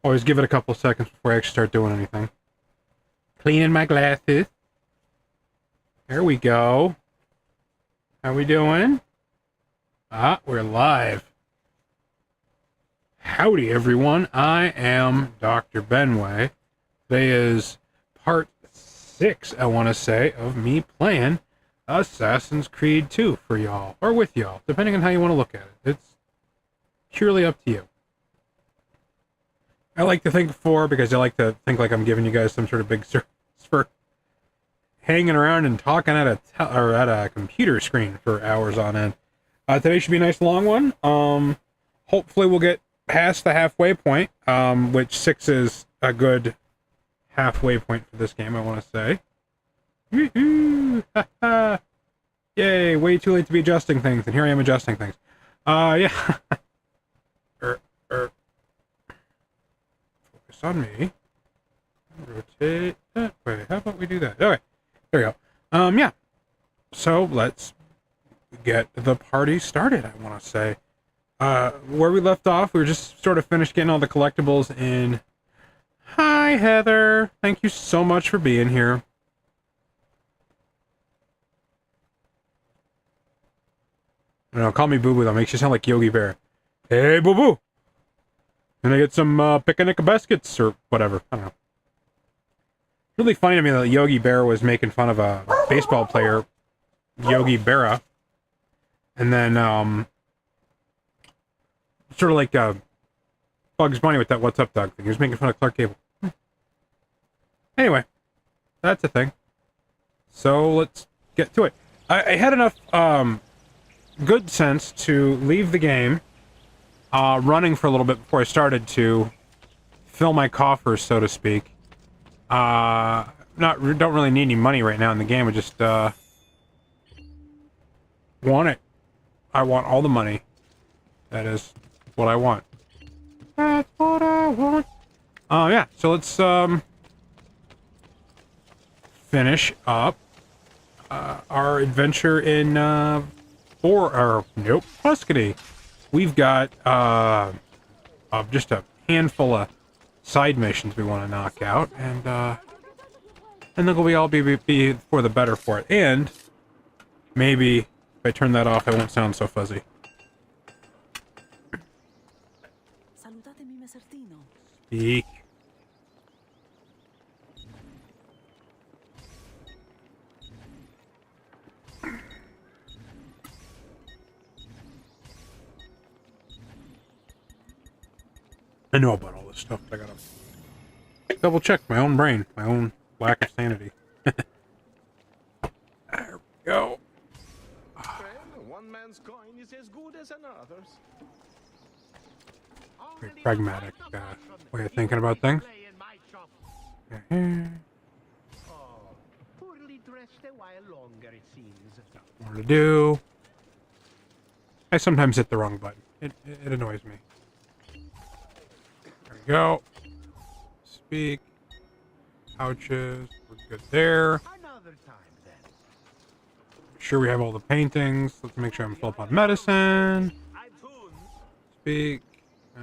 Always give it a couple seconds before I actually start doing anything. Cleaning my glasses. There we go. How we doing? Ah, we're live. Howdy, everyone. I am Dr. Benway. Today is part 6, I want to say, of me playing Assassin's Creed 2 for y'all, or with y'all, depending on how you want to look at it. It's purely up to you. I like to think because I like to think like I'm giving you guys some sort of big service for hanging around and talking at a computer screen for hours on end. Today should be a nice long one. Hopefully we'll get past the halfway point, which 6 is a good halfway point for this game, I want to say. Woohoo! Ha Yay, way too late to be adjusting things, and here I am adjusting things. Yeah. Focus on me. Rotate that way. How about we do that? Okay, there we go. Yeah. So, let's get the party started, I want to say. Where we left off, we were just sort of finished getting all the collectibles in. Hi, Heather. Thank you so much for being here. No, call me Boo Boo. That makes you sound like Yogi Bear. Hey, Boo Boo. Can I get some picnic biscuits or whatever? I don't know. Really funny to me that Yogi Bear was making fun of a baseball player, Yogi Berra, and then sort of like Bugs Bunny with that "What's Up, Doug" thing. He was making fun of Clark Gable. Anyway, that's a thing. So let's get to it. I had enough good sense to leave the game running for a little bit before I started to fill my coffers, so to speak. Don't really need any money right now in the game. I just want it. I want all the money. That is what I want. That's what I want. Yeah. So let's finish up our adventure in Tuscany. We've got just a handful of side missions we want to knock out, and then we'll all be for the better for it. And maybe if I turn that off, I won't sound so fuzzy. Speak. I know about all this stuff, but I gotta double check my own brain, my own lack of sanity. There we go. One man's coin is as good as another's. Very pragmatic way of thinking about things. More to do. I sometimes hit the wrong button. It annoys me. There we go. Speak. Pouches. We're good there. Sure we have all the paintings. Let's make sure I'm full up on medicine. Speak.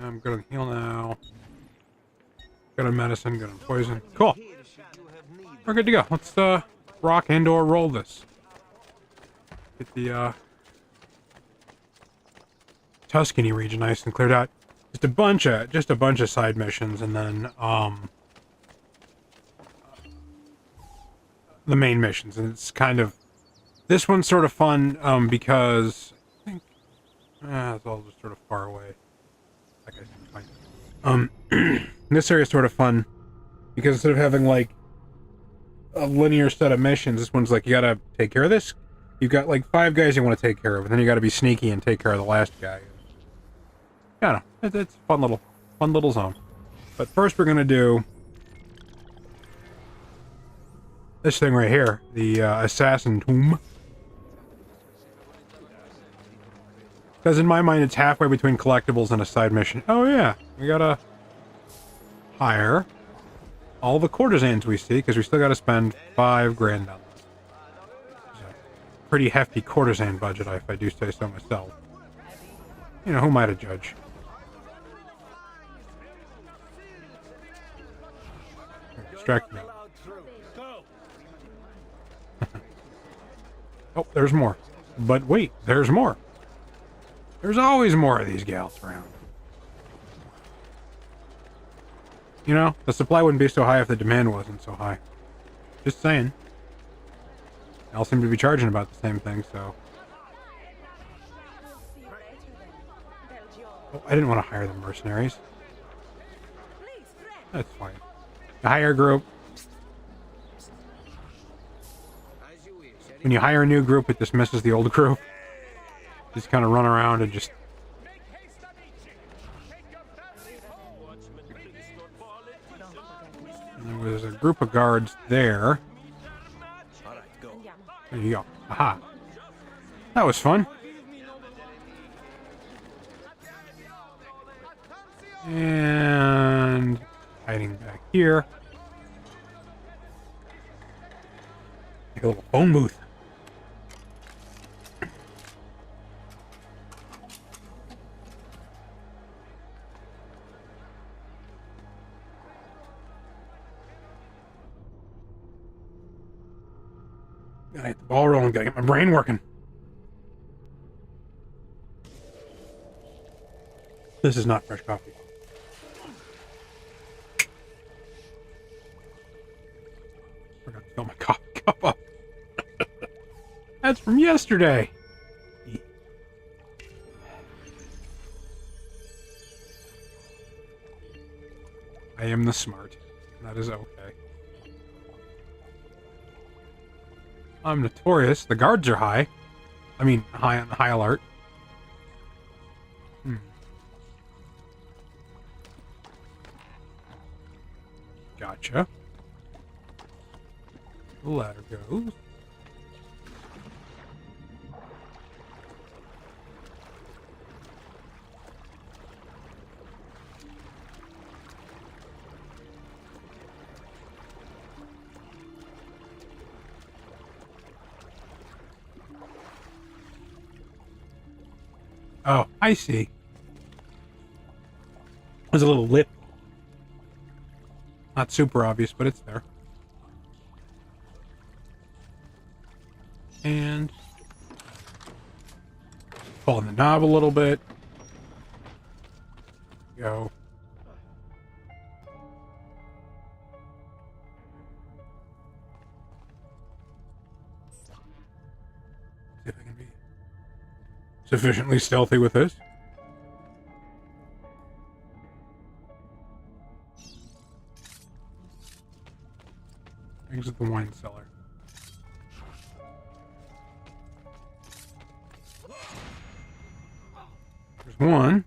I'm good on heal now. Good on medicine, good on poison. Cool. We're good to go. Let's rock and or roll this. Get the Tuscany region nice and cleared out. Just a bunch of side missions, and then the main missions. And it's kind of, this one's sort of fun because I think it's all just sort of far away. That guy's fine. This area's sort of fun because instead of having like a linear set of missions, this one's like you gotta take care of this. You've got like 5 guys you want to take care of, and then you gotta be sneaky and take care of the last guy. I don't know. It's a fun little zone. But first we're gonna do this thing right here, the Assassin Tomb. Because in my mind, it's halfway between collectibles and a side mission. Oh yeah, we gotta hire all the courtesans we see, because we still gotta spend 5 grand on them. It's a pretty hefty courtesan budget, if I do say so myself. You know, who am I to judge? distract me. Oh, there's more. But wait, there's more. There's always more of these gals around. You know, the supply wouldn't be so high if the demand wasn't so high. Just saying. They all seem to be charging about the same thing, so... Oh, I didn't want to hire the mercenaries. That's fine. You hire a group. When you hire a new group, it dismisses the old group. Just kind of run around and just... And there was a group of guards there. There you go. Aha. That was fun. And hiding back here. Like a little phone booth. Gotta get the ball rolling, gotta get my brain working. This is not fresh coffee. Forgot to fill my coffee cup up. That's from yesterday. I am the smart. That is okay. I'm notorious. The guards are high. I mean, high on high alert. Gotcha. The ladder goes. Oh, I see. There's a little lip. Not super obvious, but it's there. And pull on the knob a little bit. Go. See if I can be sufficiently stealthy with this. Exit the wine cellar. There's one.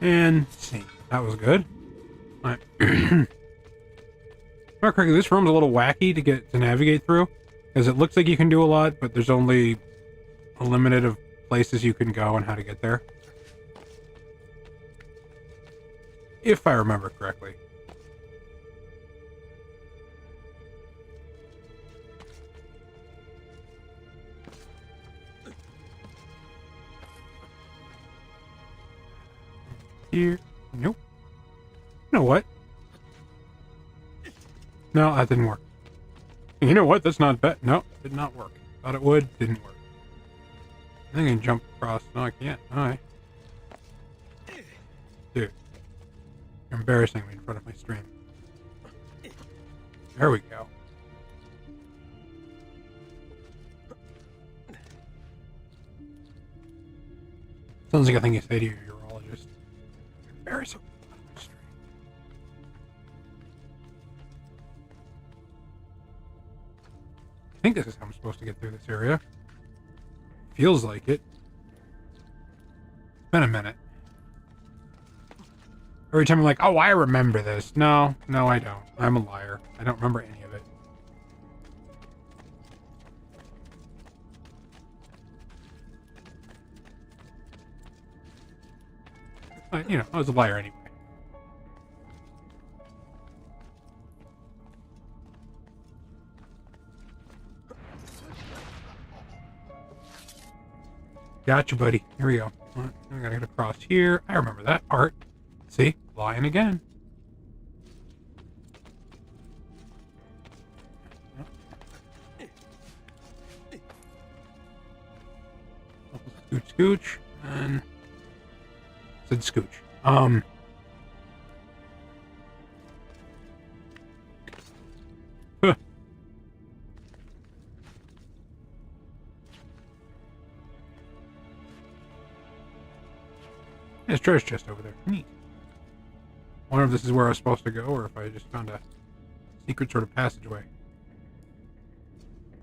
And see, that was good. All right. Not correctly, this room's a little wacky to navigate through, because it looks like you can do a lot, but there's only a limited of places you can go and how to get there. If I remember correctly. Here. Nope. You know what? No, that didn't work. You know what? That's not bad. No, did not work. Thought it would. Didn't work. I think I can jump across. No, I can't. Alright. Dude. You're embarrassing me in front of my stream. There we go. Sounds like a thing you say to your urologist. You're embarrassing. I think this is how I'm supposed to get through this area. Feels like it. It's been a minute. Every time I'm like, oh, I remember this. No, I don't. I'm a liar. I don't remember any of it. But, you know, I was a liar anyway. Gotcha, buddy. Here we go. I gotta get across here. I remember that part. See? Flying again. Scooch, scooch, and said scooch. Huh. There's a treasure chest over there. Neat. Wonder if this is where I was supposed to go, or if I just found a secret sort of passageway.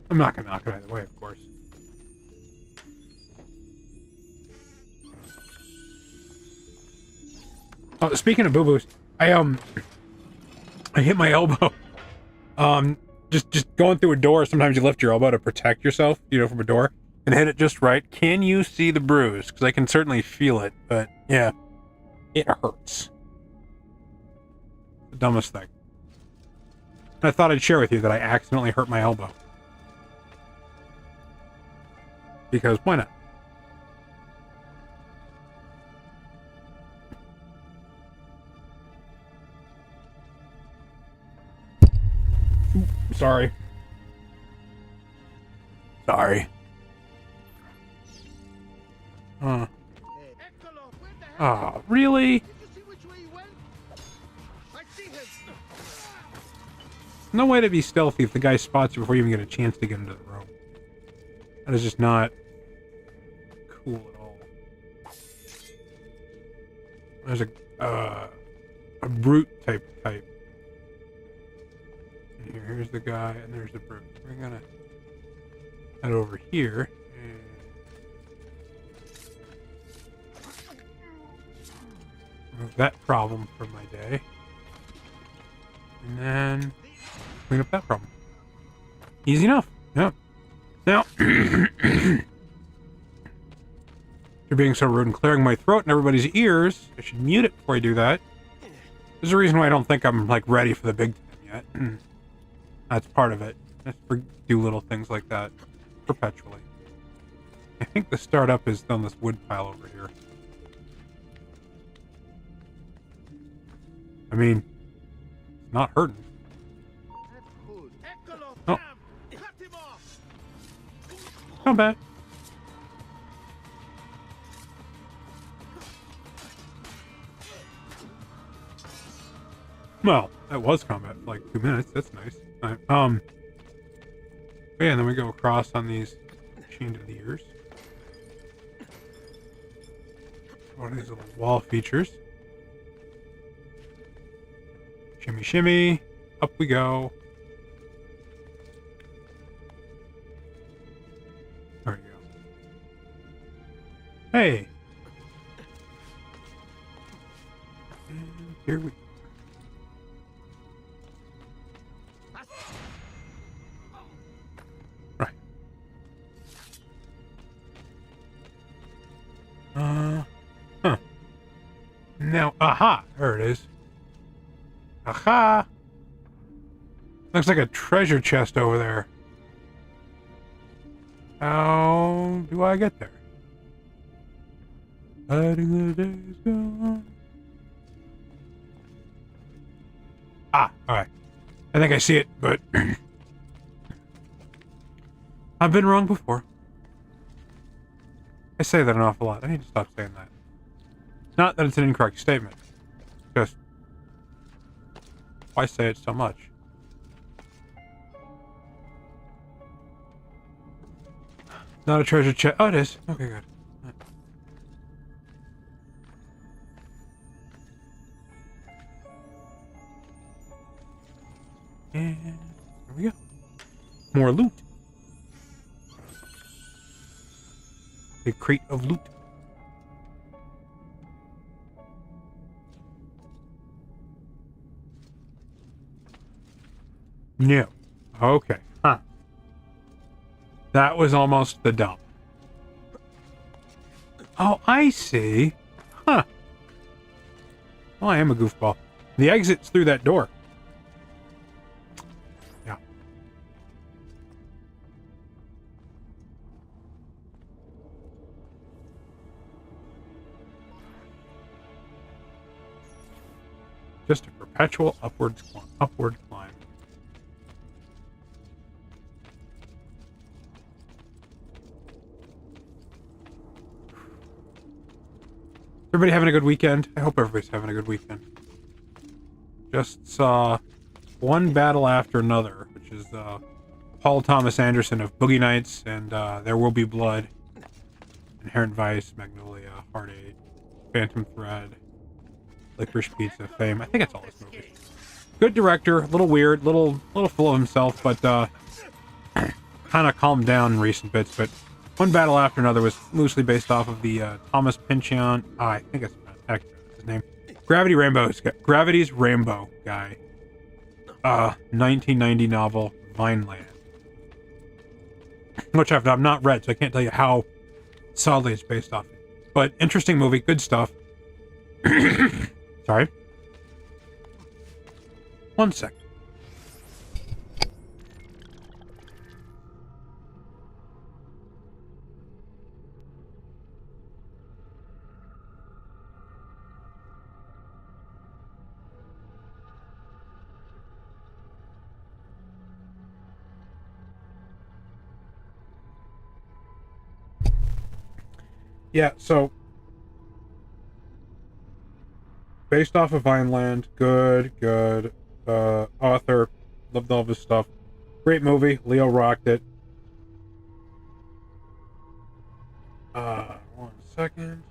I'm not gonna knock it either way, of course. Oh, speaking of boo-boos, I hit my elbow. Just going through a door, sometimes you lift your elbow to protect yourself, you know, from a door, and hit it just right. Can you see the bruise? Because I can certainly feel it, but yeah, it hurts. The dumbest thing. I thought I'd share with you that I accidentally hurt my elbow. Because why not? Sorry. Sorry. Oh, really? No way to be stealthy if the guy spots you before you even get a chance to get into the room. That is just not cool at all. There's a brute type. And here's the guy, and there's the brute. We're gonna head over here. And remove that problem from my day. And then clean up that problem. Easy enough. Yep. Now, you're being so rude and clearing my throat in everybody's ears. I should mute it before I do that. There's a reason why I don't think I'm, like, ready for the big time yet. That's part of it. I do little things like that perpetually. I think the startup is on this wood pile over here. I mean, it's not hurting. Oh. Not bad. Well, that was combat for like 2 minutes. That's nice. Right. Yeah, and then we go across on these chandeliers. One of these little wall features. Shimmy, shimmy. Up we go. There we go. Hey. And here we go. Huh. Now, aha! There it is. Aha! Looks like a treasure chest over there. How do I get there? Letting the days go on. Ah, alright. I think I see it, but I've been wrong before. I say that an awful lot. I need to stop saying that. Not that it's an incorrect statement. Just why say it so much? Not a treasure chest. Oh, it is. Okay, good. And here we go. More loot. A crate of loot. No. Okay. Huh. That was almost the dump. Oh, I see. Huh. Well, I am a goofball. The exit's through that door. Yeah. Just a perpetual upward climb. Everybody having a good weekend? I hope everybody's having a good weekend. Just saw one battle after another, which is Paul Thomas Anderson of Boogie Nights and There Will Be Blood, Inherent Vice, Magnolia, Heart 8, Phantom Thread, Licorice Pizza, Fame. I think that's all his movies. Good director, a little weird, little full of himself, but kind of calmed down in recent bits. But one battle after another was loosely based off of the Thomas Pynchon. I think it's his name. Gravity's Rainbow guy. 1990 novel Vineland, which I've not read, so I can't tell you how solidly it's based off. But interesting movie, good stuff. Sorry. 1 second. Yeah, so based off of Vineland, good. Author, loved all of his stuff. Great movie. Leo rocked it. 1 second.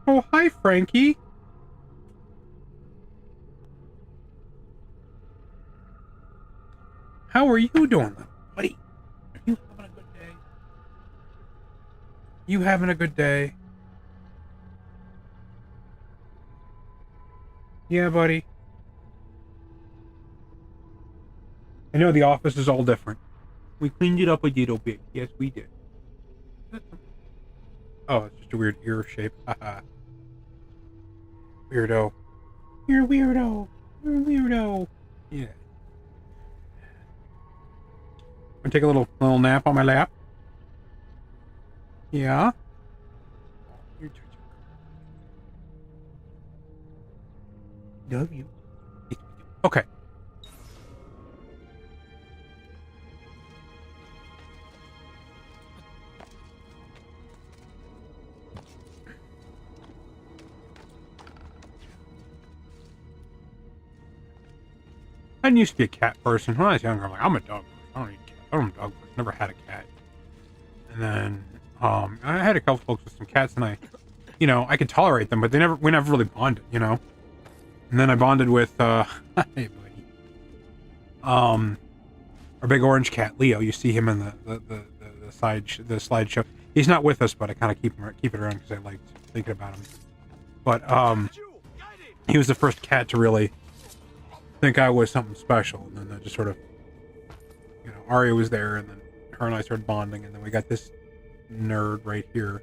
Oh, hi, Frankie. How are you doing, buddy? You having a good day? You having a good day? Yeah, buddy. I know the office is all different. We cleaned it up a little bit. Yes, we did. Oh, it's just a weird ear shape. Haha. Weirdo. You're a weirdo. You're a weirdo. Yeah. Want to take a little nap on my lap? Yeah? Love you. Okay. I used to be a cat person. When I was younger, I'm like, I'm a dog person. I don't need a cat. I'm a dog person. Never had a cat. And then, I had a couple folks with some cats, and I could tolerate them, but we never really bonded, And then I bonded with, hey, buddy. Our big orange cat, Leo. You see him in the slideshow. He's not with us, but I kind of keep it around because I liked thinking about him. But, he was the first cat to really think I was something special, and then that just sort of, Aria was there, and then her and I started bonding, and then we got this nerd right here,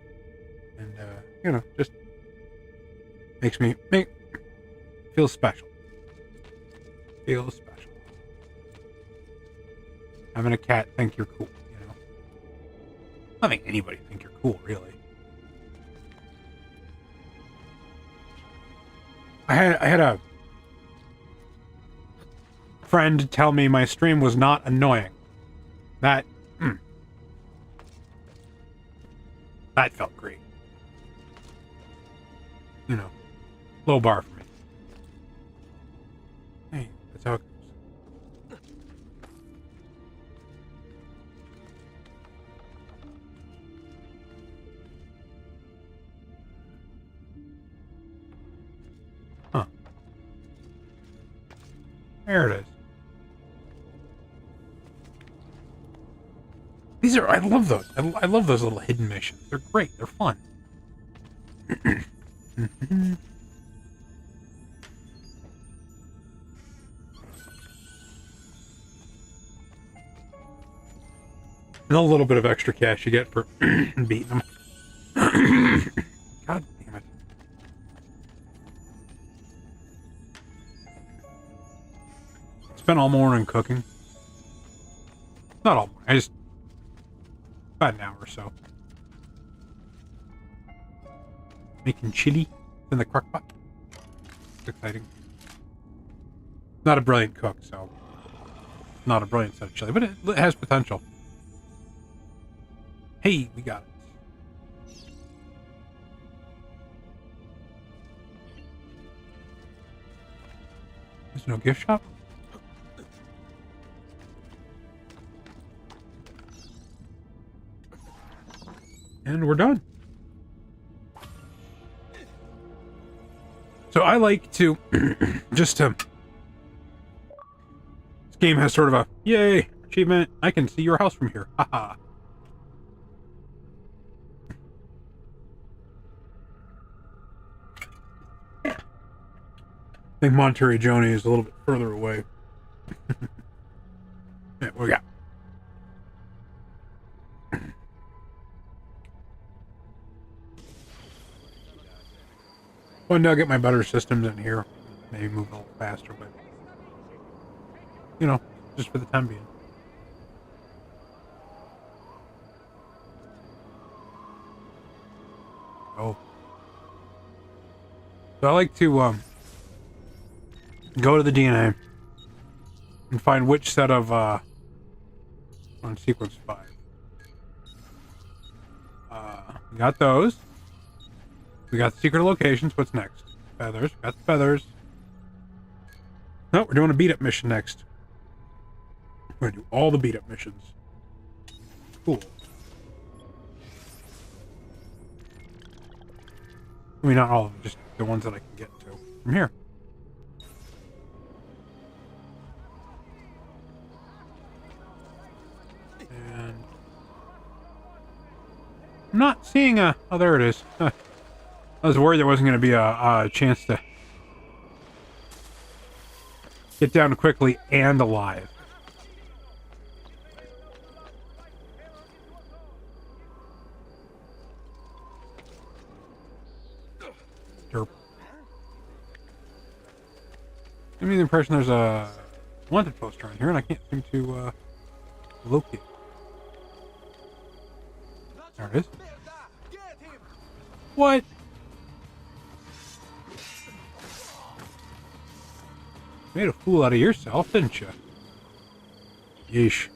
and just makes me feel special. Feels special. Having a cat think you're cool, I think anybody think you're cool, really. I had a friend tell me my stream was not annoying. That felt great. Low bar for me. Hey, that's how it goes. Huh. There it is. I love those. I love those little hidden missions. They're great. They're fun. And a little bit of extra cash you get for beating them. God damn it. Spent all morning cooking. Not all morning. I just about an hour or so. Making chili in the crock pot. It's exciting. Not a brilliant cook, so not a brilliant set of chili, but it has potential. Hey, we got it. There's no gift shop? And we're done. So I like to just to this game has sort of a yay achievement. I can see your house from here. Haha. I think Monterey Joni is a little bit further away. Yeah, what we got? One day I'll get my better systems in here. Maybe move a little faster, but you know, just for the time being. Oh. So I like to go to the DNA and find which set of on sequence 5. We got those. We got the secret locations. What's next? Feathers. Got the feathers. No, we're doing a beat-up mission next. We're gonna do all the beat-up missions. Cool. I mean, not all of them, just the ones that I can get to from here. And I'm not seeing a... Oh, there it is. I was worried there wasn't going to be a chance to get down quickly and alive. Derp. Give me the impression there's a wanted poster on here, and I can't seem to locate it. There it is. What? Made a fool out of yourself, didn't you? Yeesh.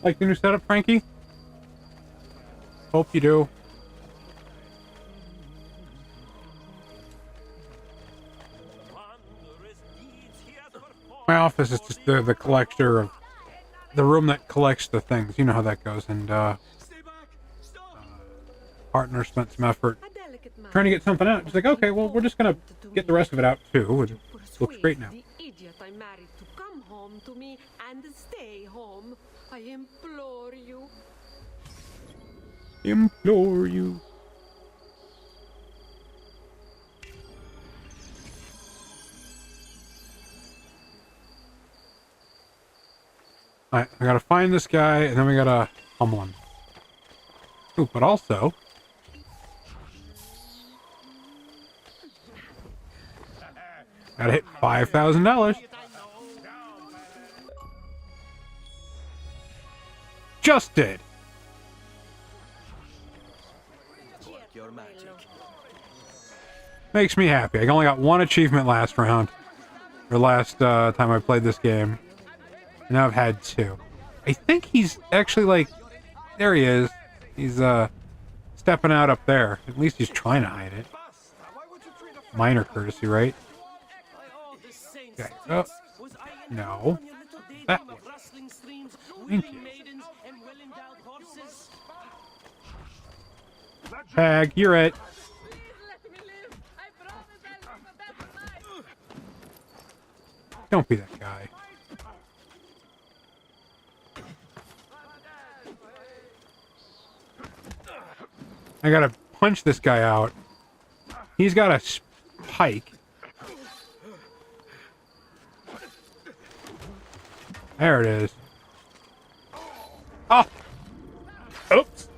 Like the new setup, Frankie? Hope you do. My office is just the collector of the room that collects the things. You know how that goes. And partner spent some effort trying to get something out. She's like, okay, well, we're just gonna get the rest of it out too. It looks great now. The idiot I married to come home to me and stay home. I implore you. Implore you. Alright, I gotta find this guy, and then we gotta pummel him. Ooh, but also... gotta hit $5,000. Just did! Makes me happy. I only got one achievement last round. Or last time I played this game. And now I've had 2. I think he's actually like... There he is. He's stepping out up there. At least he's trying to hide it. Minor courtesy, right? Okay. Oh. No. That way. Thank you. Tag, you're it. Don't be that guy. I gotta punch this guy out. He's got a spike. There it is. Oh! Oops!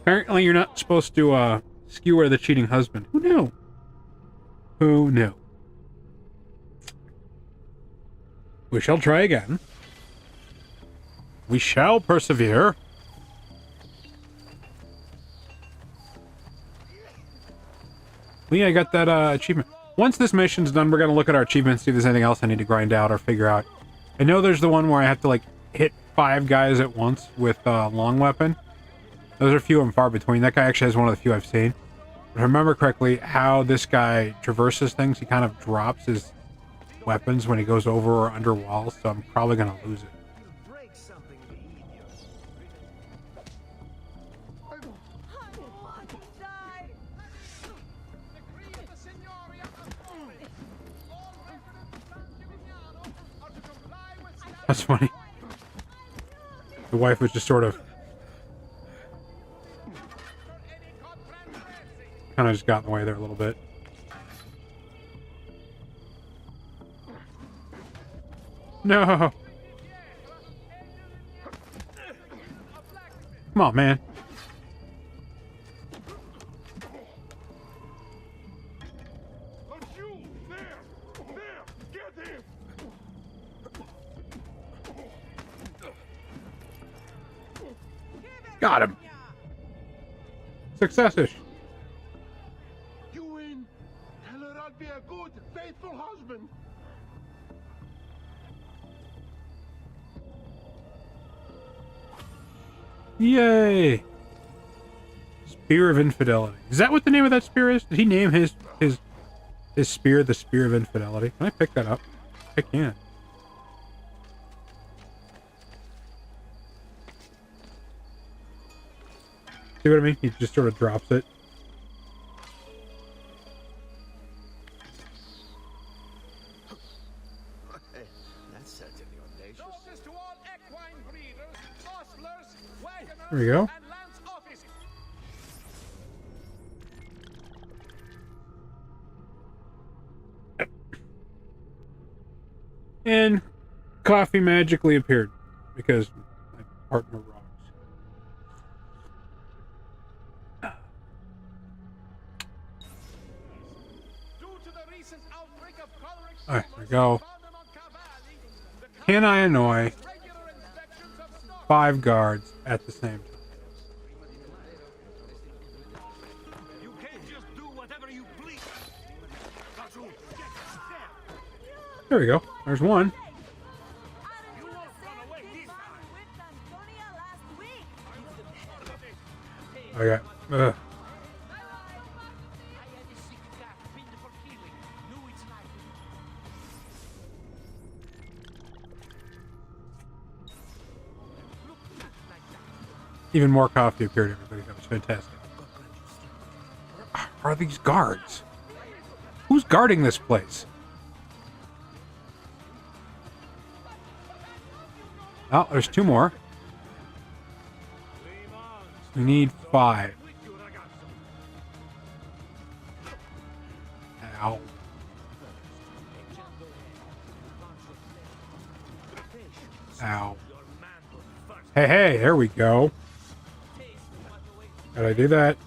Apparently you're not supposed to, skewer the cheating husband. Who knew? Who knew? We shall try again. We shall persevere. Well, yeah, I got that, achievement. Once this mission's done, we're gonna look at our achievements, see if there's anything else I need to grind out or figure out. I know there's the one where I have to, like, hit 5 guys at once with a long weapon. Those are few and far between. That guy actually has one of the few I've seen. If I remember correctly, how this guy traverses things, he kind of drops his weapons when he goes over or under walls, so I'm probably gonna lose it. That's funny. The wife was just sort of... kind of just got in the way there a little bit. No! Come on, man. Got him. Success-ish. You win. Tell her I'll be a good, faithful husband. Yay! Spear of Infidelity. Is that what the name of that spear is? Did he name his spear the Spear of Infidelity? Can I pick that up? I can. See what I mean? He just sort of drops it. That's certainly audacious. Notice to all equine breeders, ostlers, wagoners, There we go. and lance officers. And coffee magically appeared because my partner rocks. Due to the recent outbreak of choleric Alright, there we go. found among Cavalli, the Can I annoy regular inspections of stock 5 guards at the same time? You can't just do whatever you please. There we go. There's one. You won't run away this time. I got. Ugh. Even more coffee appeared, everybody. That was fantastic. Where are these guards? Who's guarding this place? Oh, there's 2 more. We need 5. Ow. Ow. Hey, hey, there we go. How'd I do that?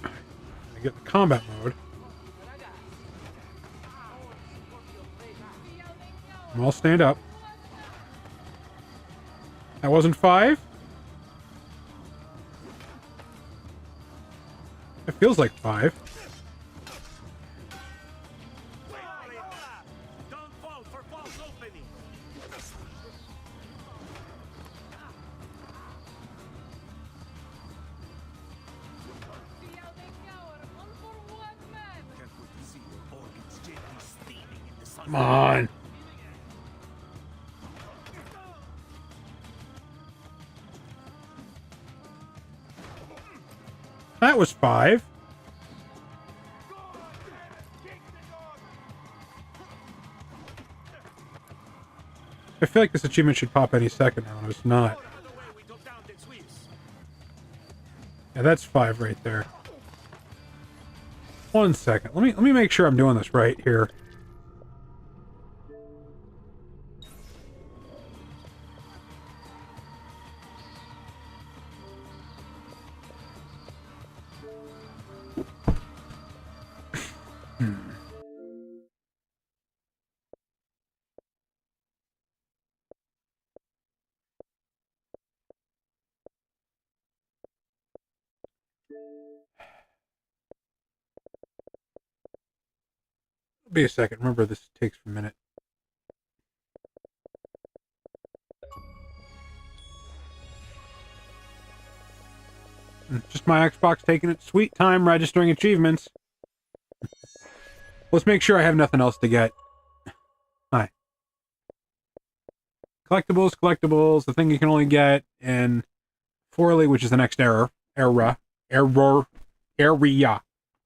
I get the combat mode. I'm all stand up. That wasn't 5? It feels like 5. Don't fall for false opening. Come on. That was 5. I feel like this achievement should pop any second now, and it's not. Yeah, that's 5 right there. 1 second. Let me make sure I'm doing this right here. Be a second. Remember, this takes a minute. Just my Xbox taking its sweet time registering achievements. Let's make sure I have nothing else to get. Hi. Collectibles, collectibles. The thing you can only get in Forley, which is the next area.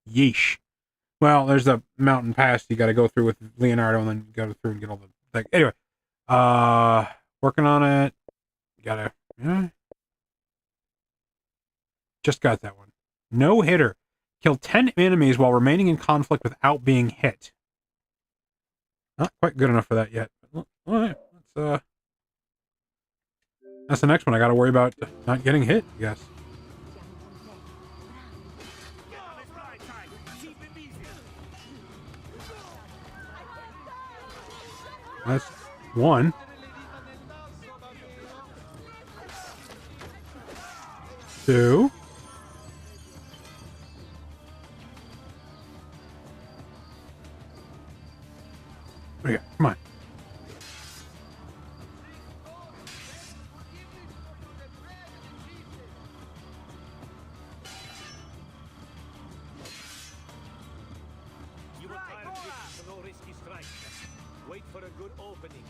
Yeesh. Well, there's a mountain pass you got to go through with Leonardo, and then go through and get all the thing. Anyway, working on it. Gotta. Yeah. Just got that one. No hitter. Kill 10 enemies while remaining in conflict without being hit. Not quite good enough for that yet. All right, that's the next one. I got to worry about not getting hit, I guess. That's one. Two. Okay, come on. You retire quick for no risky strike. Wait for a good opening.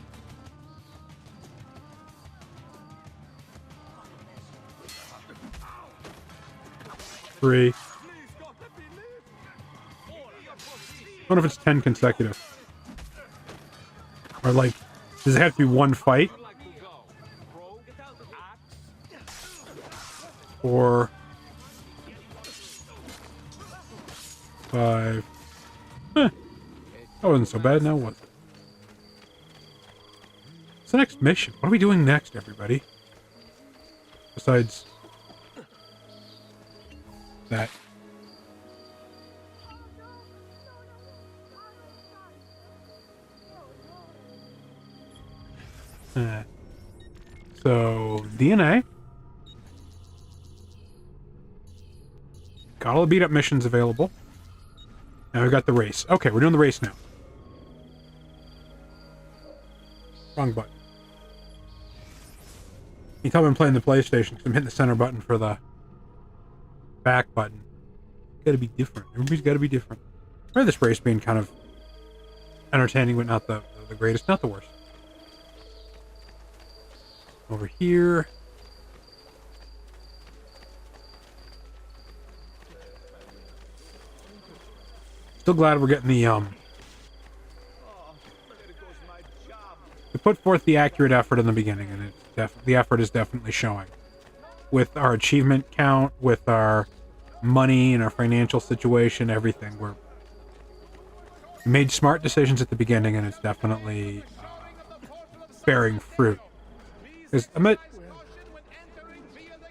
Three. I wonder if it's 10 consecutive. Or like, does it have to be one fight? Four. 5. That wasn't so bad now, was it? What's the next mission? What are we doing next, everybody? Besides that. So, DNA. Got all the beat-up missions available. Now we've got the race. Okay, we're doing the race now. Wrong button. You can tell I'm playing the PlayStation because I'm hitting the center button for the back button. Gotta be different. Everybody's gotta be different. I remember this race being kind of entertaining, but not the greatest, not the worst. Over here. Still glad we're getting the we put forth the accurate effort in the beginning, and the effort is definitely showing. With our achievement count, with our money and our financial situation, everything, we made smart decisions at the beginning, and it's definitely bearing fruit. Because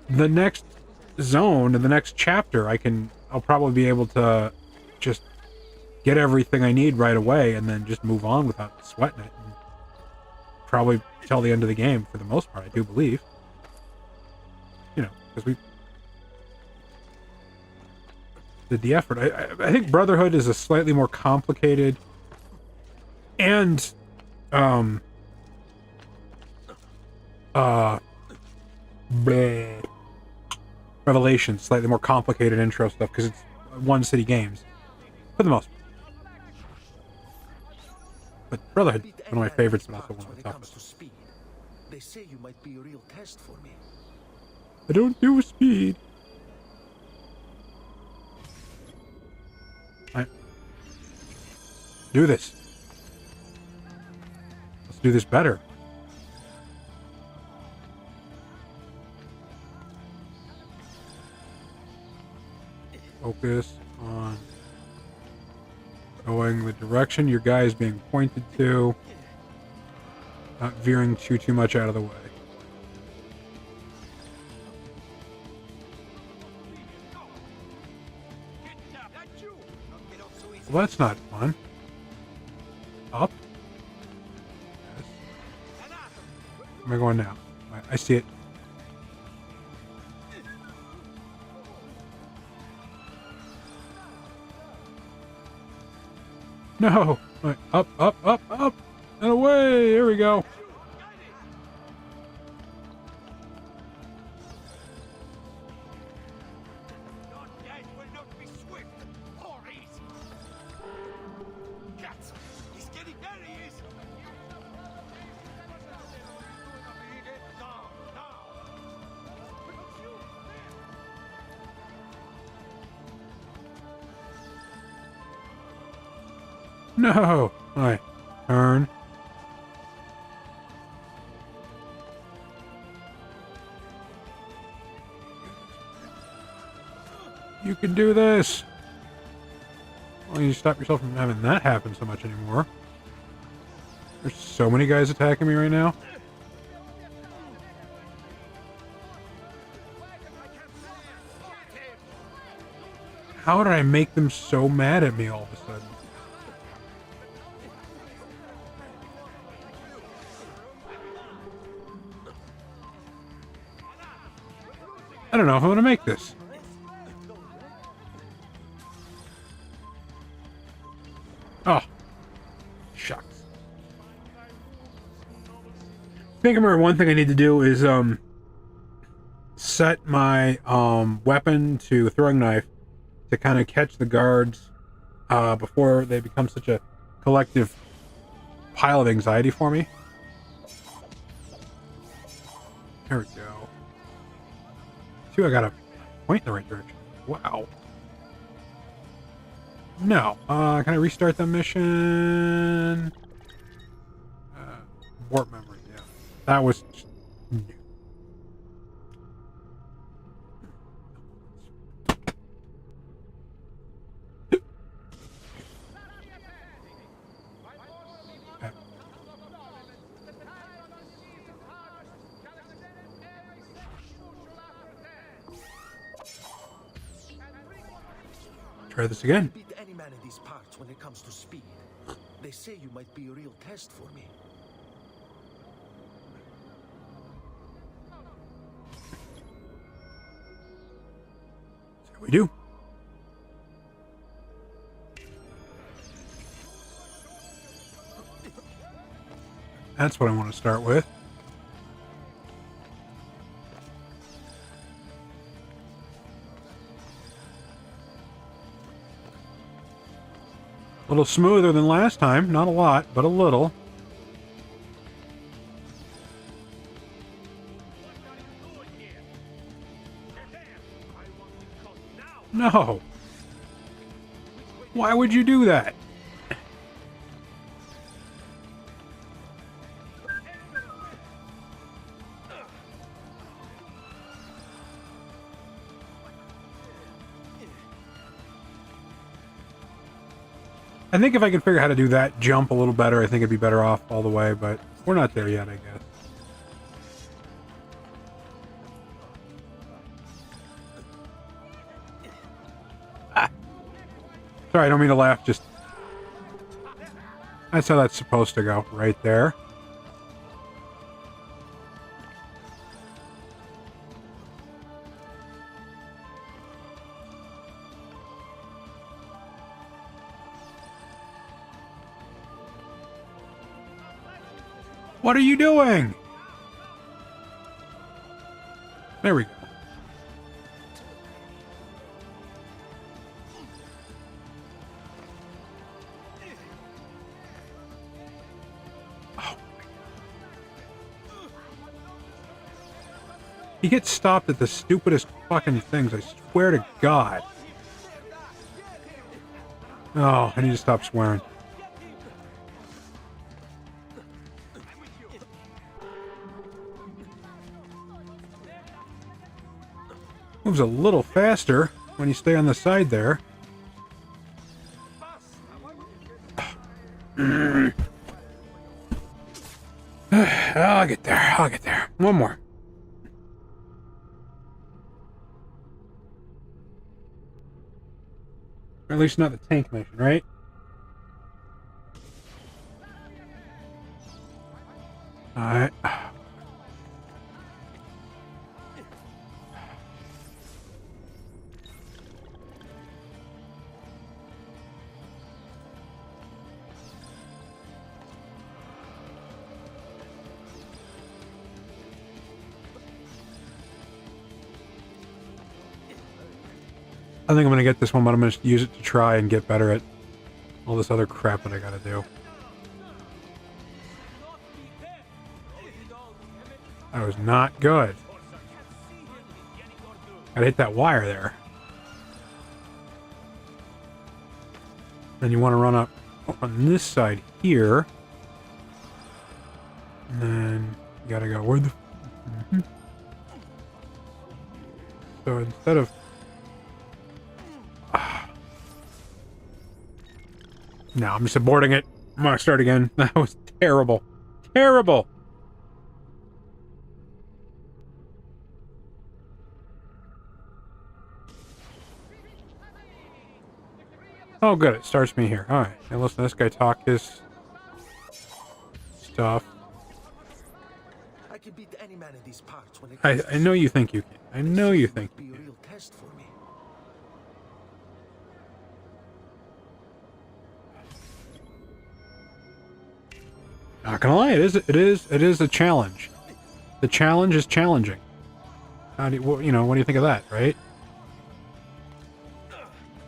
the next zone and the next chapter, I'll probably be able to just get everything I need right away, and then just move on without sweating it. And probably till the end of the game, for the most part, I do believe. You know, because we did the effort. I think Brotherhood is a slightly more complicated and Revelation, slightly more complicated intro stuff because it's one city games for the most part. But Brotherhood, one of my favorites, but also one of the toughest. They say you might be a real test for me. I don't do speed. Alright. Do this. Let's do this better. Focus on going the direction your guy is being pointed to. Not veering too much out of the way. Well, that's not fun. Up? Yes. Where am I going now? I see it. No! Wait, up, up, up, up! And away! Here we go. Your death will not be swift or easy. Cats! He's getting there, he is! No, no! No! Alright. Turn. You can do this! Well, you stop yourself from having that happen so much anymore. There's so many guys attacking me right now. How did I make them so mad at me all of a sudden? I don't know how to make this. Oh. Shucks. I think I remember one thing I need to do is set my weapon to throwing knife to kind of catch the guards before they become such a collective pile of anxiety for me. There we go. See, I got a point in the right direction. Wow. No. Can I restart the mission? Warp memory, yeah. That was just new. Try this again. Beat any man in these parts when it comes to speed. They say you might be a real test for me. So we do. That's what I want to start with. A little smoother than last time. Not a lot, but a little. No. Why would you do that? I think if I could figure out how to do that jump a little better, I think it'd be better off all the way, but we're not there yet, I guess. Ah. Sorry, I don't mean to laugh, just... That's how that's supposed to go, right there. What are you doing? There we go. Oh. He gets stopped at the stupidest fucking things, I swear to God. Oh, I need to stop swearing. Moves a little faster when you stay on the side there. I'll get there. I'll get there. One more. Or at least not the tank mission, right? Alright. I think I'm gonna get this one, but I'm gonna use it to try and get better at all this other crap that I gotta do. That was not good. Gotta hit that wire there. Then you want to run up on this side here. And then you gotta go where the... So instead of... No, I'm just aborting it. I'm gonna start again. That was terrible. Terrible! Oh, good. It starts me here. Alright. Now listen to this guy talk his stuff. I can beat any man in these parts when it I know you think you can. I know you think be you a can. real test for me. Not gonna lie, it is a challenge. The challenge is challenging. How do you, what do you think of that, right?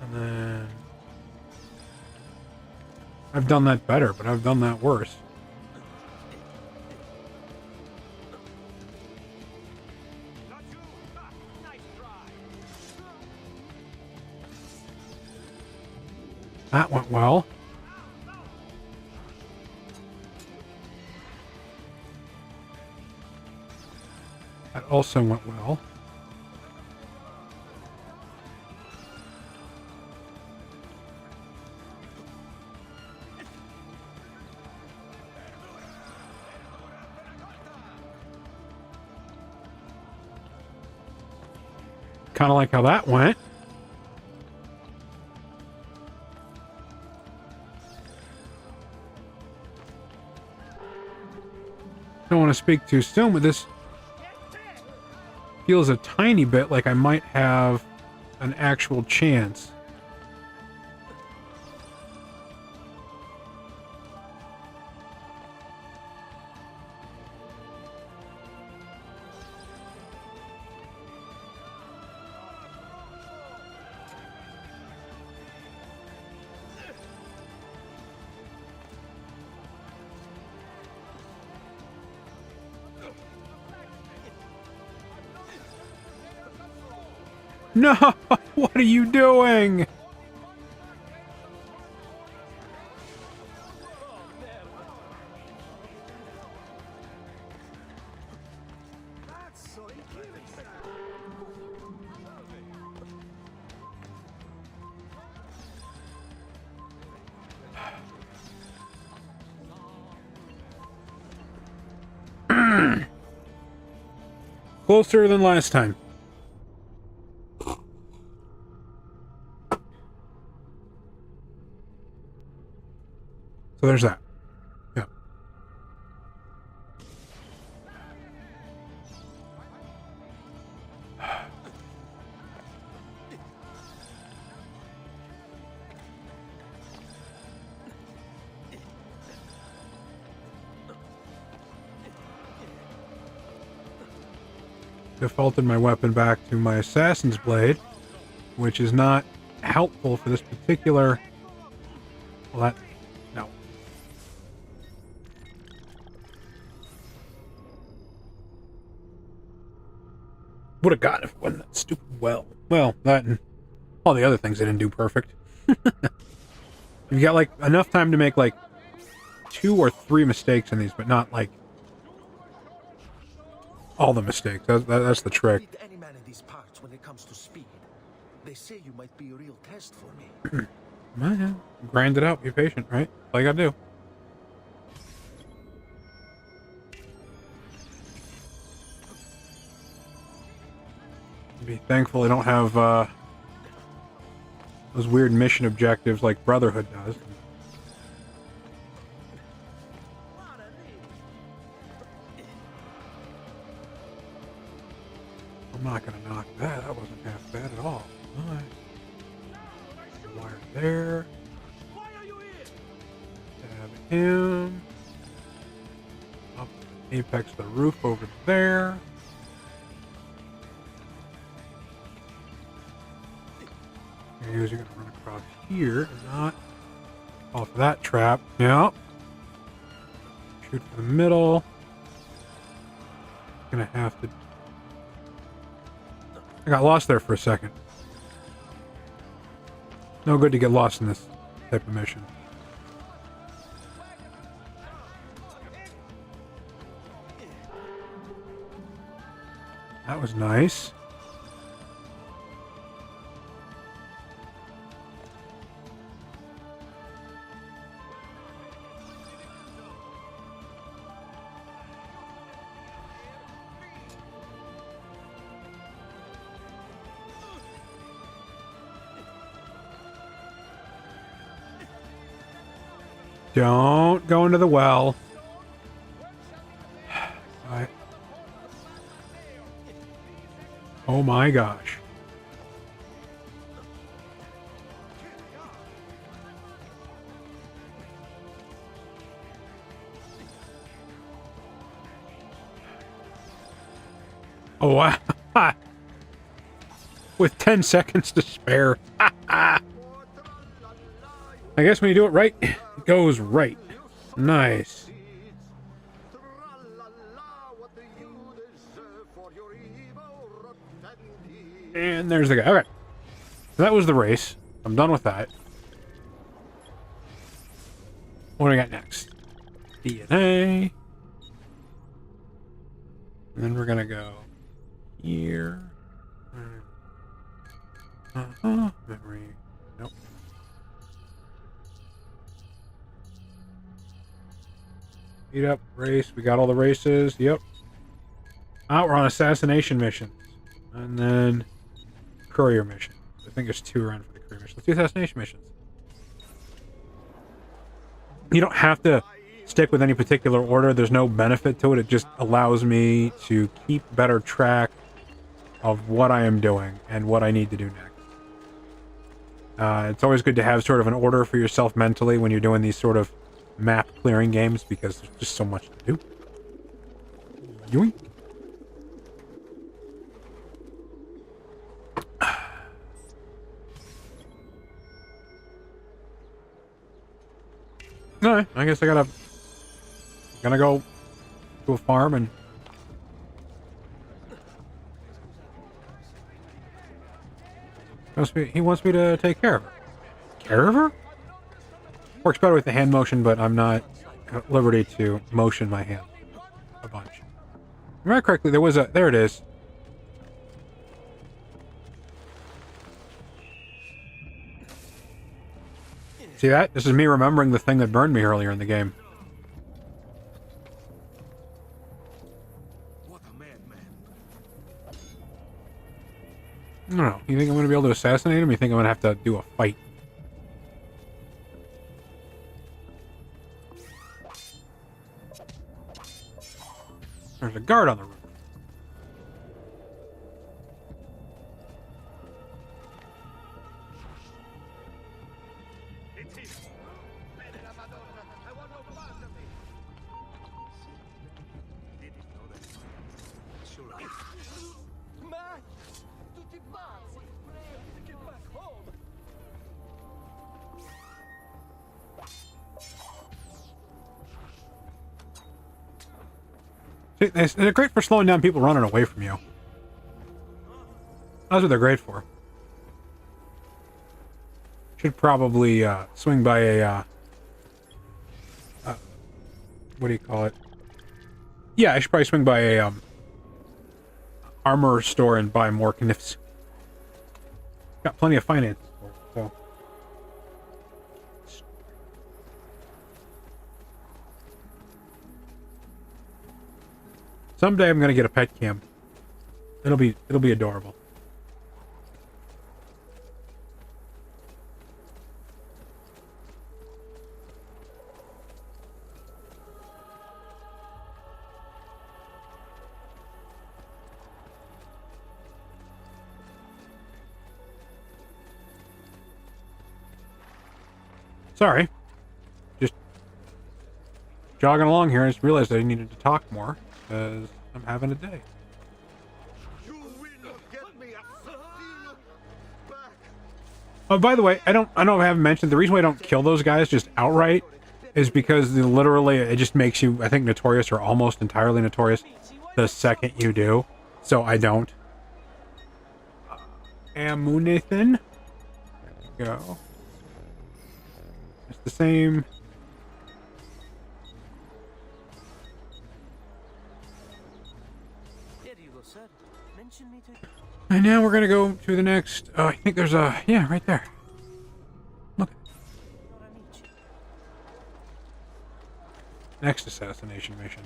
And then I've done that better, but I've done that worse. That went well. That also went well. Kind of like how that went. Don't want to speak too soon, but this feels a tiny bit like I might have an actual chance. No! What are you doing? Closer than last time. So there's that. Yeah. Defaulted my weapon back to my assassin's blade, which is not helpful for this particular... Well, that... No. Would have gotten it if it wasn't that stupid well. Well, that and all the other things I didn't do perfect. You've got, like, enough time to make, like, 2 or 3 mistakes in these, but not, like, all the mistakes. That's the trick. Beat any man in these parts when it comes to speed. They say you might be a real test for me. Well, grind it out. Be patient, right? That's all you gotta do. Be thankful I don't have those weird mission objectives like Brotherhood does. there. Why are you here? Stab him. Up apex the roof over there. You're gonna run across here and not fall for that trap. Yep. Shoot for the middle. Gonna have to. I got lost there for a second. No good to get lost in this type of mission. That was nice. Don't go into the well. I... Oh my gosh. Oh wow. With 10 seconds to spare. I guess when you do it right, it goes right. Nice. And there's the guy. Okay. So that was the race. I'm done with that. What do I got next? DNA. And then we're gonna go here. Memory. Nope. Beat up, race. We got all the races. Yep. We're on assassination missions. And then courier mission. I think there's 2 around for the courier mission. Let's do assassination missions. You don't have to stick with any particular order. There's no benefit to it. It just allows me to keep better track of what I am doing and what I need to do next. It's always good to have sort of an order for yourself mentally when you're doing these sort of map clearing games because there's just so much to do. Yoink. Alright, I guess gonna go to a farm and he wants me to take care of her. Care of her? Works better with the hand motion, but I'm not at liberty to motion my hand a bunch. Remember correctly, there it is. See that? This is me remembering the thing that burned me earlier in the game. What a madman. I don't know. You think I'm going to be able to assassinate him? Or you think I'm going to have to do a fight? There's a guard on the roof. Man! Tutti pazzi! Get back home! See, they're great for slowing down people running away from you. That's what they're great for. Should probably swing by a what do you call it? Yeah, I should probably swing by a armor store and buy more kniffs. Got plenty of finance for it, so. Someday I'm gonna get a pet cam. It'll be adorable. Sorry. Just jogging along here. I just realized I needed to talk more because I'm having a day. You will not get me. I steal back. Oh, by the way, I know I haven't mentioned the reason why I don't kill those guys just outright is because literally it just makes you, I think, notorious or almost entirely notorious the second you do. So I don't. Ammunition. There we go. It's the same. Here you go, sir. Mention me to... And now we're gonna go to the next. I think there's a, yeah, right there. Look. Next assassination mission.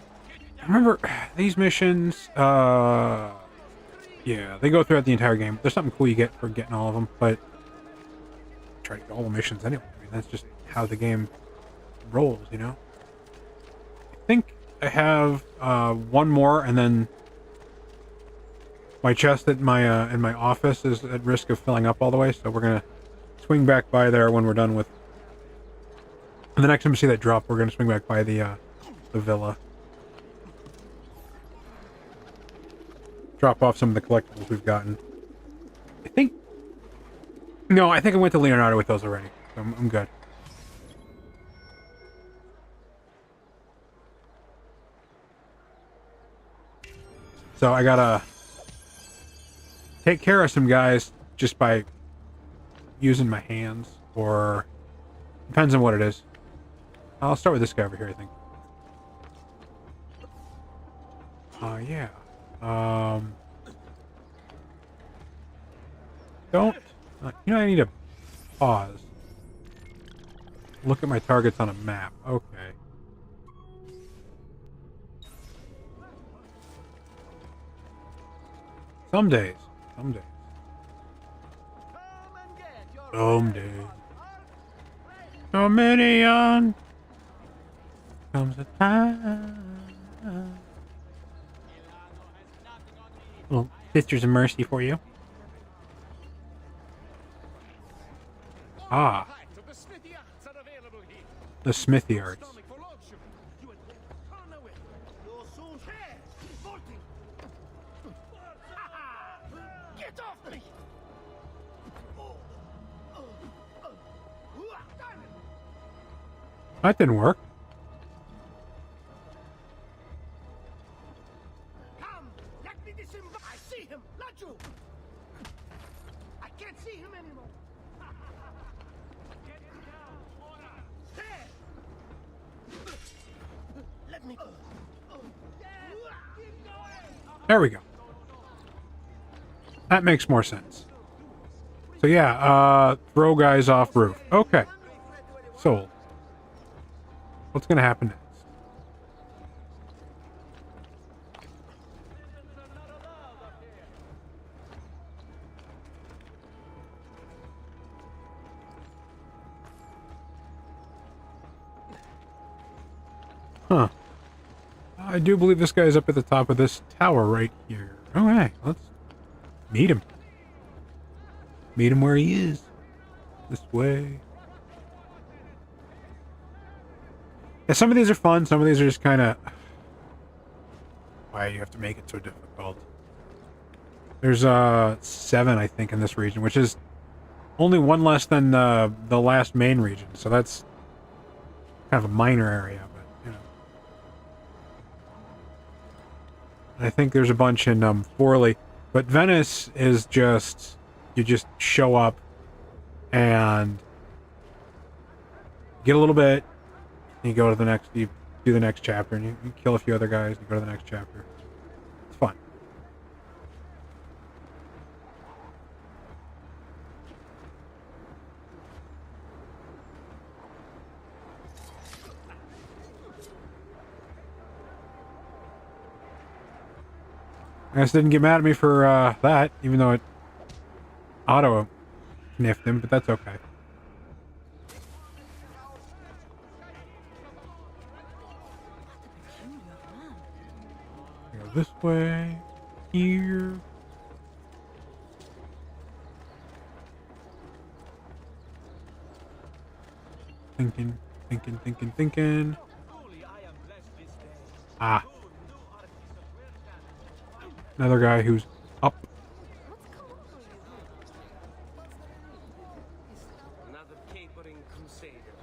Remember these missions? Yeah, they go throughout the entire game. There's something cool you get for getting all of them, but try to get all the missions anyway. I mean, that's just how the game rolls, you know. I think I have one more, and then my chest at my in my office is at risk of filling up all the way, so we're gonna swing back by there when we're done with. And the next time we see that drop, we're gonna swing back by the villa. Drop off some of the collectibles we've gotten. I think I went to Leonardo with those already, so I'm good. So I gotta take care of some guys just by using my hands, or depends on what it is. I'll start with this guy over here, I think. Yeah. Don't... you know, I need to pause. Look at my targets on a map. Okay. Some days. Someday. So many on comes a time. Well, Sisters of Mercy for you. Ah. The smithy arts. Get off me! That didn't work. Come, let me disembark. I see him, not you. I can't see him anymore. Get down, there. Let me go. There we go. That makes more sense. So yeah, throw guys off roof. Okay. Sold. What's gonna happen next? Huh. I do believe this guy's up at the top of this tower right here. Okay, let's meet him. Meet him where he is. This way. Yeah, some of these are fun. Some of these are just kind of... Why do you have to make it so difficult? There's 7, I think, in this region, which is only one less than the last main region. So that's kind of a minor area, but, you know. I think there's a bunch in Forley. But Venice is just... You just show up and get a little bit, and you go to the next, you do the next chapter, and you kill a few other guys, and you go to the next chapter. It's fun. I guess didn't get mad at me for that, even though it auto sniffed him, but that's okay. Go this way, here. Thinking. Ah. Another guy who's up. Another capering crusader.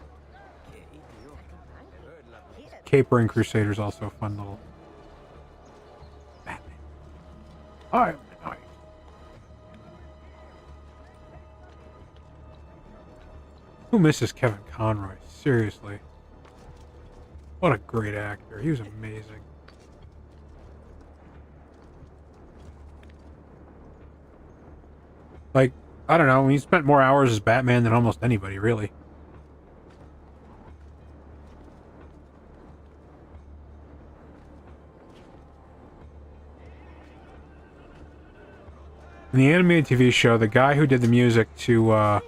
Capering Crusader's also a fun little Batman. Alright. Who misses Kevin Conroy? Seriously. What a great actor. He was amazing. Like, I don't know, he spent more hours as Batman than almost anybody, really. In the animated TV show, the guy who did the music to,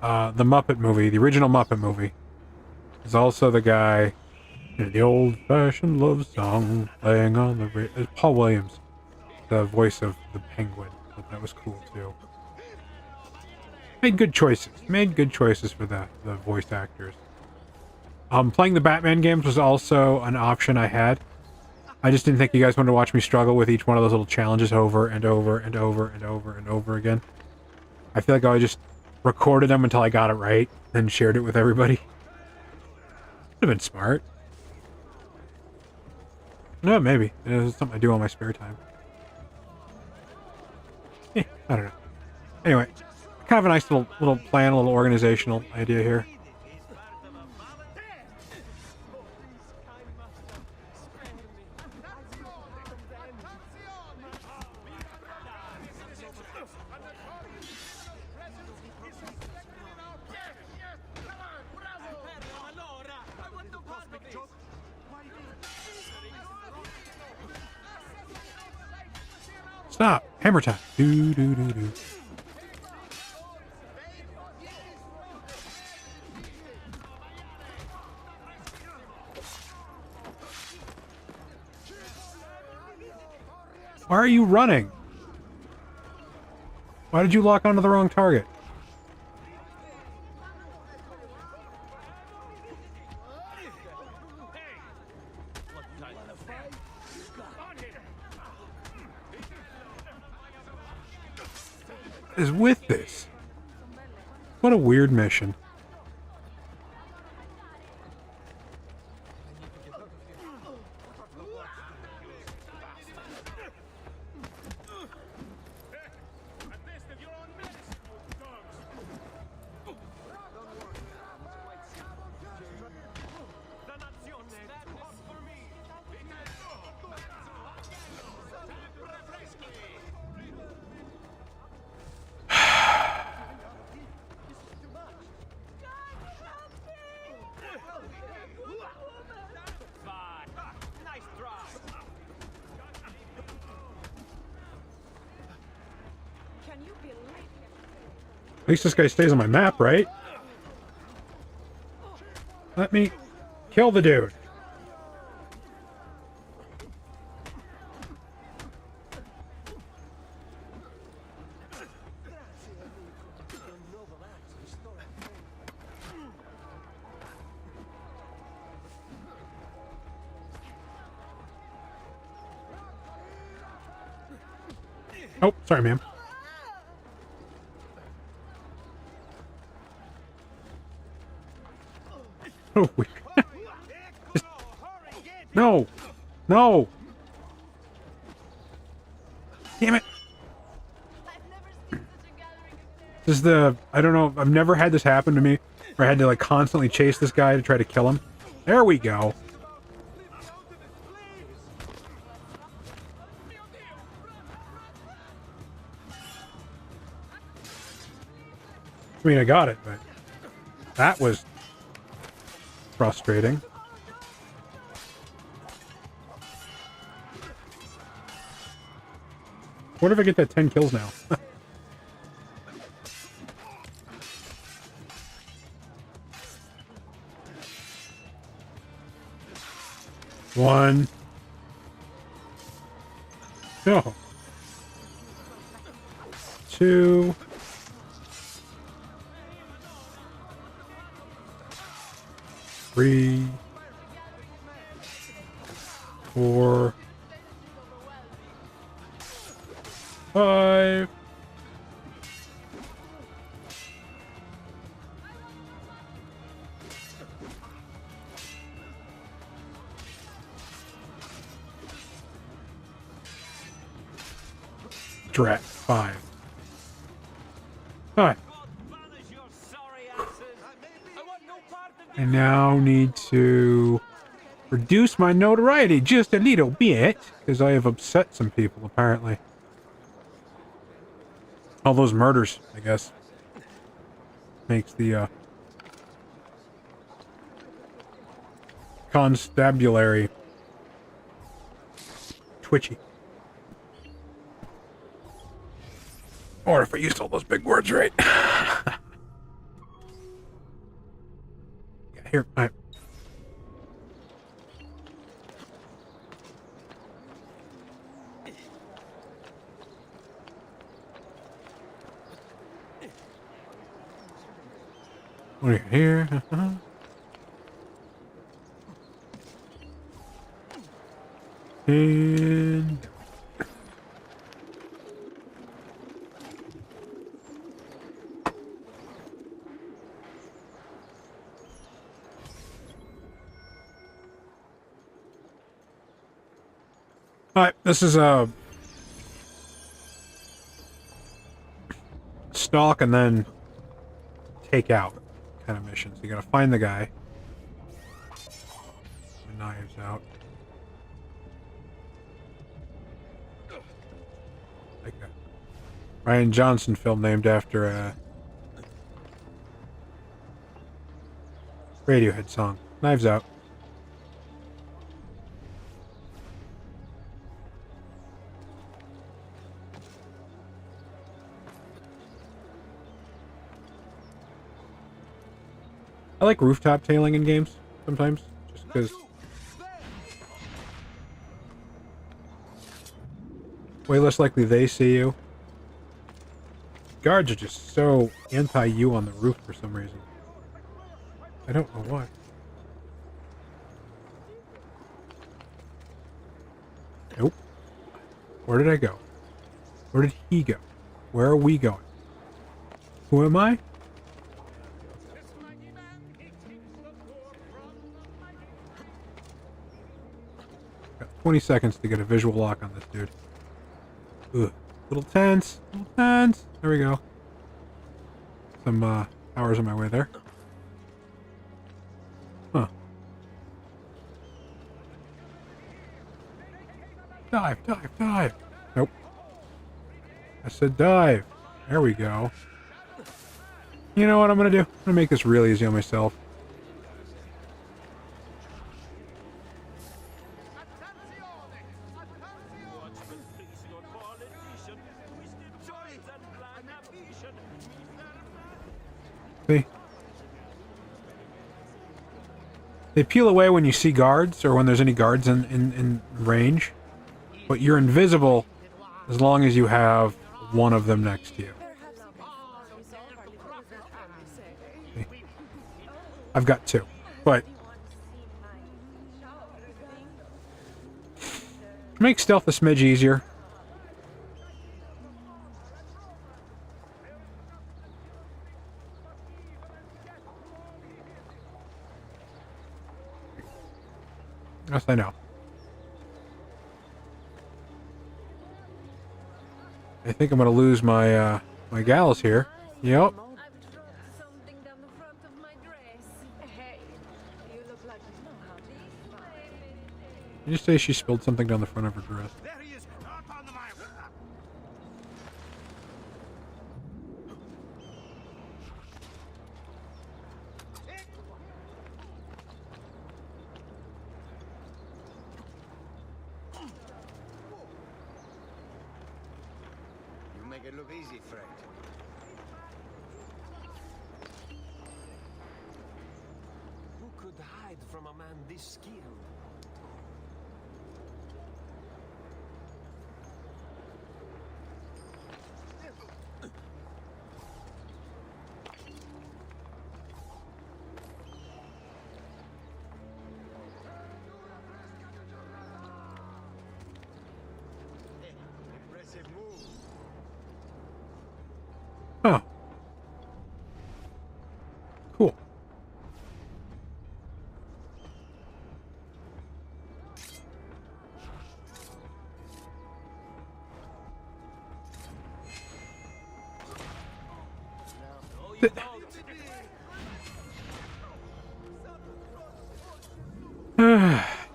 the Muppet movie, the original Muppet movie, is also the guy in the old-fashioned love song playing on the radio. Paul Williams, the voice of the Penguin. I thought that was cool too. Made good choices for the voice actors. Playing the Batman games was also an option I had. I just didn't think you guys wanted to watch me struggle with each one of those little challenges over and over and over and over and over again. I feel like I just recorded them until I got it right, then shared it with everybody. Would have been smart. No, maybe. It's something I do on my spare time. I don't know. Anyway, kind of a nice little plan, a little organizational idea here. Stop! Hammer time! Do do do do. Why are you running? Why did you lock onto the wrong target? Is with this? What a weird mission. At least this guy stays on my map, right? Let me kill the dude. Oh, sorry, ma'am. Oh, we... Just... No! No! Damn it! This is the... I don't know, I've never had this happen to me, where I had to, like, constantly chase this guy to try to kill him. There we go! I mean, I got it, but... That was... frustrating. What if I get that 10 kills now? One. No. Two. 3, 4, 5. Drat 5. Alright. I now need to reduce my notoriety just a little bit, because I have upset some people, apparently. All those murders, I guess. Makes the, constabulary twitchy. Or if I used all those big words right. Yeah, here, alright. What do you got here? And alright, this is a stalk and then take out kind of mission. So you gotta find the guy. The knives out. Like a Ryan Johnson film named after a Radiohead song. Knives Out. I like rooftop tailing in games sometimes, just because way less likely they see you. Guards are just so anti-you on the roof for some reason. I don't know why. Nope. Where did I go? Where did he go? Where are we going? Who am I? Got 20 seconds to get a visual lock on this dude. Ugh. Little tense. Little tense. There we go. Some hours on my way there. Huh. Dive, dive, dive. Nope. I said dive. There we go. You know what I'm gonna do? I'm gonna make this real easy on myself. See? They peel away when you see guards, or when there's any guards in range. But you're invisible as long as you have one of them next to you. See? I've got two. But to make stealth a smidge easier, yes, I know. I think I'm gonna lose my my gals here. Yep. Something down the front of my dress. Hey, you look like you know how to. Did you say she spilled something down the front of her dress? There he is, up on the mile. You make it look easy, Fred. Who could hide from a man this skilled?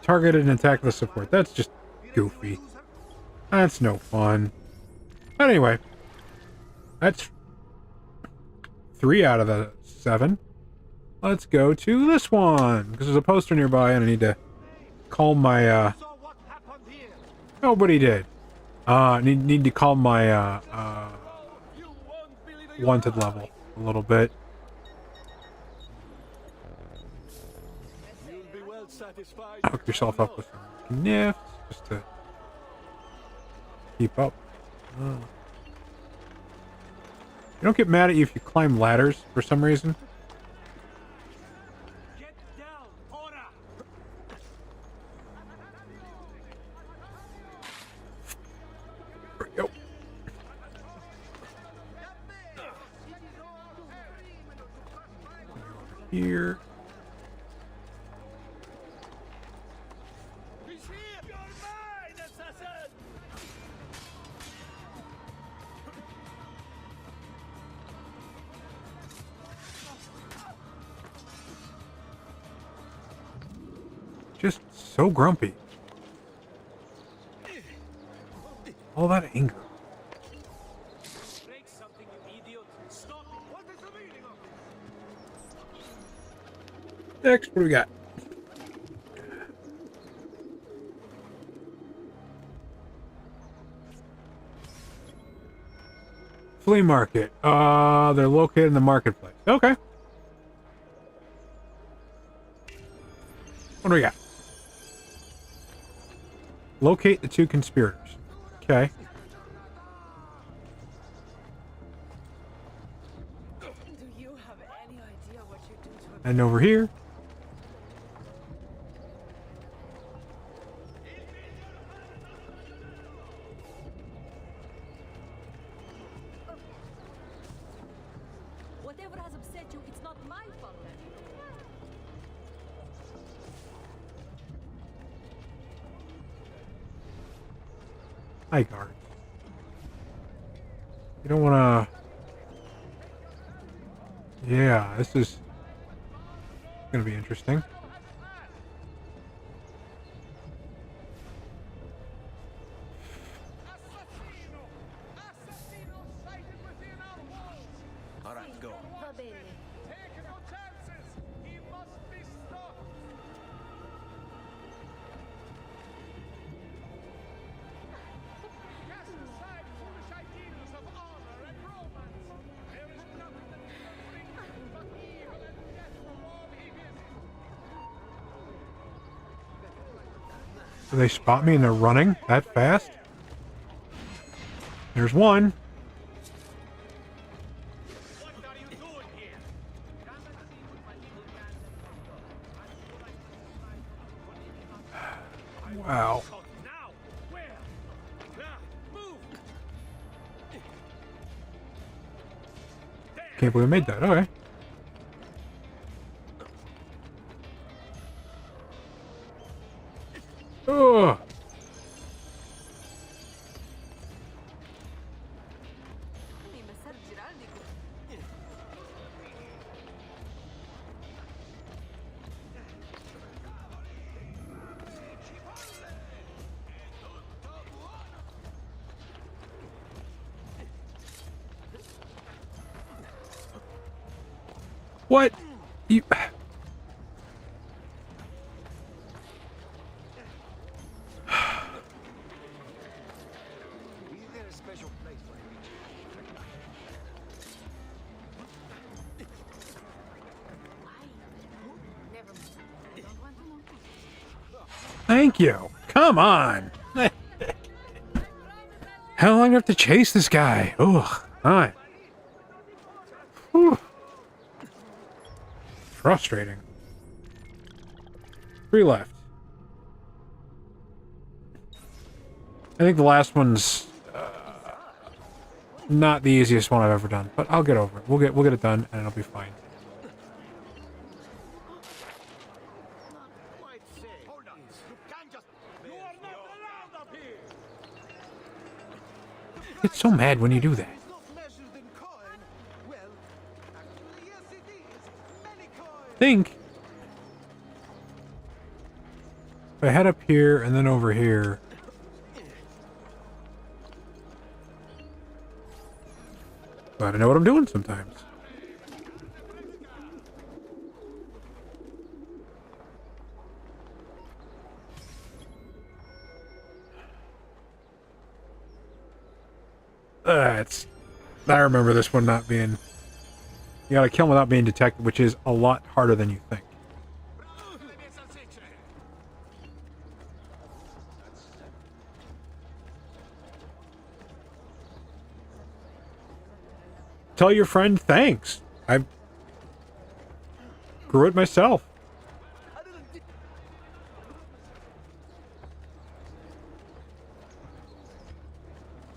Targeted and attack the support. That's just goofy. That's no fun. But anyway, that's 3 out of the 7. Let's go to this one, because there's a poster nearby and I need to calm my, So what happened here? nobody did. Need to calm my, You won't believe it. wanted level a little bit. You'll be well satisfied. Hook yourself up with some nifts, just to keep up. You don't get mad at you if you climb ladders for some reason. Get down, Ora! There we go. Here. He's here. You're mine, assassin. Just so grumpy. All that anger. Break something, you idiot! Stop! What is the meaning of this? Next, what do we got? Flea market. They're located in the marketplace. Okay. What do we got? Locate the 2 conspirators. Okay. Do you have any idea what you do to a And over here. Whatever has upset you, it's not my fault then. Hi, guard. You don't want to... Yeah, this is going to be interesting. Assassino! Assassino sighted within our walls! All right, go. Va bene. Take no chances! He must be stopped! Cast aside foolish ideals of honor and romance! There is nothing that he can bring but evil and death from all he visits! Do they spot me and they're running that fast? There's one. What are you doing here? Wow. Now! Where? Now! Move! Can't believe I made that. Okay. Ugh. Mi messer Giraldi. What? You... Is there a special place for him? Never mind. I don't want to know. Thank you. Come on. How long do I have to chase this guy? Ugh. Hi. Whew. Frustrating. 3 left. I think the last one's not the easiest one I've ever done, but I'll get over it. We'll get it done, and it'll be fine. Quite say. Hold on. You can't just... You are not allowed up here! I get so mad when you do that. It's not measured in coin. Well, think if I head up here and then over here. But I know what I'm doing sometimes. I remember this one not being... You gotta kill him without being detected, which is a lot harder than you think. Tell your friend thanks. I grew it myself.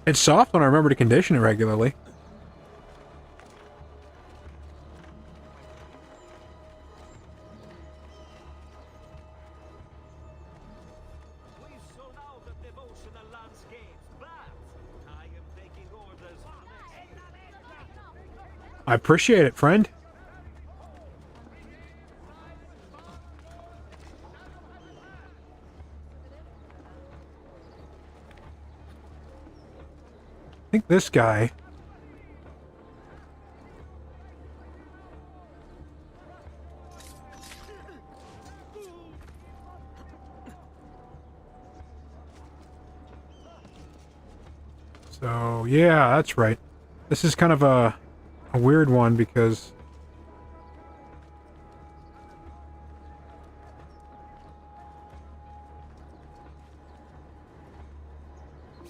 It's soft when I remember to condition it regularly. We've sown out the devotional landscapes, but I am taking orders for next. I appreciate it, friend. I think this guy... So, yeah, that's right. This is kind of a weird one because...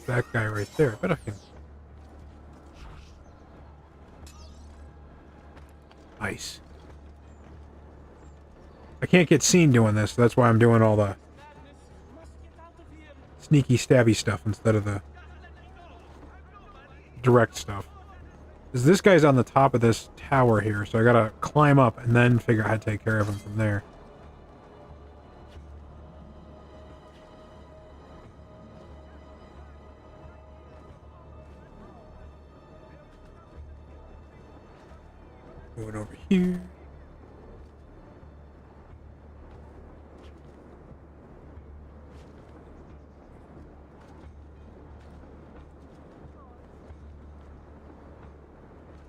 that guy right there. I bet I can... Nice. I can't get seen doing this, so that's why I'm doing all the sneaky stabby stuff instead of the direct stuff. Because this guy's on the top of this tower here, so I gotta climb up and then figure out how to take care of him from there. Going over here.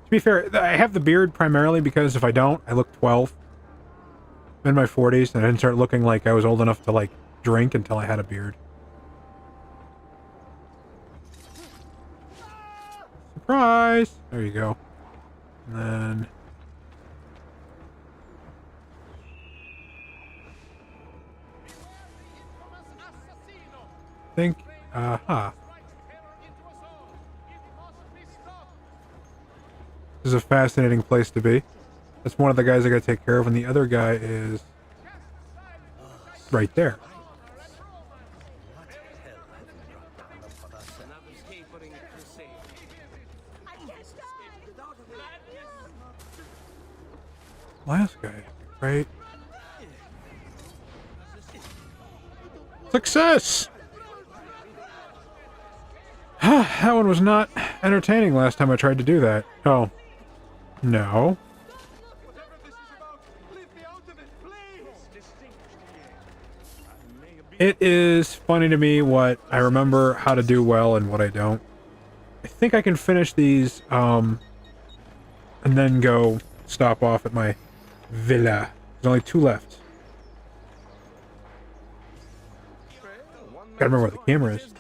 To be fair, I have the beard primarily because if I don't, I look 12. I'm in my 40s and I didn't start looking like I was old enough to, like, drink until I had a beard. Surprise! There you go. And then... think, This is a fascinating place to be. That's one of the guys I gotta take care of, and the other guy is right there. Last guy, right? Success! That one was not entertaining last time I tried to do that. Oh. No. Whatever this is about, leave me out of it, please! It is funny to me what I remember how to do well and what I don't. I think I can finish these, and then go stop off at my villa. There's only 2 left. Gotta remember where the camera is.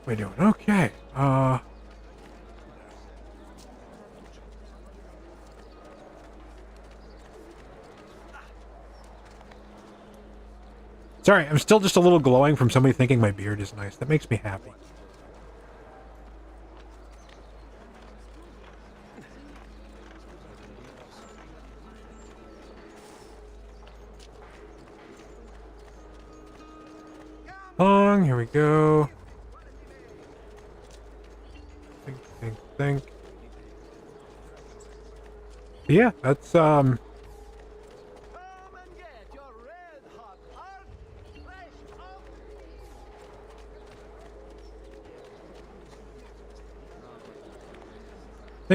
What are we doing? Okay. Sorry, I'm still just a little glowing from somebody thinking my beard is nice. That makes me happy. Long, here we go. Think. Yeah, that's, Come and get your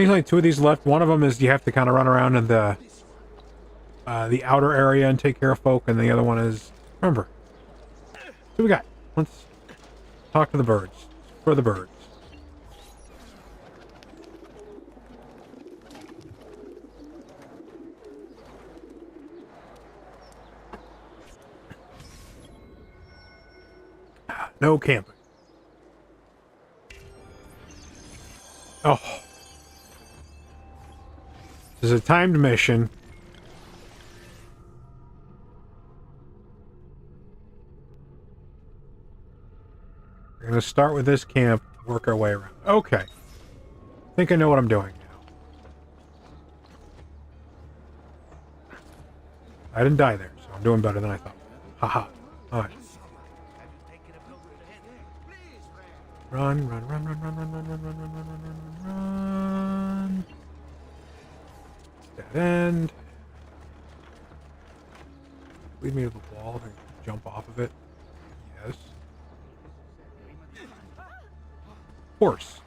think there's only 2 of these left. One of them is you have to kind of run around in the outer area and take care of folk, and the other one is, remember, what we got? Let's talk to the birds. For the birds. No camping. Oh. This is a timed mission. We're going to start with this camp, work our way around. Okay. I think I know what I'm doing now. I didn't die there, so I'm doing better than I thought. Haha. Alright. Run, run, run, run, run, run, run, run, run, run, run, run, run, run. Dead end. Lead me to the wall and jump off of it. Yes. Horse.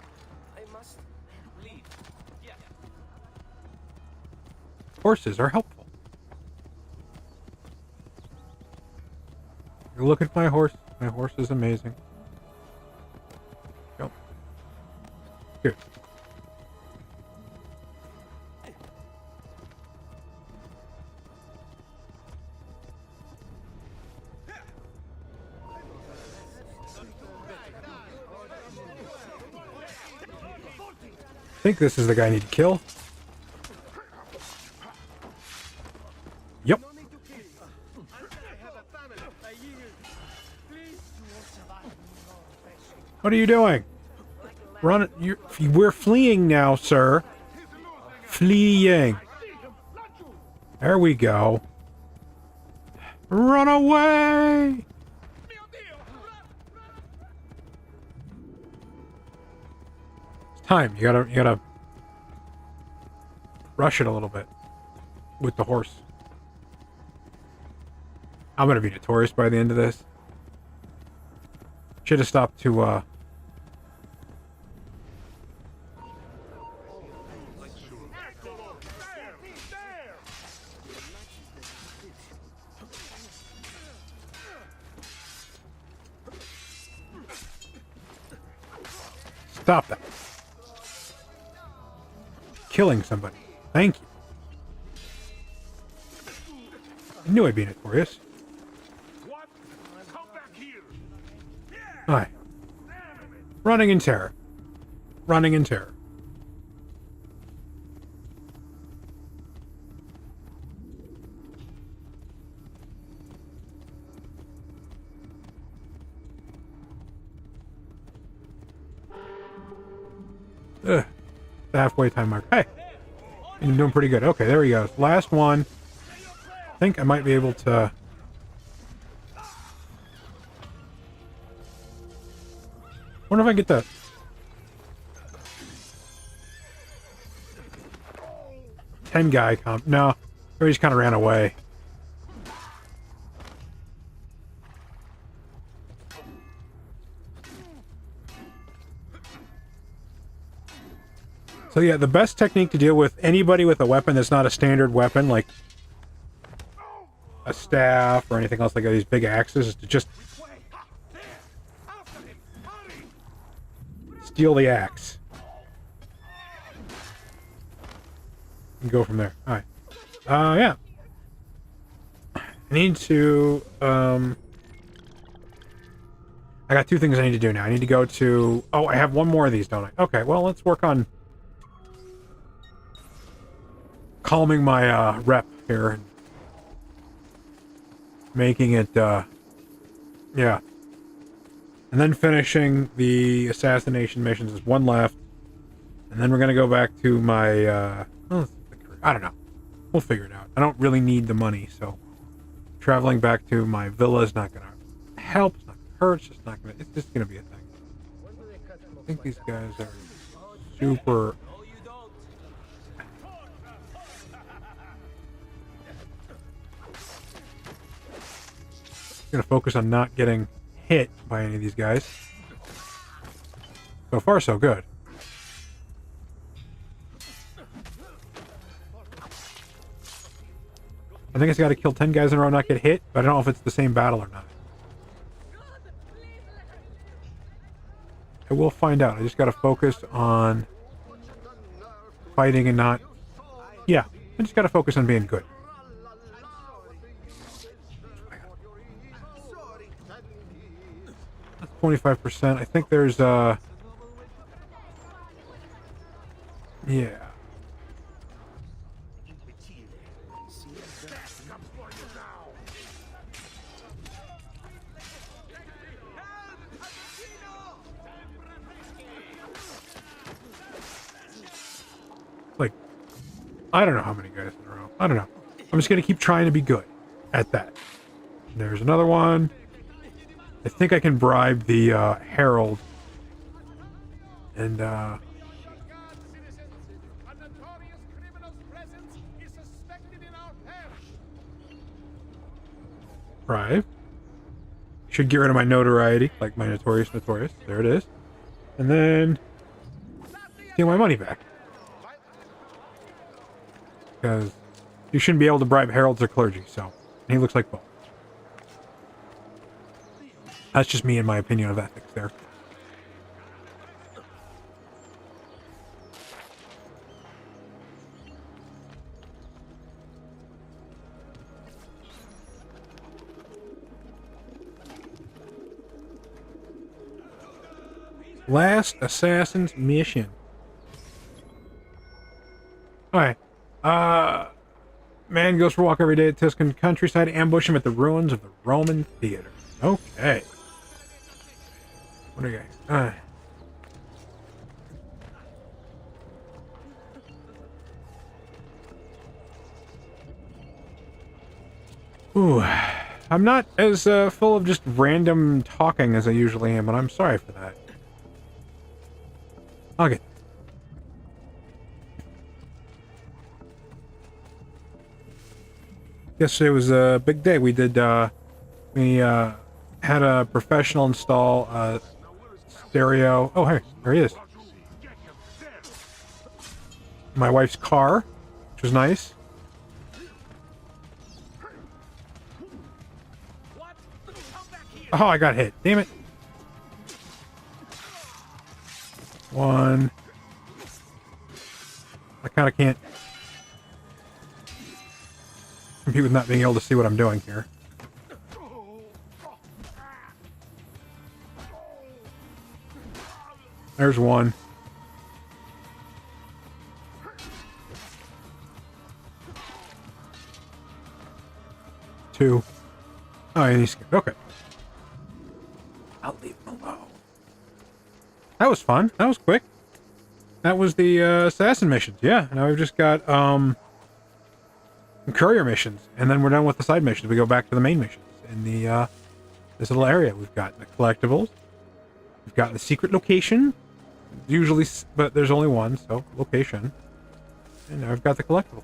I must leave. Yeah. Horses are helpful. You look at my horse. My horse is amazing. Go. Here. I think this is the guy I need to kill. Yep. What are you doing? Run! We're fleeing now, sir. Fleeing. There we go. Run away! It's time. You gotta rush it a little bit with the horse. I'm gonna be notorious by the end of this. Should have stopped to stop that. Killing somebody. Thank you. I knew I'd be notorious. What? Come back here! Aye. Running in terror. Running in terror. Ugh. The halfway time mark. Hey! You're doing pretty good. Okay, there we go. Last one. I think I might be able to... wonder if I get the... 10 guy comp. No. Or he just kind of ran away. So yeah, the best technique to deal with anybody with a weapon that's not a standard weapon, like a staff or anything else like that, these big axes, is to just steal the axe. And go from there. Alright. Yeah. I need to, I got 2 things I need to do now. I need to go to... oh, I have 1 more of these, don't I? Okay, well, let's work on calming my rep here and making it yeah, and then finishing the assassination missions. There's 1 left, and then we're gonna go back to my I don't know, we'll figure it out. I don't really need the money, so traveling back to my villa is not gonna help, it's not gonna hurt, it's just gonna be a thing. I think these guys are super... gonna focus on not getting hit by any of these guys. So far, so good. I think it's got to kill 10 guys in a row and not get hit, but I don't know if it's the same battle or not. I will find out. I just got to focus on fighting and not... Yeah, I just got to focus on being good. That's 25%. I think there's yeah. Like, I don't know how many guys in a row. I don't know. I'm just gonna keep trying to be good at that. There's another one. I think I can bribe the Herald. And Guard citizens. A notorious criminal's presence is suspected in our parish. bribe. Should get rid of my notoriety, like my notorious. There it is. And then steal my money back. Because you shouldn't be able to bribe heralds or clergy, so. And he looks like both. That's just me and my opinion of ethics there. Last Assassin's Mission. Alright. Man goes for a walk every day at Tuscan countryside. Ambush him at the ruins of the Roman theater. Okay. What do you got? Ooh. I'm not as full of just random talking as I usually am, and I'm sorry for that. Okay. Guess it was a big day. We did, we had a professional install a stereo. Oh, hey, there he is. My wife's car, which was nice. Oh, I got hit. Damn it. One. I kind of can't compete with not being able to see what I'm doing here. There's one. Two. Oh, and he's scared. Okay. I'll leave him alone. That was fun. That was quick. That was the assassin missions. Yeah, now we've just got courier missions, and then we're done with the side missions. We go back to the main missions in the this little area. We've got the collectibles. We've got the secret location. Usually, but there's only one, so location. And now I've got the collectibles.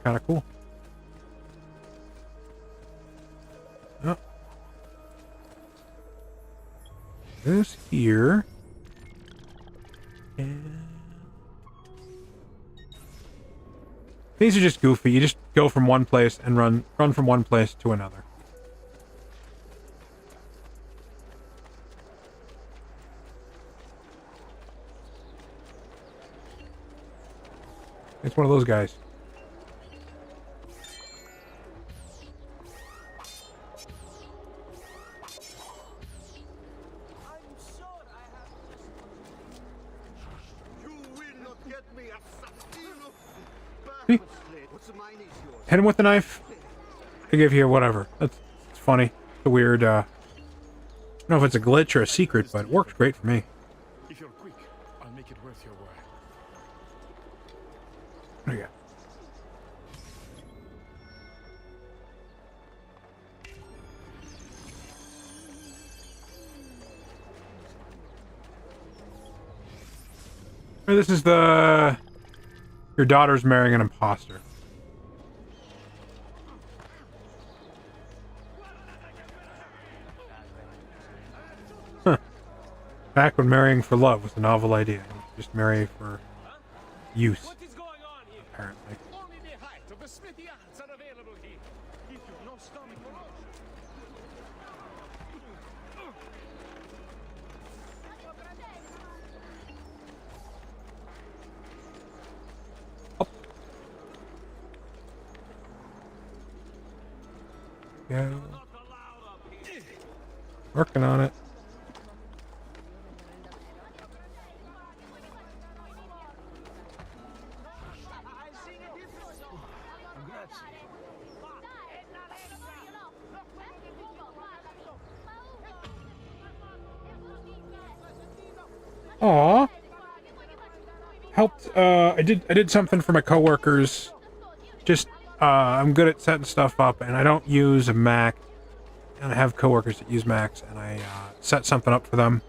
Kind of cool. Oh. This here. And these are just goofy. You just go from one place and run from one place to another. It's one of those guys. See? Hit him with the knife. I give you whatever. It's funny. It's a weird, I don't know if it's a glitch or a secret, but it works great for me. If you're quick, I'll make it worth your while. What do you got? Oh, this is the... Your daughter's marrying an imposter. Huh. Back when marrying for love was a novel idea. Just marry for use. What is going on here? Apparently. Only the height of the smithy ants Mats are available here. If you've no stomach for us. Yeah. Working on it. Aw. Helped, I did something for my coworkers. Just, I'm good at setting stuff up, and I don't use a Mac. And I have coworkers that use Macs, and I, set something up for them,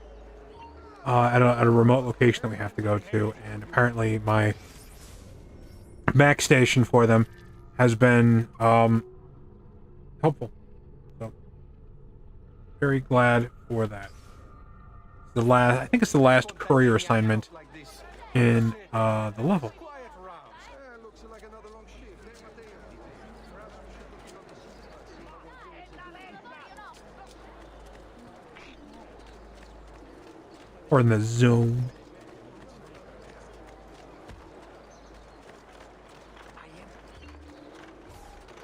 at a remote location that we have to go to, and apparently my Mac station for them has been, helpful. So, very glad for that. I think it's the last courier assignment in the level. Quiet rounds. Looks like another long shift. Or in the zone.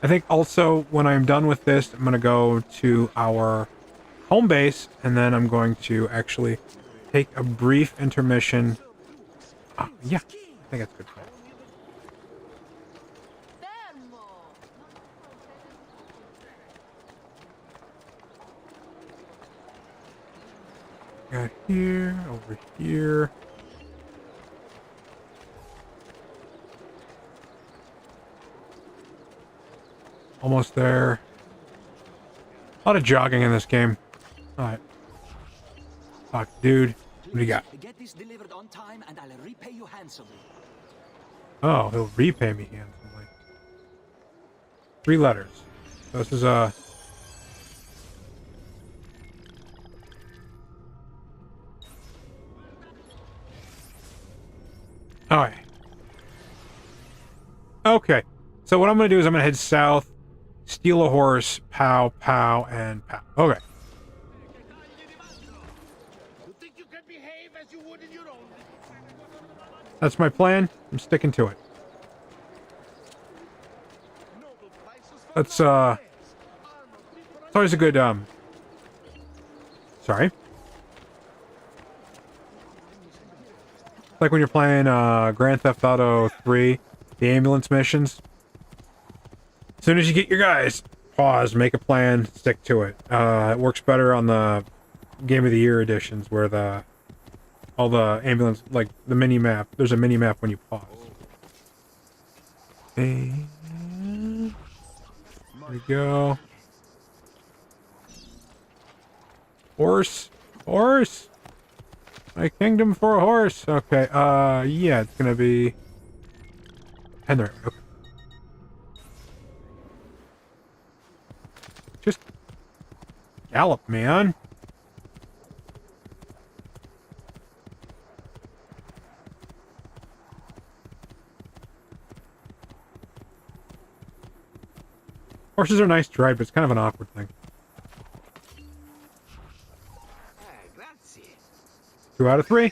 I think also when I'm done with this, I'm going to go to our home base, and then I'm going to actually take a brief intermission. Yeah, I think that's a good plan. Got here, over here. Almost there. A lot of jogging in this game. Alright. Fuck, dude. What do you got? Get this delivered on time and I'll repay you handsomely. Oh, he'll repay me handsomely. 3 letters. So this is Alright. Okay. So what I'm going to do is I'm going to head south, steal a horse, pow, pow, and pow. Okay. You think you can behave as you would in your own? That's my plan. I'm sticking to it. Noble prices for That's, it's always a good, sorry. Like when you're playing, Grand Theft Auto 3, the ambulance missions. As soon as you get your guys, pause, make a plan, stick to it. It works better on the Game of the Year editions where all the ambulance, like the mini map, there's a mini map when you pause. And there we go. Horse, horse. My kingdom for a horse. Okay, yeah, it's gonna be... And there, okay. Just gallop, man. Horses are nice to ride, but it's kind of an awkward thing. 2 out of 3.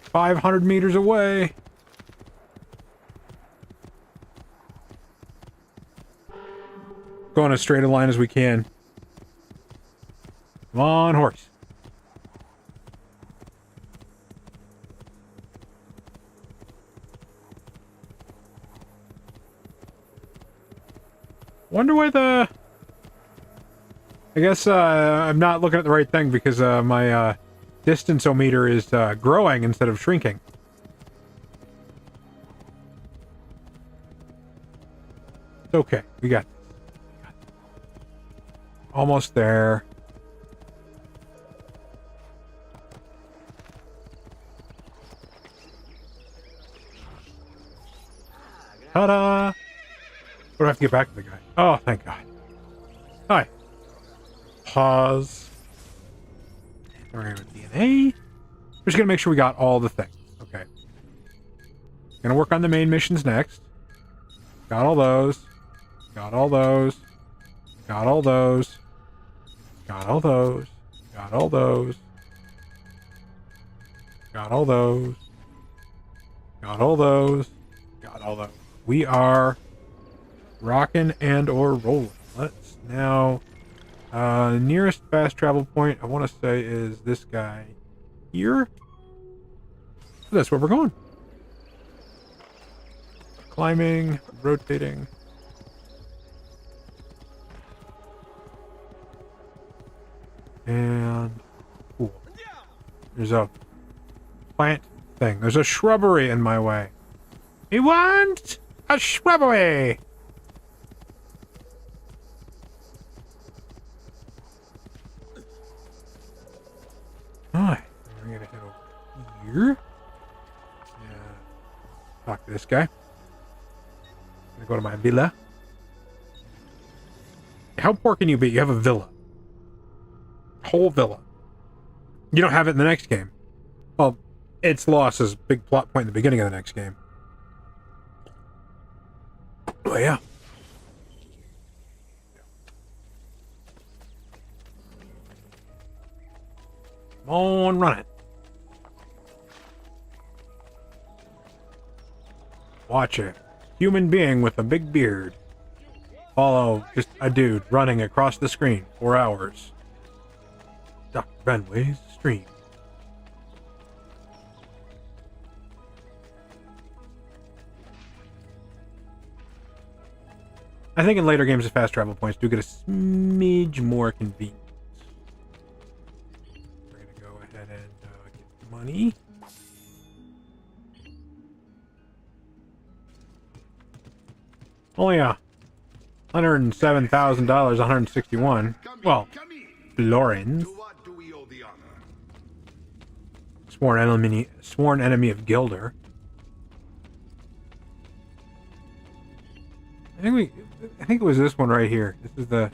500 meters away. Going as straight a line as we can. Come on, horse. Wonder why the... I guess I'm not looking at the right thing because my distance-o-meter is growing instead of shrinking. It's okay. We got this. Almost there. Ta-da! What do I have to get back to the guy? Oh, thank God. Hi. Pause. Alright, DNA. We're just gonna make sure we got all the things. Okay. Gonna work on the main missions next. Got all those. Got all those. Got all those. Got all those. Got all those. Got all those. Got all those. Got all those. We are rocking and or rolling. Let's now nearest fast travel point I want to say is this guy here. That's where we're going. Climbing, rotating. And cool. There's a plant thing. There's a shrubbery in my way. We want a shrubbery. Alright, we're gonna head over here. Yeah. Talk to this guy. I'm gonna go to my villa. How poor can you be? You have a villa. Whole villa. You don't have it in the next game. Well, its loss is a big plot point in the beginning of the next game. Oh, yeah. Come on, run it. Watch it. Human being with a big beard. Follow just a dude running across the screen for hours. Dr. Benway's stream. I think in later games the fast travel points do get a smidge more convenient. We're gonna go ahead and get money. Only $107,000, 161. Well, florins. To what do we owe the honor? Sworn enemy of Gilder. I think it was this one right here. This is the.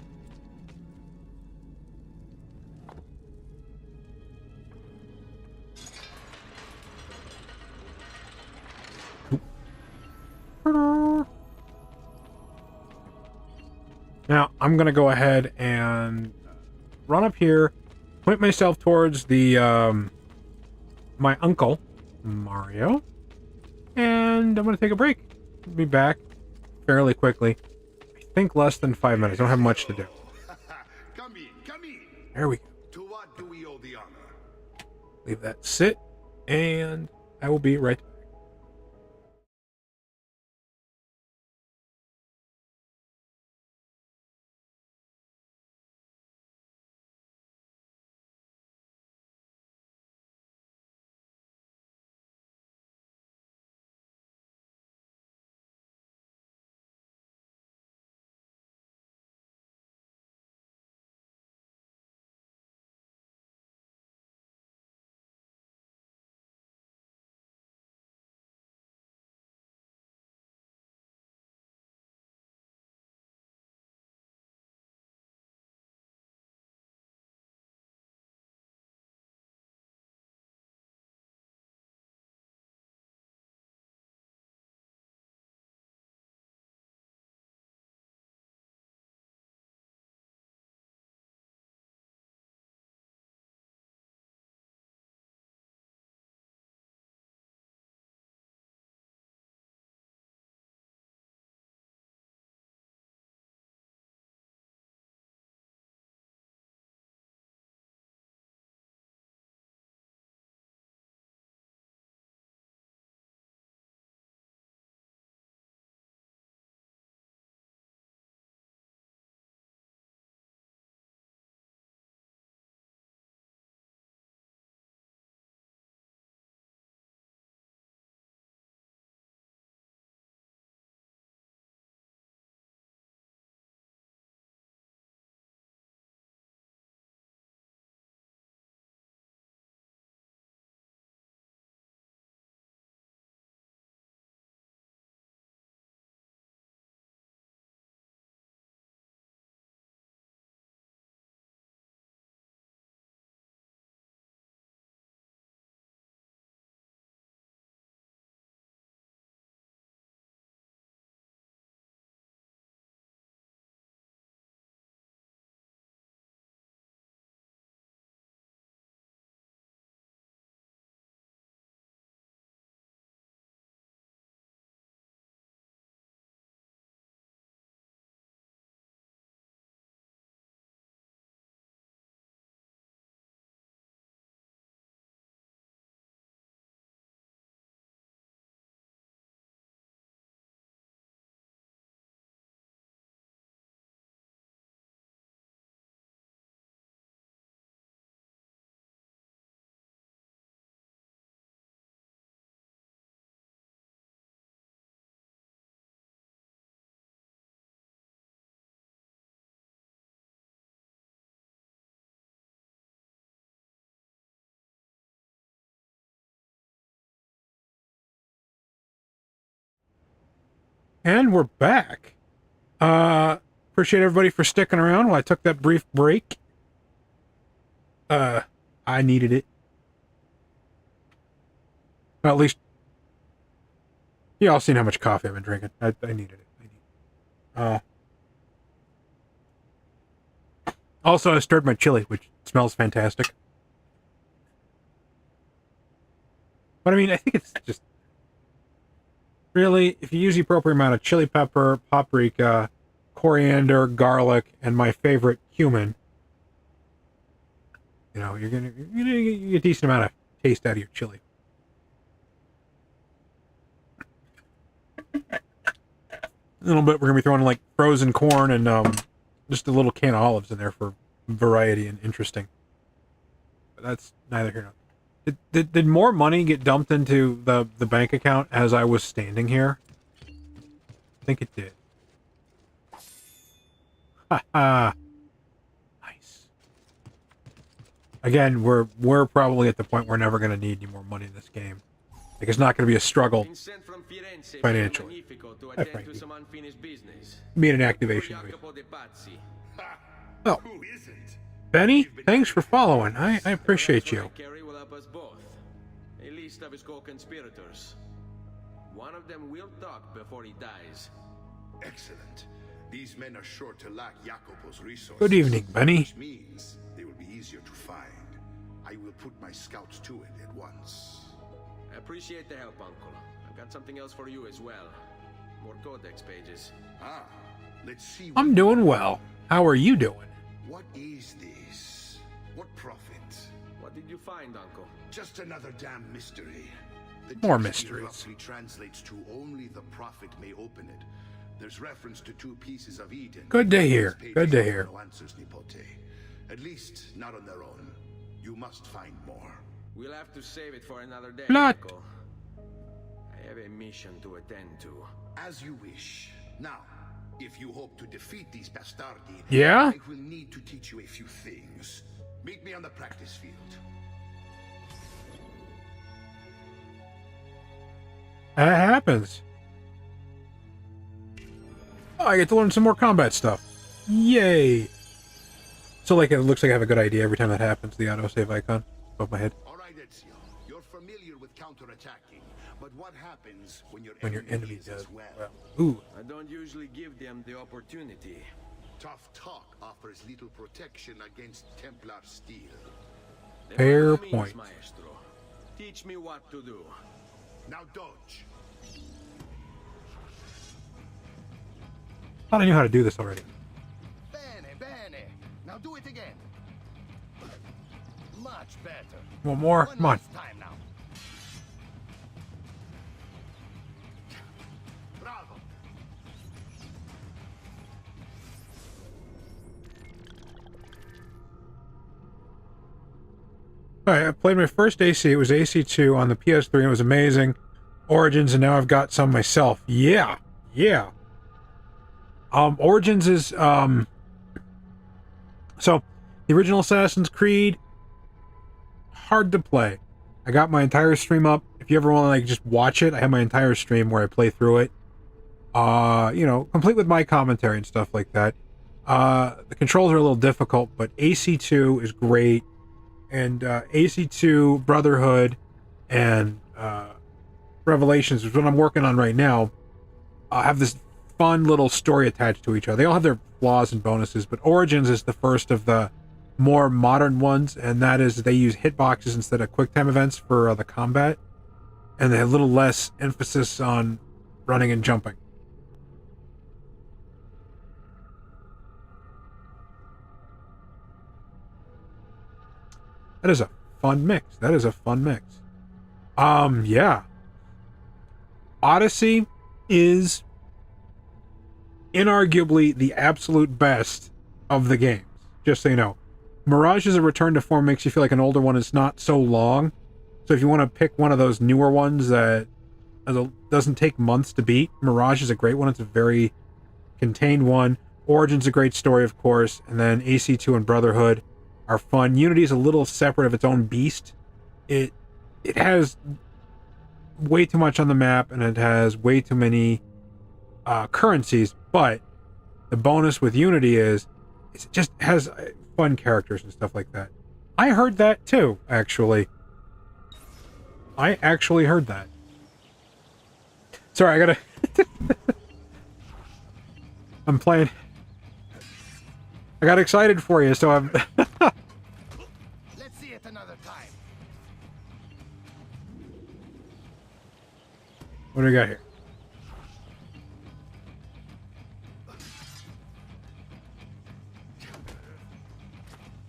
Now I'm gonna go ahead and run up here, point myself towards the my uncle Mario, and I'm gonna take a break. I'll be back fairly quickly. I think less than 5 minutes. I don't have much to do. Come in, come in. There we go. To what do we owe the honor? Leave that sit, and I will be right back. And we're back. Appreciate everybody for sticking around while I took that brief break. I needed it. Well, at least, you all seen how much coffee I've been drinking. I needed it. Also, I stirred my chili, which smells fantastic. But I mean, I think it's just really, if you use the appropriate amount of chili pepper, paprika, coriander, garlic, and my favorite, cumin, you know, you're gonna get a decent amount of taste out of your chili. A little bit, we're gonna be throwing like frozen corn and just a little can of olives in there for variety and interesting. But that's neither here nor there. Did more money get dumped into the bank account as I was standing here? I think it did. Haha. Nice. Again, we're probably at the point we're never going to need any more money in this game. Like, it's not going to be a struggle financially. Frankly. Mean an activation. Oh, Who isn't? Benny, thanks for following. I appreciate you. Will help us both. A list of his co-conspirators. One of them will talk before he dies. Excellent. These men are sure to lack Jacopo's resources. Good evening, Benny. Which means they will be easier to find. I will put my scouts to it at once. I appreciate the help, Uncle. I've got something else for you as well. More codex pages. Ah, let's see. I'm doing well. How are you doing? What is this? What prophet? What did you find, Uncle? Just another damn mystery. The More text mysteries. roughly translates to only the prophet may open it. There's reference to 2 pieces of Eden. Good to hear. These Good to pages hear. have no answers, Nipote. At least not on their own. You must find more. We'll have to save it for another day, Plot. Uncle. I have a mission to attend to. As you wish. Now, if you hope to defeat these bastardi, Yeah? I will need to teach you a few things. Meet me on the practice field. That happens. Oh, I get to learn some more combat stuff. Yay! So, like, it looks like I have a good idea every time that happens, the autosave icon above my head. All right, Ezio. You're familiar with counterattacking, but what happens when your Enemy is does as well? Ooh. I don't usually give them the opportunity. Tough talk offers little protection against Templar steel. Fair By all means, point. Maestro. Teach me what to do. Now dodge. Thought I knew how to do this already. Bene, bene. Now do it again. Much better. One more? Come on. last time now. Bravo. Alright, I played my first AC. It was AC2 on the PS3 and it was amazing. Origins, and now I've got some myself. Yeah. Yeah. Origins is, so, the original Assassin's Creed, hard to play. I got my entire stream up. If you ever want to, like, just watch it, I have my entire stream where I play through it. You know, complete with my commentary and stuff like that. The controls are a little difficult, but AC2 is great. And, AC2, Brotherhood, and, Revelations, which is what I'm working on right now, have this fun little story attached to each other. They all have their flaws and bonuses, but Origins is the first of the more modern ones, and that is they use hitboxes instead of quick-time events for the combat, and they have a little less emphasis on running and jumping. That is a fun mix. That is a fun mix. Yeah. Odyssey is inarguably the absolute best of the games, just so you know. Mirage is a return to form, makes you feel like an older one. It's not so long. So if you want to pick one of those newer ones that doesn't take months to beat, Mirage is a great one. It's a very contained one. Origin's a great story, of course. And then AC2 and Brotherhood are fun. Unity is a little separate of its own beast. It has way too much on the map, and it has way too many currencies, but the bonus with Unity is it just has fun characters and stuff like that. I heard that too, actually. I actually heard that. Sorry, I gotta... I'm playing... I got excited for you, so I'm... Let's see it another time. What do we got here?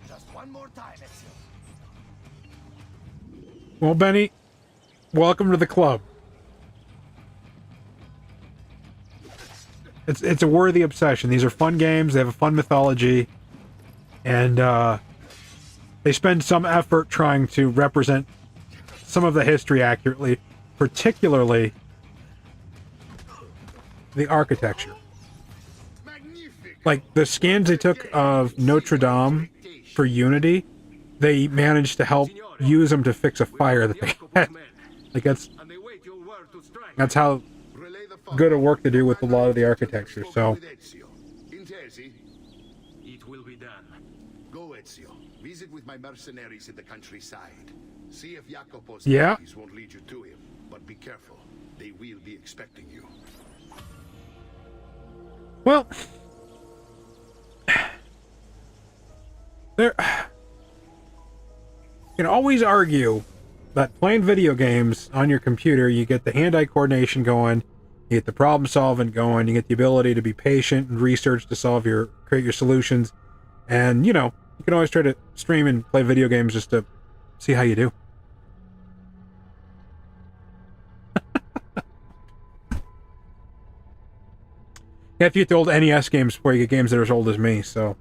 Just one more time, Ezio. Well, Benny, welcome to the club. It's a worthy obsession. These are fun games. They have a fun mythology, and they spend some effort trying to represent some of the history accurately, particularly the architecture. Like the scans they took of Notre Dame for Unity, they managed to help use them to fix a fire that they had. Like that's how good a work to do with a lot of the architecture. So It will be done. Go, Ezio. Visit with my mercenaries in the countryside. See if Jacopo's Yeah. enemies won't lead you to him. But be careful. They will be expecting you. well, there you can always argue that playing video games on your computer, you get the hand-eye coordination going, you get the problem solving going, you get the ability to be patient and research to create your solutions, and you know, you can always try to stream and play video games just to see how you do. You have to get the old NES games before you get games that are as old as me, so.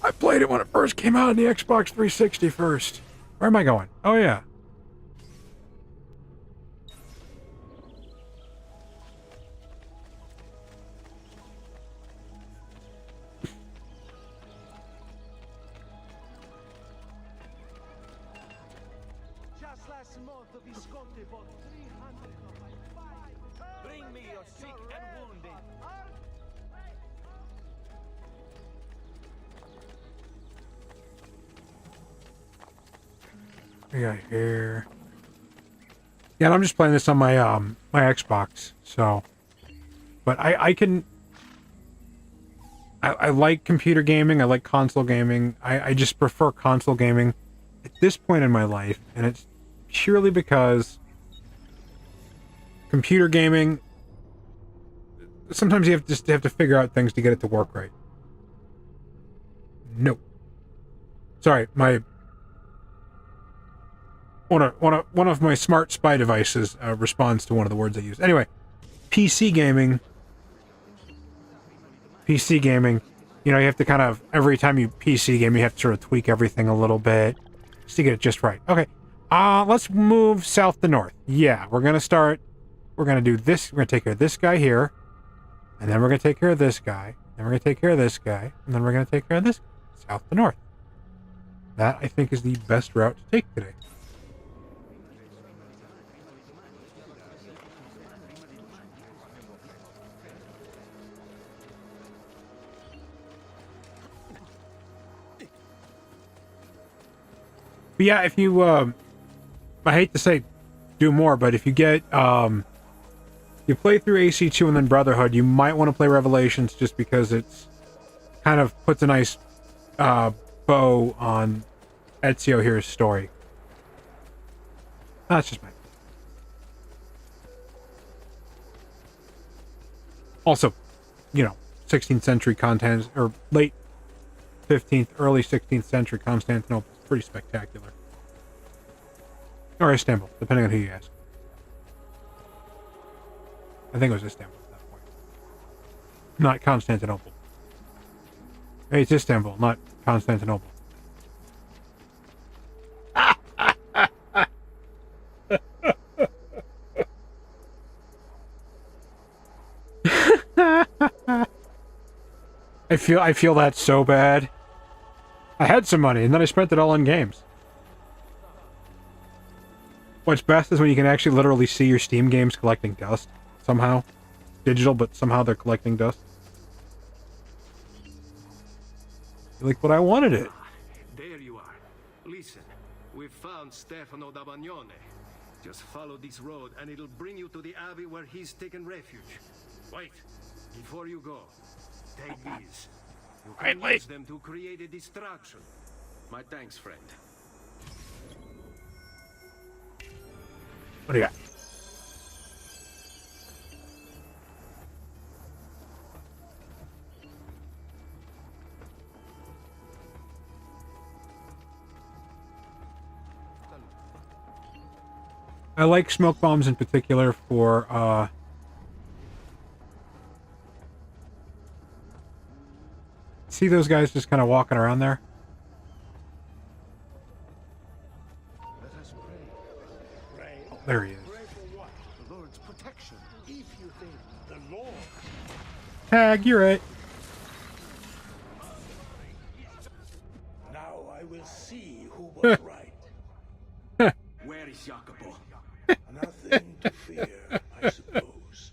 I played it when it first came out on the Xbox 360 first. Where am I going? Oh, yeah. Just last month, Visconti bought 300 of my fine. Bring me your sick and wounded. We got here. Yeah, and I'm just playing this on my my Xbox, so. But I like computer gaming. I like console gaming. I just prefer console gaming at this point in my life, and it's purely because computer gaming. Sometimes you have to figure out things to get it to work right. No. Sorry, my one of my smart spy devices responds to one of the words I use. Anyway, PC gaming, you know, you have to kind of, every time you PC game, you have to sort of tweak everything a little bit just to get it just right. Okay, let's move south to north. Yeah, we're going to do this. We're going to take care of this guy here, and then we're going to take care of this guy, then we're going to take care of this guy, and then we're going to take care of this south to north. That, I think, is the best route to take today. But yeah, if you, I hate to say do more, but if you get, you play through AC2 and then Brotherhood, you might want to play Revelations just because it's kind of puts a nice, bow on Ezio here's story. That's just my... Also, you know, 16th century content, or late 15th, early 16th century Constantinople is pretty spectacular. Or Istanbul, depending on who you ask. I think it was Istanbul at that point. Not Constantinople. Hey, it's Istanbul, not Constantinople. I feel that so bad. I had some money and then I spent it all on games. What's best is when you can actually literally see your Steam games collecting dust somehow. Digital, but somehow they're collecting dust. Like what I wanted it. There you are. Listen, we've found Stefano da Bagnone. Just follow this road and it'll bring you to the abbey where he's taken refuge. Wait, before you go, take these. You can use them to create a distraction. My thanks, friend. What do you got? I like smoke bombs in particular for, see those guys just kind of walking around there? Let us pray. Oh, there he is. Pray for what? The Lord's protection. If you think The Lord. Tag, you're right. Now I will see who was right. where is Jacopo? Nothing to fear, I suppose.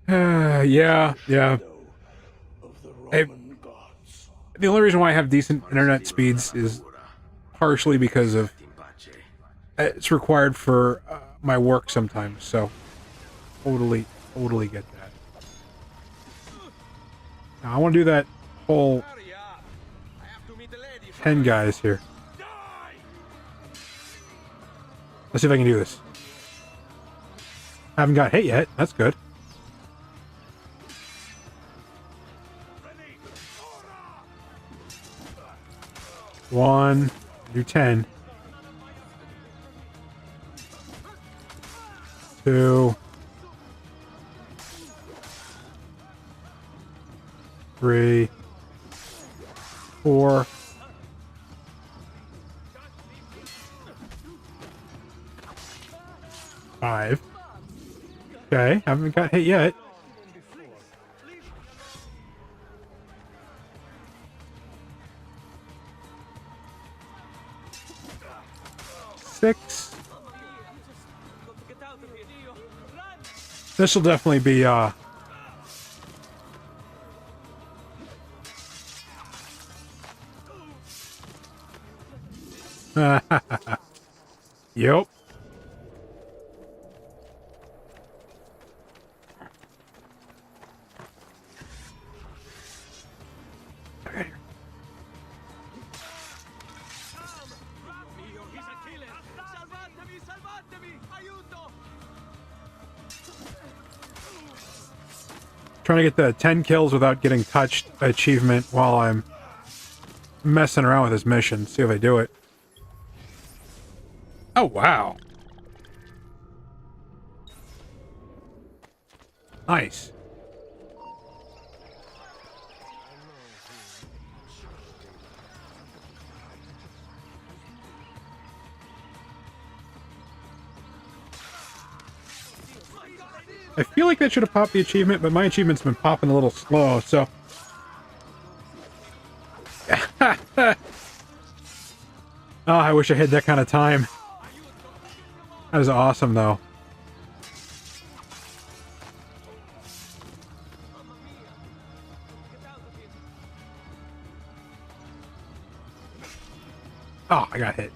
Yeah. Shadow of the Hey. Roman gods. The only reason why I have decent internet speeds is partially because of it's required for my work sometimes, so totally get that. Now I want to do that whole 10 guys here. Let's see if I can do this. Haven't got hit yet. That's good. One, do 10. 2, 3, 4. 5. Okay, haven't got hit yet. 6. This will definitely be Yep. Okay. Trying to get the 10 kills without getting touched achievement while I'm messing around with this mission. See if I do it. Oh, wow. Nice. I feel like that should have popped the achievement, but my achievement's been popping a little slow, so... Oh, I wish I had that kind of time. That was awesome, though. Oh, I got hit.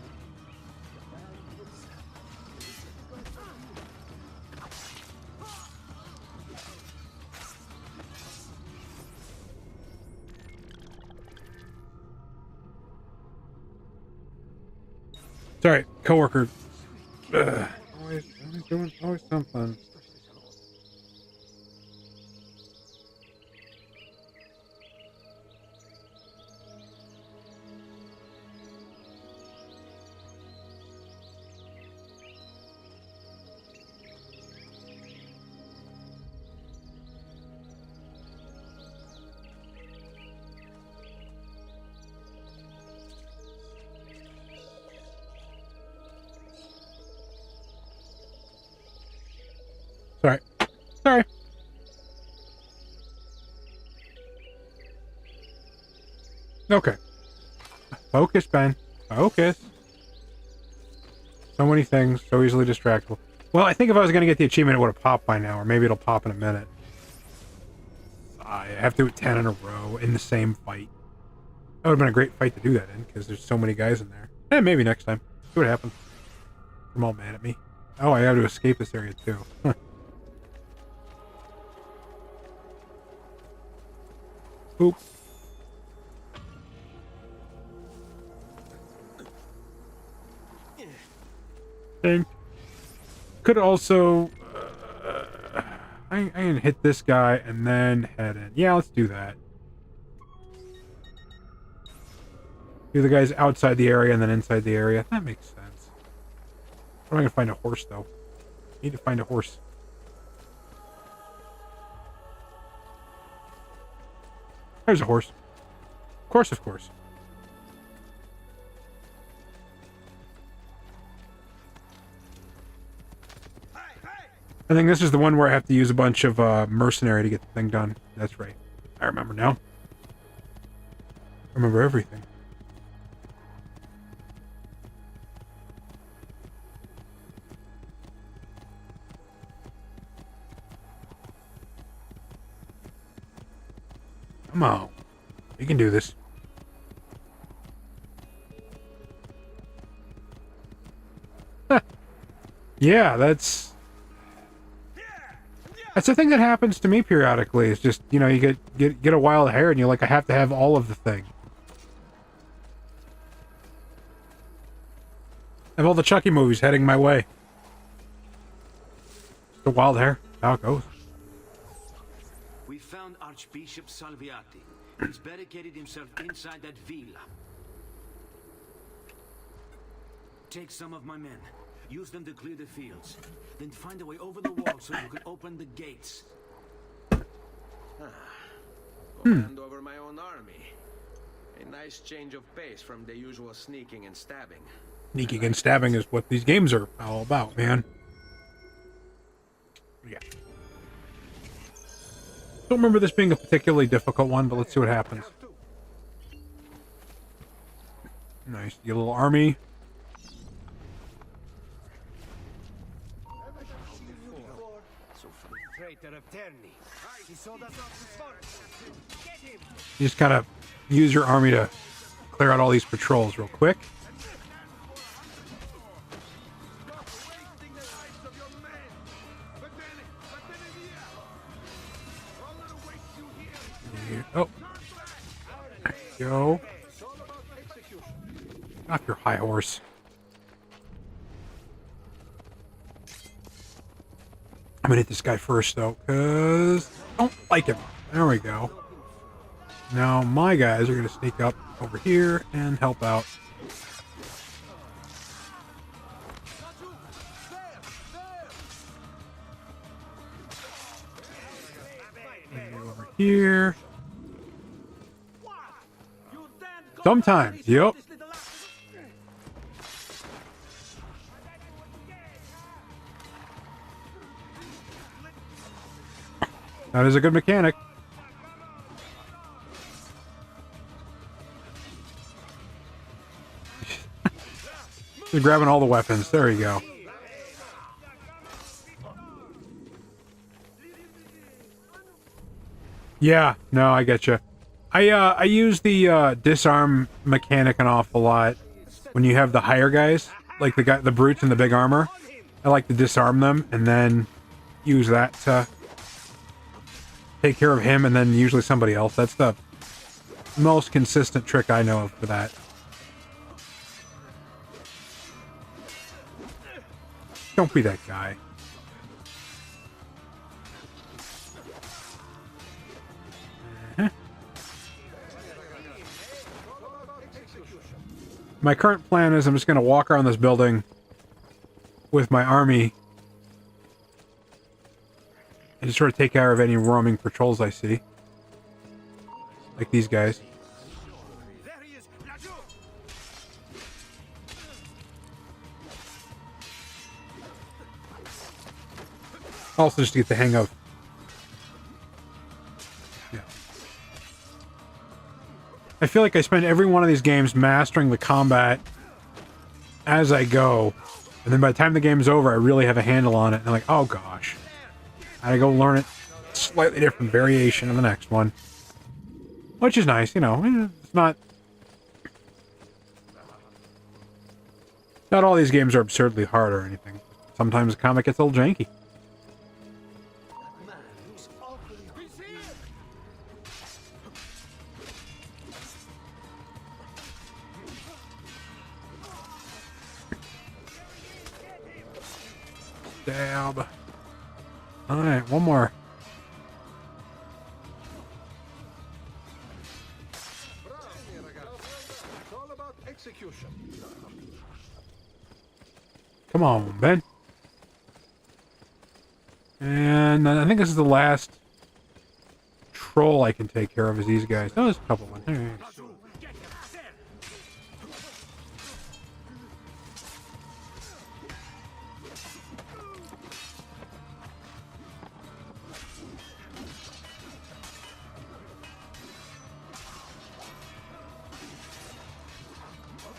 Sorry, coworker. Always doing something. Sorry. Sorry. Okay. Focus, Ben. Focus. So many things, so easily distractible. Well, I think if I was going to get the achievement, it would have popped by now, or maybe it'll pop in a minute. I have to do it 10 in a row in the same fight. That would have been a great fight to do that in, because there's so many guys in there. Eh, maybe next time. See what happens. I'm all mad at me. Oh, I have to escape this area too. Oop. Think. Could also... I can hit this guy and then head in. Yeah, let's do that. Do the guys outside the area and then inside the area. That makes sense. I'm going to find a horse, though. Need to find a horse. There's a horse. Of course, of course. I think this is the one where I have to use a bunch of mercenary to get the thing done. That's right. I remember now. I remember everything. Come on. You can do this. Yeah, that's the thing that happens to me periodically. It's just, you know, you get a wild hair and you're like, I have to have all of the thing. I have all the Chucky movies heading my way. The wild hair. How it goes. We found Archbishop Salviati. He's barricaded himself inside that villa. Take some of my men. Use them to clear the fields. Then find a way over the wall so you can open the gates. Command over my own army. A nice change of pace from the usual sneaking and stabbing. Sneaking and stabbing is what these games are all about, man. Yeah. Don't remember this being a particularly difficult one, but let's see what happens. Nice. Get a little army. You just gotta use your army to clear out all these patrols real quick. Oh. There you go. Off your high horse. I'm gonna hit this guy first, though, because I don't like him. There we go. Now my guys are gonna sneak up over here and help out. Over here. Sometimes, yep. That is a good mechanic. You're grabbing all the weapons. There you go. Yeah, no, I get you. I use the disarm mechanic an awful lot when you have the higher guys, like the brutes in the big armor. I like to disarm them and then use that to take care of him and then usually somebody else. That's the most consistent trick I know of for that. Don't be that guy. My current plan is I'm just going to walk around this building with my army and just sort of take care of any roaming patrols I see. Like these guys. Also just to get the hang of. Yeah. I feel like I spend every one of these games mastering the combat as I go. And then by the time the game's over, I really have a handle on it. And I'm like, oh gosh. I gotta go learn it. Slightly different variation of the next one. Which is nice, you know. It's not... Not all these games are absurdly hard or anything. Sometimes the comic gets a little janky. Dab. Alright, one more. It's all about execution. Come on, Ben. And I think this is the last troll I can take care of is these guys. Oh, there's a couple of them. Alright.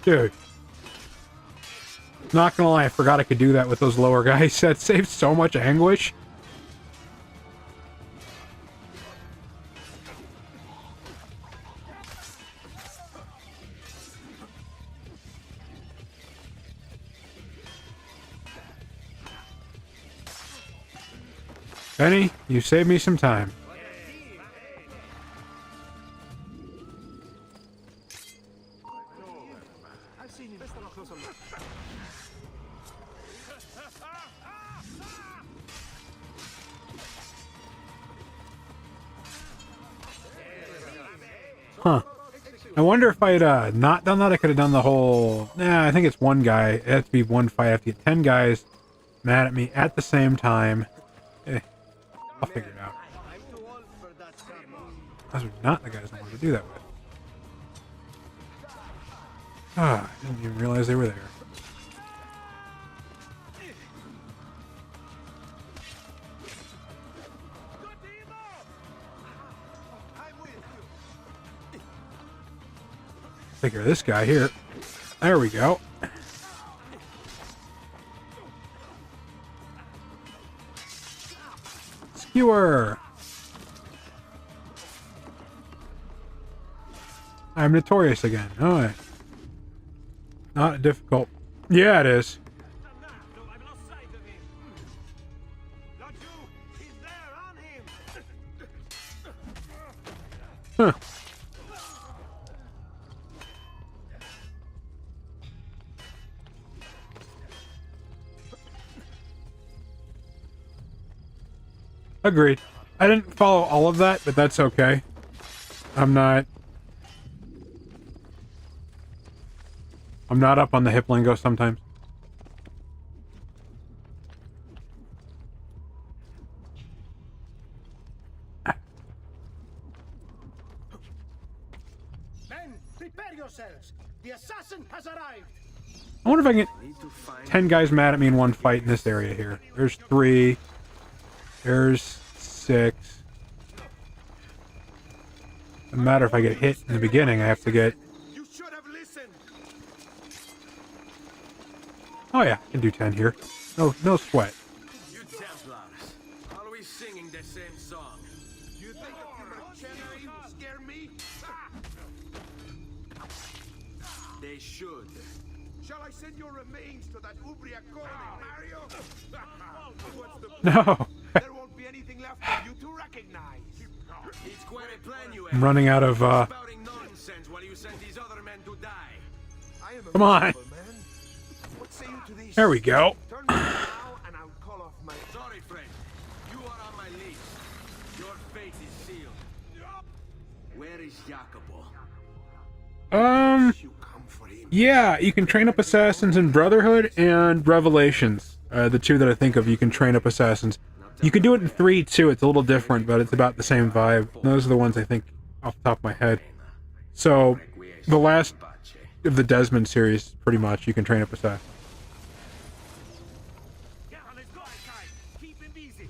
Dude. Not gonna lie, I forgot I could do that with those lower guys. That saved so much anguish. Benny, you saved me some time. I've seen him. Let's have a closer look. Huh. I wonder if I had not done that, I could have done the whole... Nah, I think it's one guy. It has to be one fight. I have to get 10 guys mad at me at the same time. I'll figure it out. Those are not the guys I wanted to do that with. Ah, I didn't even realize they were there. Take care of this guy here. There we go. Skewer. I'm notorious again. Oh, not difficult. Yeah, it is. Huh. Agreed. I didn't follow all of that, but that's okay. I'm not up on the hip lingo sometimes. Men, prepare yourselves. The assassin has arrived. I wonder if I can get 10 guys mad at me in one fight in this area here. There's 3. There's 6. Doesn't matter if I get hit in the beginning, I have to get... You should have listened. Oh yeah, I can do 10 here. No sweat. You Templars, always singing the same song. You think a mercenary will scare me? They should. Shall I send your remains to that Ubria corner, Mario? What's the No! There won't be anything left for you to recognize. It's quite a plan you I'm have. running out of, Spouting nonsense while you send these other men to die. I am a Come on. reasonable man. What say you to this? There we go. Turn me now and I'll call off my... Sorry, friend. You are on my list. Your fate is sealed. Where is Jacopo? You come for him. Yeah, you can train up assassins in Brotherhood and Revelations. The two that I think of, you can train up assassins. You can do it in 3 too, it's a little different, but it's about the same vibe. Those are the ones I think off the top of my head. So, the last of the Desmond series, pretty much, you can train up assassins. Keep him busy.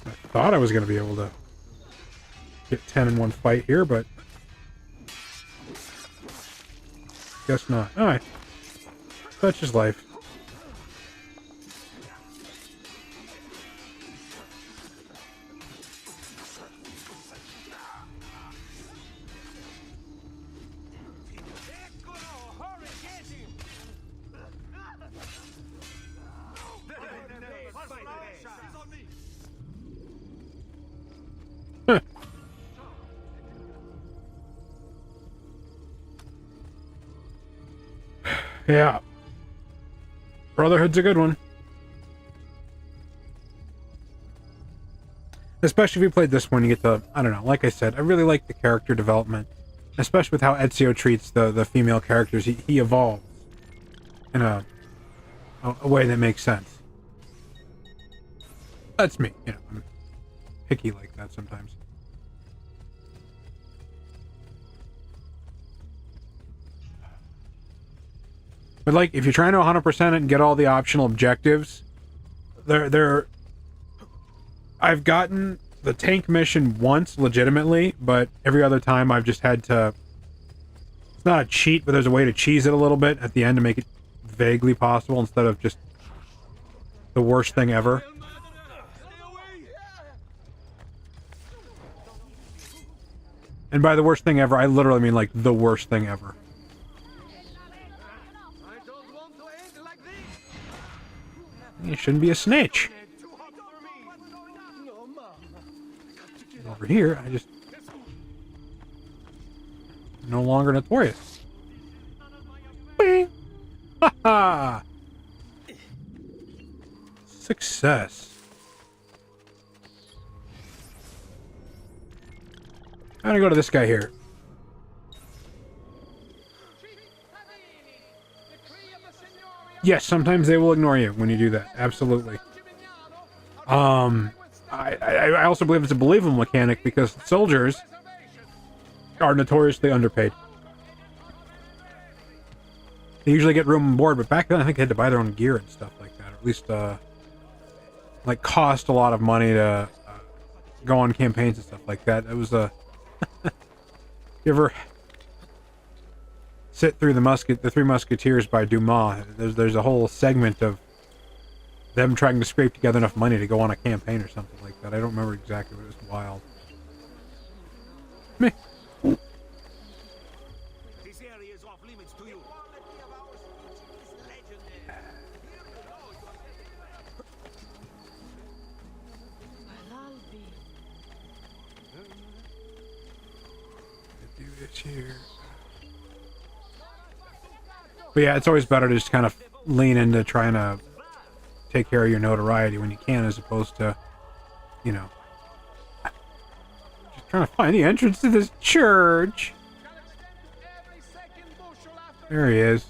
I thought I was going to be able to get 10 in one fight here, but Guess not. Alright. Such is life. Huh. Yeah. Brotherhood's a good one. Especially if you played this one, you get the, I don't know, like I said, I really like the character development. Especially with how Ezio treats the female characters. He evolves in a way that makes sense. That's me, you know, I'm picky like that sometimes. But like, if you're trying to 100% it and get all the optional objectives, I've gotten the tank mission once, legitimately, but every other time I've just had to... It's not a cheat, but there's a way to cheese it a little bit at the end to make it vaguely possible instead of just the worst thing ever. And by the worst thing ever, I literally mean like the worst thing ever. You shouldn't be a snitch. Over here, I just... no longer notorious. Bing! Ha ha! Success. I'm gonna go to this guy here. Yes, sometimes they will ignore you when you do that. Absolutely. I also believe it's a believable mechanic because soldiers are notoriously underpaid. They usually get room and board, but back then I think they had to buy their own gear and stuff like that. Or at least, like, cost a lot of money to go on campaigns and stuff like that. It was a... You ever sit through the Three Musketeers by Dumas? There's a whole segment of them trying to scrape together enough money to go on a campaign or something like that. I don't remember exactly, but it was wild. Meh. This area is off limits to you. Do this here. But yeah, it's always better to just kind of lean into trying to take care of your notoriety when you can, as opposed to, you know, just trying to find the entrance to this church. There he is.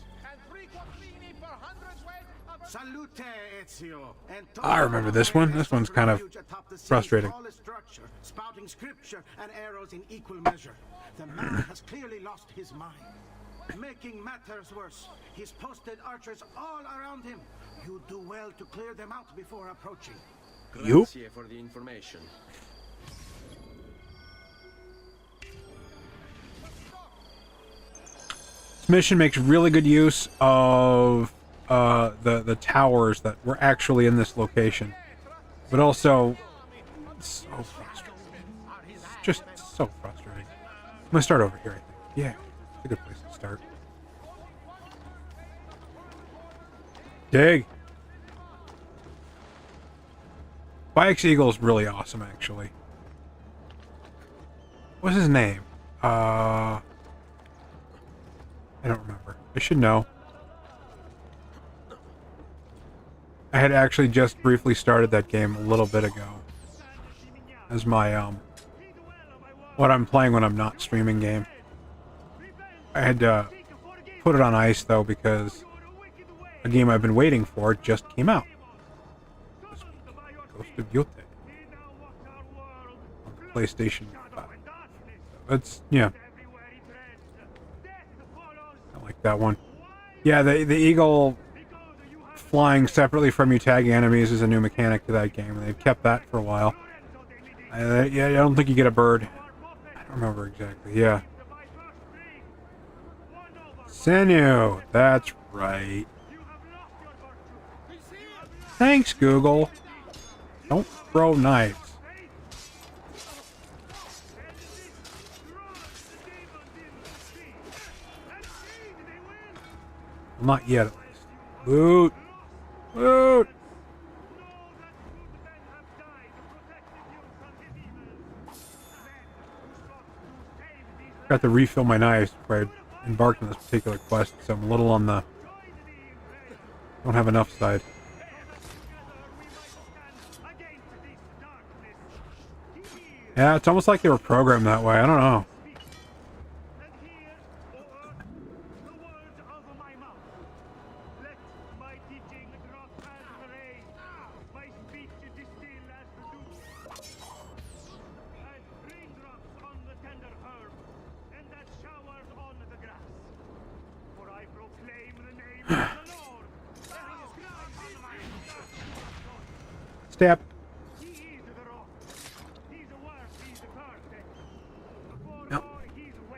I remember this one. This one's kind of frustrating. Spouting scripture and arrows in equal measure. The man has clearly lost his mind. Making matters worse, he's posted archers all around him. You do well to clear them out before approaching. Grazie for the information. This mission makes really good use of the towers that were actually in this location, but also it's so frustrating. It's just so frustrating. I'm gonna start over here, I think. Yeah, it's a good place to start. Dig. Bike's Eagle's really awesome, actually. What's his name? I don't remember. I should know. I had actually just briefly started that game a little bit ago. As my, what I'm playing when I'm not streaming game. I had to put it on ice, though, because a game I've been waiting for just came out. Ghost of Yote. On the PlayStation 5. It's, yeah. I like that one. Yeah, the eagle flying separately from you tagging enemies is a new mechanic to that game, and they've kept that for a while. Yeah, I don't think you get a bird. I don't remember exactly, yeah. Sinew. That's right. Thanks, Google. Don't throw knives. Well, not yet, at least. Loot. Loot. Got to refill my knives before I embarked on this particular quest, so I'm a little on the don't have enough side. Yeah, it's almost like they were programmed that way. I don't know. Step. Yep.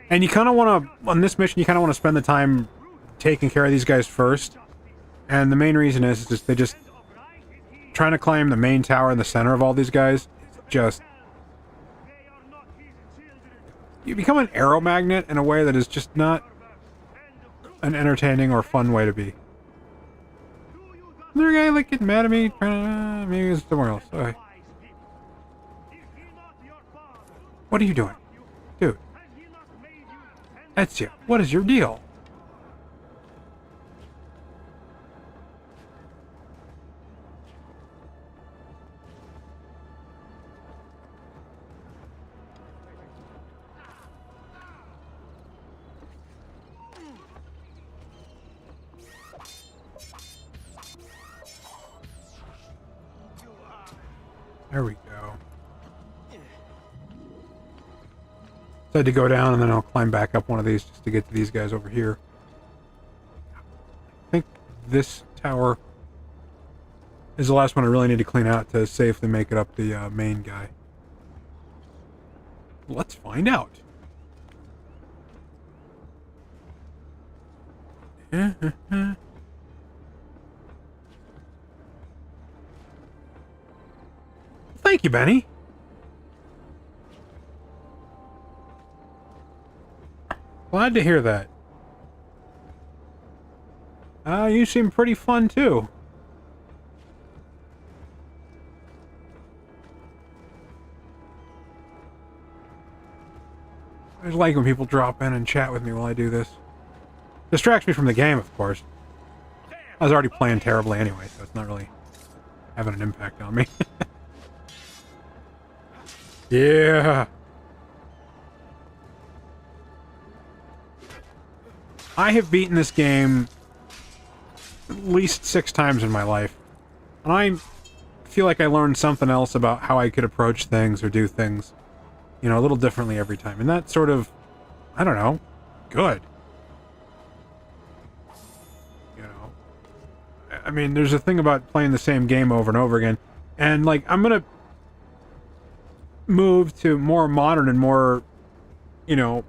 And you kind of want to, on this mission, you kind of want to spend the time taking care of these guys first. And the main reason is just they just trying to climb the main tower in the center of all these guys. Just you become an arrow magnet in a way that is just not an entertaining or fun way to be. Another guy like getting mad at me, maybe it's somewhere else. Okay. What are you doing? Dude. Ezio, what is your deal? There we go. So I had to go down and then I'll climb back up one of these just to get to these guys over here. I think this tower is the last one I really need to clean out to safely make it up the main guy. Let's find out. Thank you, Benny. Glad to hear that. You seem pretty fun, too. I just like when people drop in and chat with me while I do this. Distracts me from the game, of course. I was already playing terribly anyway, so it's not really having an impact on me. Yeah. I have beaten this game at least 6 times in my life. And I feel like I learned something else about how I could approach things or do things, you know, a little differently every time. And that's sort of, I don't know, good. You know, I mean, there's a thing about playing the same game over and over again. And, like, I'm gonna move to more modern and more, you know...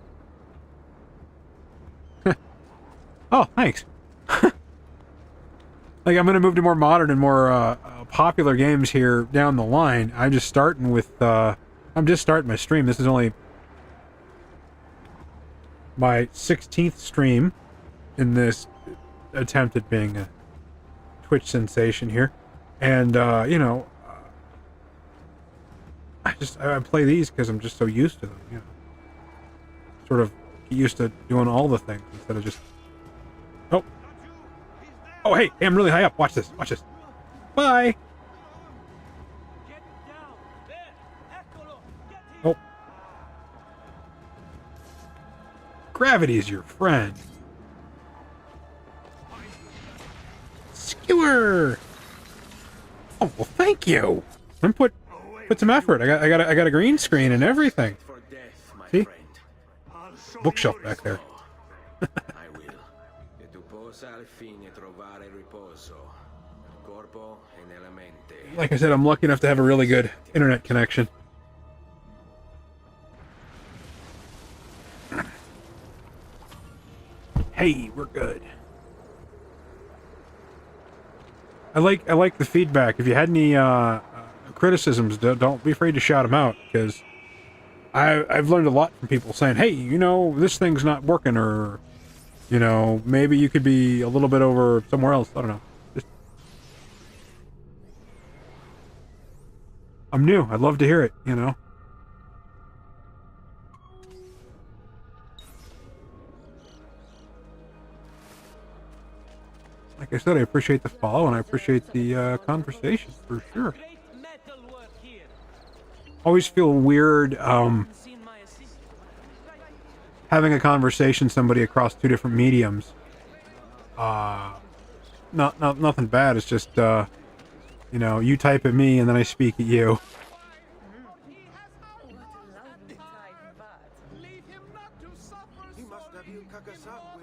Oh, thanks. Like, I'm gonna move to more modern and more popular games here down the line. I'm just starting with, I'm just starting my stream. This is only my 16th stream in this attempt at being a Twitch sensation here. And, you know, I play these because I'm just so used to them, you know. Sort of get used to doing all the things instead of just... Oh. Oh, hey, I'm really high up. Watch this. Watch this. Bye. Oh. Gravity is your friend. Skewer. Oh, well, thank you. And put some effort. I got a green screen and everything. See? Bookshelf back there. Like I said, I'm lucky enough to have a really good internet connection. Hey, we're good. I like the feedback. If you had any criticisms, don't be afraid to shout them out, because I've learned a lot from people saying, hey, you know, this thing's not working, or, you know, maybe you could be a little bit over somewhere else. I don't know. Just, I'm new. I'd love to hear it, you know. Like I said, I appreciate the follow, and I appreciate the conversation, for sure. Always feel weird, having a conversation with somebody across two different mediums. Nothing bad, it's just, you know, you type at me, and then I speak at you.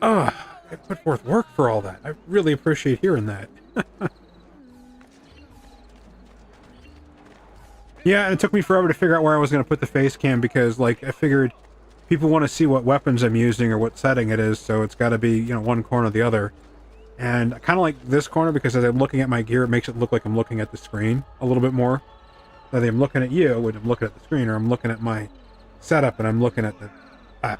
I put forth work for all that. I really appreciate hearing that. Yeah, and it took me forever to figure out where I was going to put the face cam, because, like, I figured people want to see what weapons I'm using or what setting it is, so it's got to be, you know, one corner or the other. And I kind of like this corner, because as I'm looking at my gear, it makes it look like I'm looking at the screen a little bit more. Whether I'm looking at you when I'm looking at the screen, or I'm looking at my setup and I'm looking at the... yeah.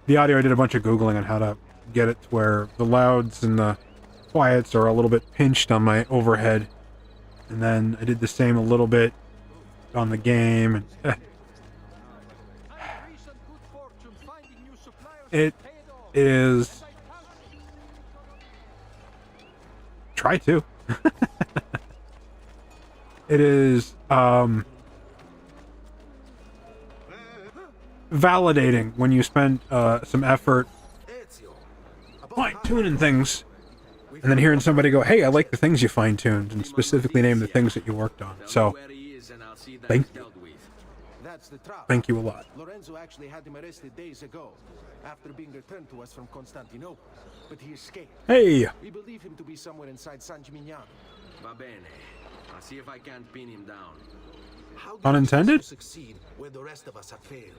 The audio, I did a bunch of Googling on how to get it to where the louds and the quiets are a little bit pinched on my overhead. And then I did the same a little bit on the game. And, it is... Try to. It is, validating when you spend some effort fine-tuning things, and then hearing somebody go, hey, I like the things you fine-tuned, and specifically name the things that you worked on. So, thank you. Thank you a lot. Lorenzo actually had him arrested days ago, after being returned to us from Constantinople, but he escaped. Hey! We believe him to be somewhere inside San Gimignano. Va bene. I'll see if I can't pin him down. How do Unintended? you succeed where the rest of us have failed?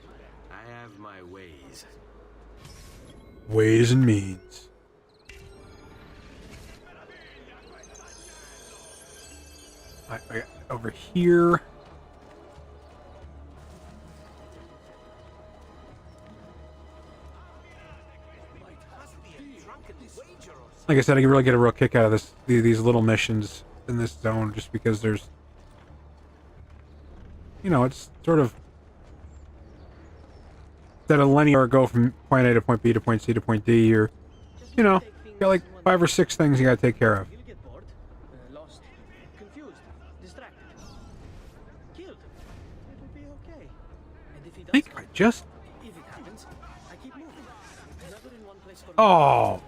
I have my ways. Ways and means. I over here. Like I said, I can really get a real kick out of this, these little missions in this zone, just because there's, you know, it's sort of that a linear go from point A to point B to point C to point D. You're, you know, you got like 5 or 6 things you got to take care of. He'll get bored, lost, confused, distracted, killed. It will be okay. And if he I think doesn't, I just... if it happens, I keep moving. Never in one place for Oh,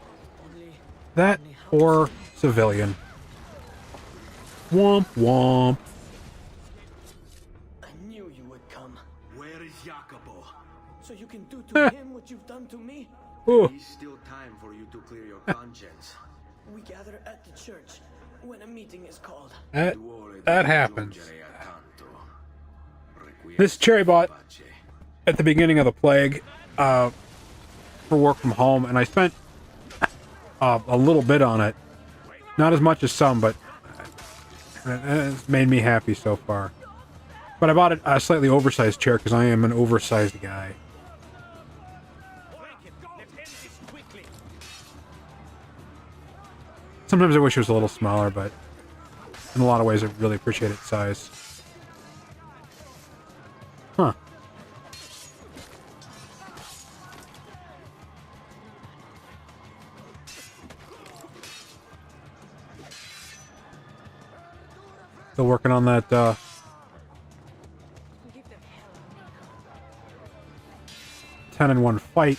only that poor civilian. Womp womp. I knew you would come. Where is Jacopo? So you can do to him what you've done to me? Ooh. There's still time for you to clear your conscience. We gather at the church when a meeting is called. That happens. This cherry bought at the beginning of the plague for work from home, and I spent a little bit on it. Not as much as some, but it's made me happy so far. But I bought a slightly oversized chair because I am an oversized guy. Sometimes I wish it was a little smaller, but in a lot of ways I really appreciate its size. Huh. Still working on that 10-in-1 fight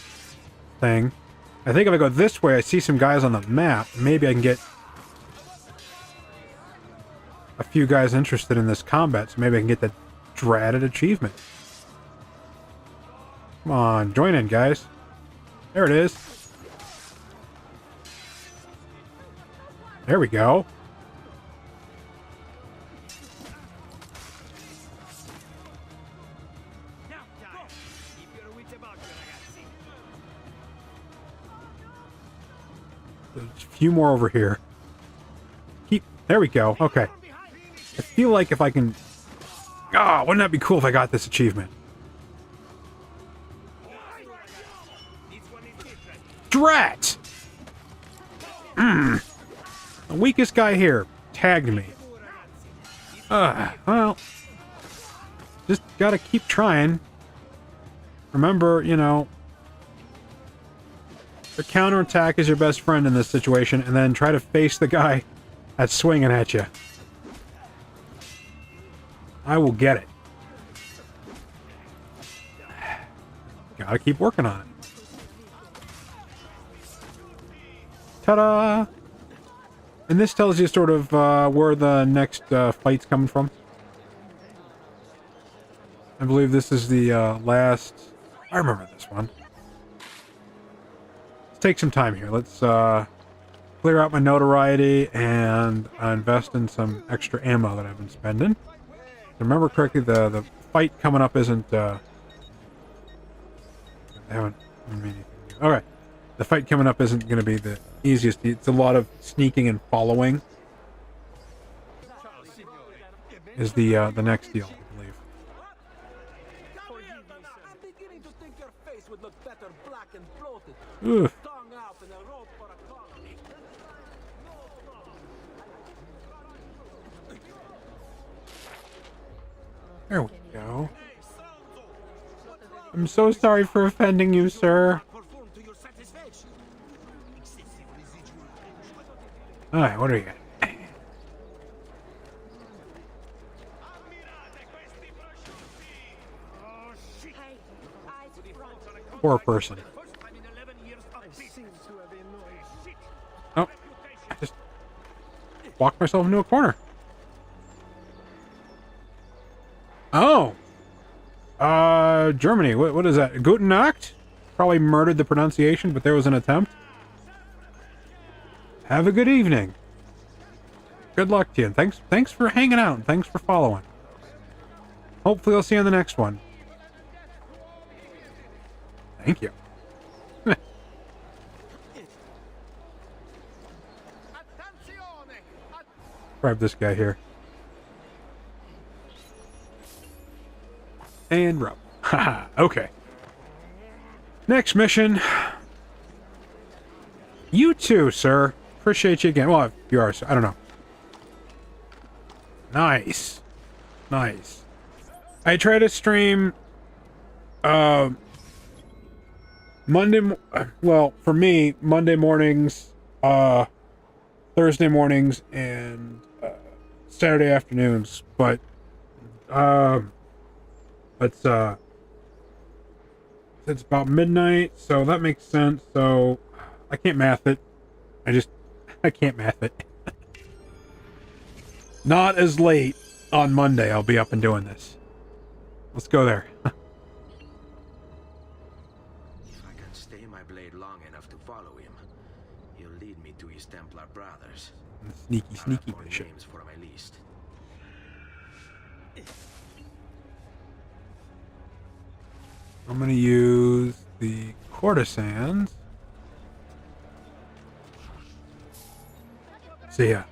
thing. I think if I go this way, I see some guys on the map. Maybe I can get a few guys interested in this combat, so maybe I can get that dreaded achievement. Come on, join in, guys. There it is. There we go. There's a few more over here. There we go. Okay. I feel like if I can... Ah, wouldn't that be cool if I got this achievement? Drat! The weakest guy here tagged me. Well... Just gotta keep trying. Remember, you know... The counterattack is your best friend in this situation, and then try to face the guy that's swinging at you. I will get it. Gotta keep working on it. Ta-da! And this tells you sort of where the next fight's coming from. I believe this is the last... I remember this one. Let's take some time here. Let's clear out my notoriety and invest in some extra ammo that I've been spending. If I remember correctly, the fight coming up isn't... I haven't made anything new. Okay. The fight coming up isn't going to be the easiest. It's a lot of sneaking and following. Is the next deal, I believe. I'm beginning to think your face would look better black and bloated. Ugh. Tongue out and a rope for a collar. There we go. I'm so sorry for offending you, sir. Alright, what do you got? Poor person. Oh, I just walked myself into a corner. Oh. Germany. What is that? Guten Nacht? Probably murdered the pronunciation, but there was an attempt. Have a good evening. Good luck to you. And thanks for hanging out. And thanks for following. Hopefully I'll see you on the next one. Thank you. Grab this guy here. And rub. Haha, okay. Next mission. You too, sir. Appreciate you again. Well, if you are, I don't know. Nice. Nice. I try to stream, Monday, well, for me, Monday mornings, Thursday mornings, and, Saturday afternoons, but, it's about midnight, so that makes sense, so I can't math it. I can't math it. Not as late on Monday I'll be up and doing this. Let's go there. If I can stay my blade long enough to follow him, he'll lead me to his Templar brothers. Sneaky, sneaky I'll have more bishop. names for my list. I'm gonna use the courtesans. See ya.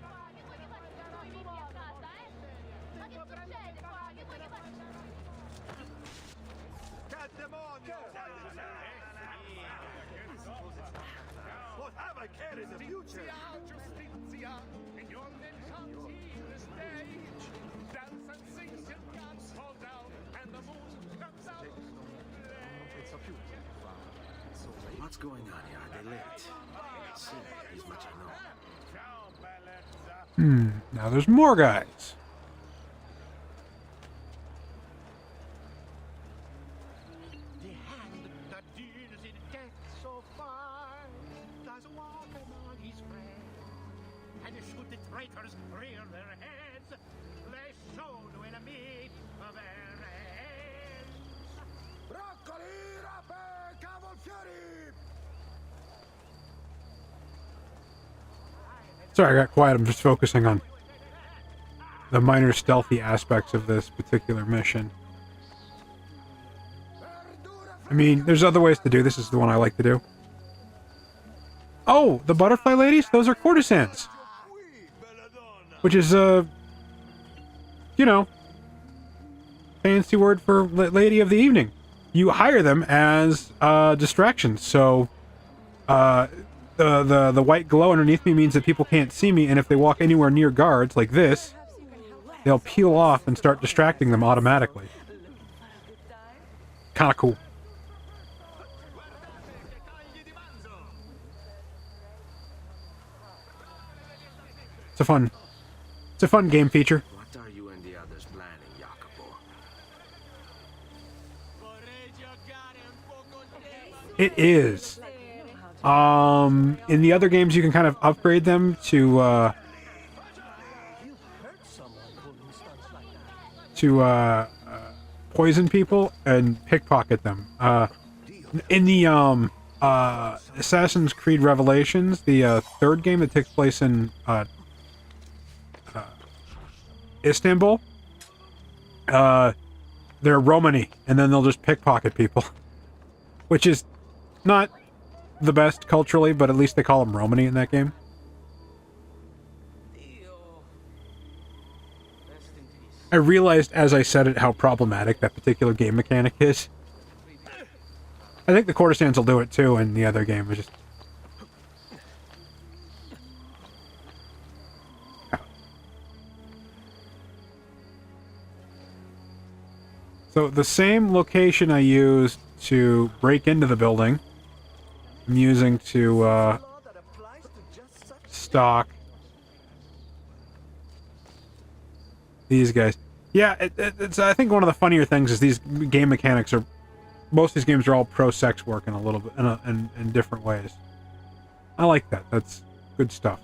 What have I cared in the future? In your mentality, the stage. Dance and sing till gods fall down and the moon comes out. What's going on here? Are they late? See, as much I know. Now there's more guys. The hand that deals in death so far does walk among his friends. And should the traitors rear their heads, they soon will meet their ends. Broccoli, rape, cavolfiori! Sorry, I got quiet. I'm just focusing on the minor stealthy aspects of this particular mission. I mean, there's other ways to do this. This is the one I like to do. Oh, the butterfly ladies? Those are courtesans. Which is, you know, fancy word for lady of the evening. You hire them as distractions. So the white glow underneath me means that people can't see me, and if they walk anywhere near guards like this, they'll peel off and start distracting them automatically. Kind of cool. It's a fun game feature. What are you and the others planning, Jacopo? It is. In the other games, you can kind of upgrade them to poison people and pickpocket them. In the Assassin's Creed Revelations, the third game that takes place in Istanbul, they're Romani, and then they'll just pickpocket people, which is not the best culturally, but at least they call them Romani in that game. I realized as I said it how problematic that particular game mechanic is. I think the courtesans will do it too in the other game. It's just... So the same location I used to break into the building, I'm using to stalk these guys. Yeah, it's I think one of the funnier things is these game mechanics are... Most of these games are all pro-sex work in a little bit, in different ways. I like that. That's good stuff.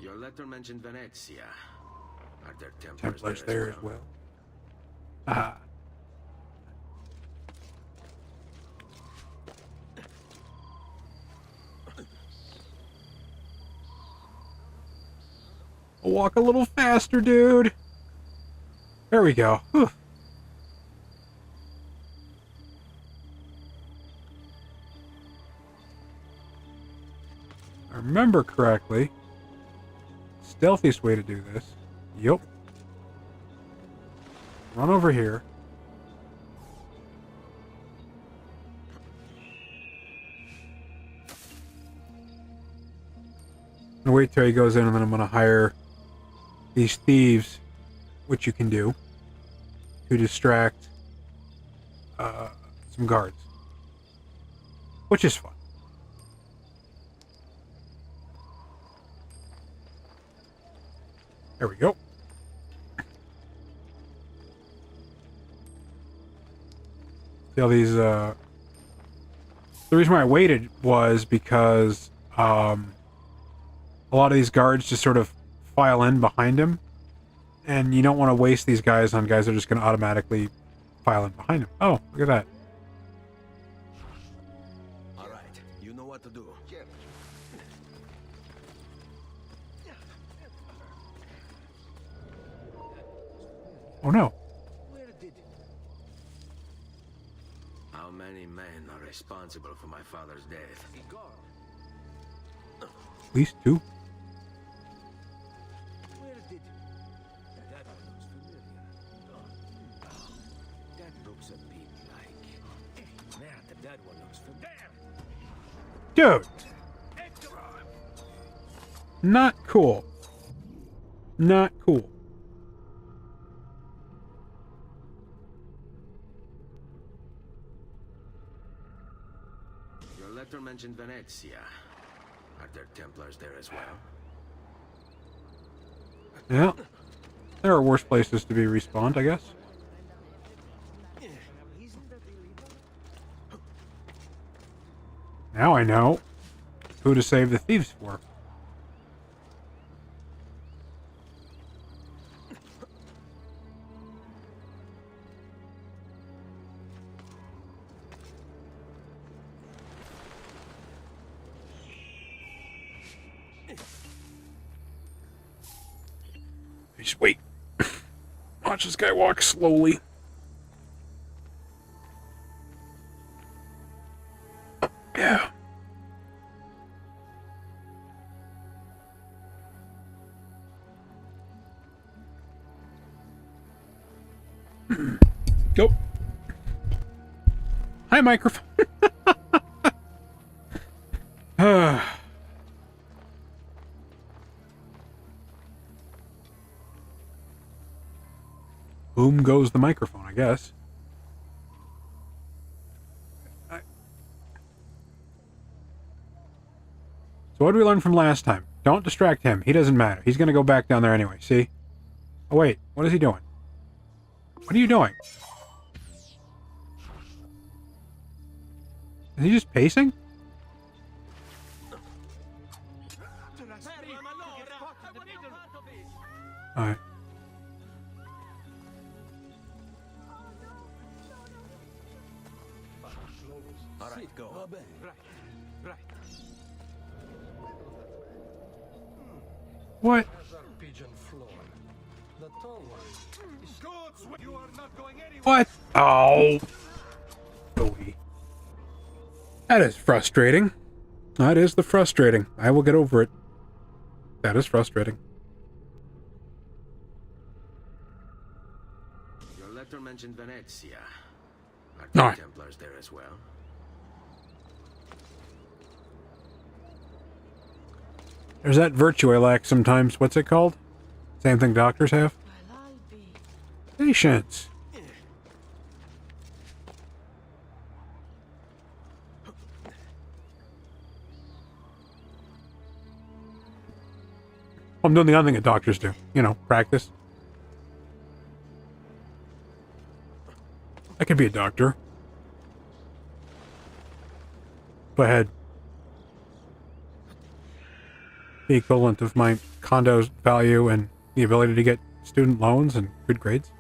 Your letter mentioned Venezia. Are there Templars there as well. Ah. Walk a little faster, dude. There we go. Whew. I remember correctly. Stealthiest way to do this. Yup. Run over here. And wait till he goes in, and then I'm going to hire these thieves, which you can do, to distract some guards. Which is fun. There we go. See all these, the reason why I waited was because, a lot of these guards just sort of file in behind him, and you don't want to waste these guys on guys that are just going to automatically file in behind him. Oh, look at that. All right, you know what to do. Oh no. How many men are responsible for my father's death? At least two. That looks a bit like... That one looks familiar. Dude! Not cool. Not cool. Your letter mentioned Venezia. Are there Templars there as well? Yeah. There are worse places to be respawned, I guess. Now I know who to save the thieves for. Just wait. Watch this guy walk slowly. Yeah. Go. Hi, microphone. Boom goes the microphone, I guess. So what did we learn from last time? Don't distract him. He doesn't matter. He's going to go back down there anyway, see? Oh, wait. What is he doing? What are you doing? Is he just pacing? Alright. Alright, go. Right, right. What? Pigeon floor. The tall one. You are not going anywhere. What? Oh. Billy. That is frustrating. That is the frustrating. I will get over it. That is frustrating. Your letter mentioned Venezia. Are No. there Templars there as well? There's that virtue I lack sometimes. What's it called? Same thing doctors have? Well, I'll be. Patience. I'm doing the other thing that doctors do. You know, practice. I could be a doctor. If I had the equivalent of my condo's value and the ability to get student loans and good grades.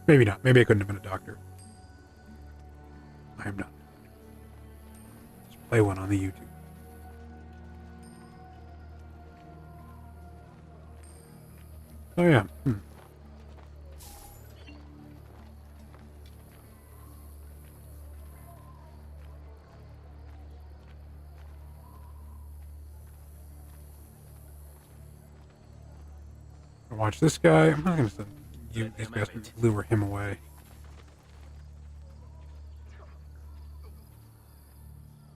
Maybe not. Maybe I couldn't have been a doctor. I am not. Just play one on the YouTube. Oh yeah. Watch this guy. I'm not gonna send you these guys to lure him away.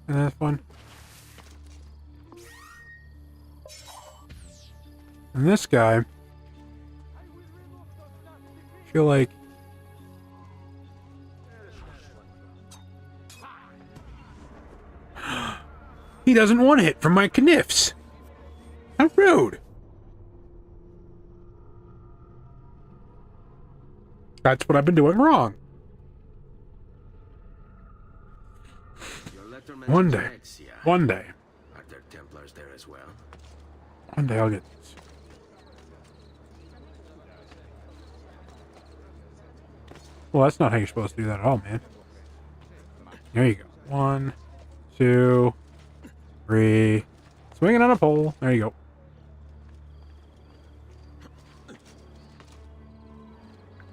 And that's fun. And this guy, I feel like he doesn't want to hit from my kniffs. How rude. That's what I've been doing wrong. One day. One day. Are there Templars there as well? One day I'll get this. Well, that's not how you're supposed to do that at all, man. There you go. 1, 2, 3. Swinging on a pole. There you go.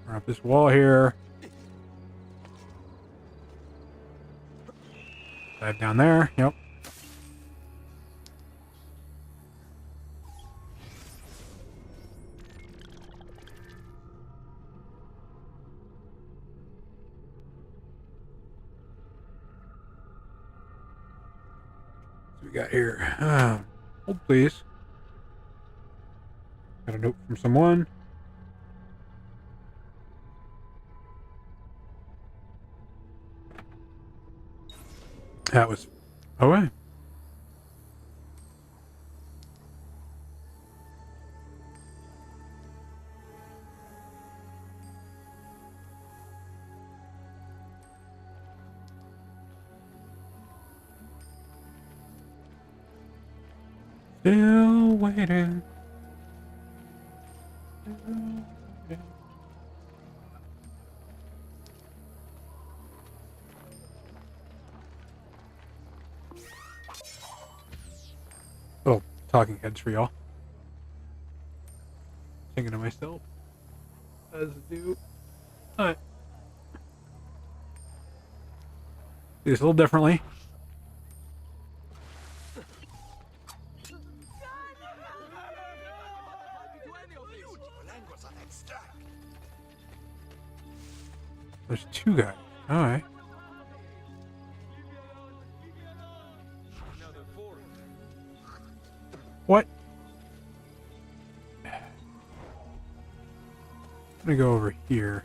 Run up this wall here. Dive down there. Yep. What we got here? Hold please. Got a note from someone. That was... Oh, wait. Still waiting. Little talking heads for y'all. Thinking to myself, as I do. Alright. Do this a little differently. There's two guys. Alright. What? I'm gonna go over here.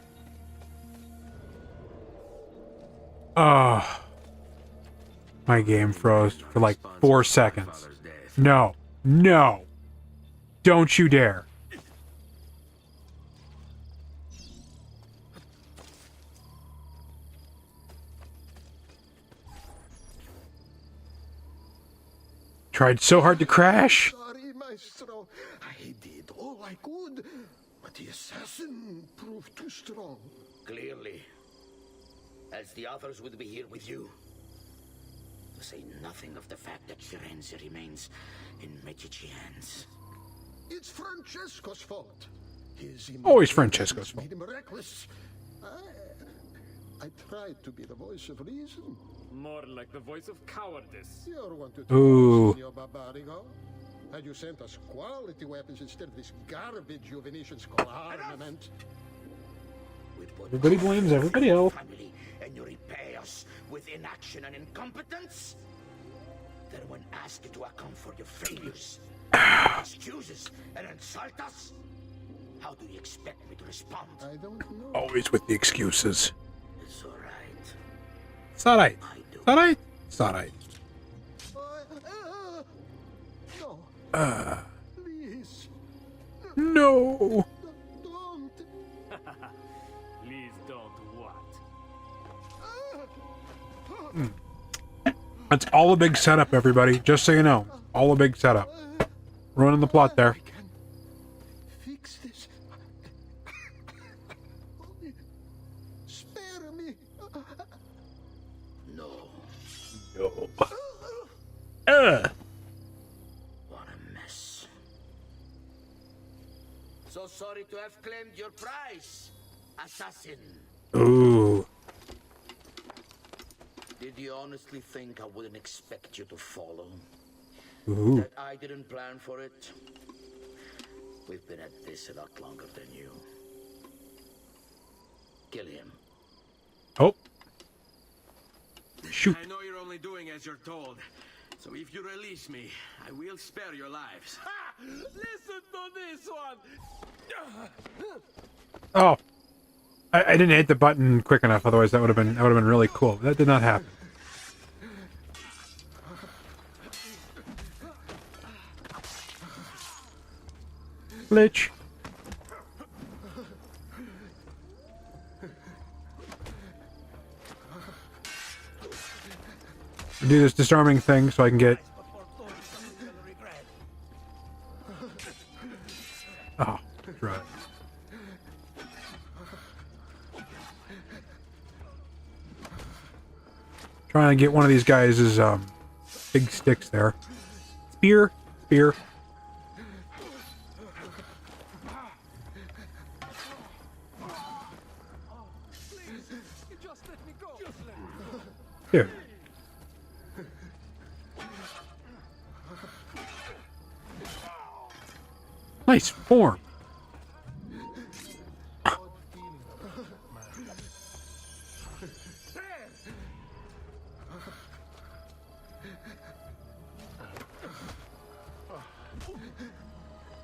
Oh. My game froze for like 4 seconds. No. No. Don't you dare. Tried so hard to crash. Sorry, Maestro. I did all I could, but the assassin proved too strong. Clearly. Else the others would be here with you. To say nothing of the fact that Firenze remains in Medici hands. It's Francesco's fault. His Always Francesco's fault. made him reckless. I tried to be the voice of reason. More like the voice of cowardice. You wanted to Ooh. Signor Barbarigo. Had you sent us quality weapons instead of this garbage you Venetians call armament? Everybody blames everybody else. Family, and you repay us with inaction and incompetence? Then when asked to account for your failures, excuses and insult us, how do you expect me to respond? I don't know. Always with the excuses. It's all right. It's alright. I do. It's alright. It's alright. No. Please. No. Don't. Please don't what? That's all a big setup, everybody. Just so you know. All a big setup. Ruining the plot there. I can fix this. Spare me. No. No. What a mess. So sorry to have claimed your prize, assassin. Ooh. Did you honestly think I wouldn't expect you to follow? Ooh. That I didn't plan for it? We've been at this a lot longer than you. Kill him. Oh. Shoot. I know you're only doing as you're told. So if you release me, I will spare your lives. Ha! Listen to this one! Oh. I didn't hit the button quick enough, otherwise that would have been really cool. That did not happen. Glitch. Do this disarming thing so I can get. Oh, right. Trying to get one of these guys' big sticks there. Spear, spear. Here. Nice form.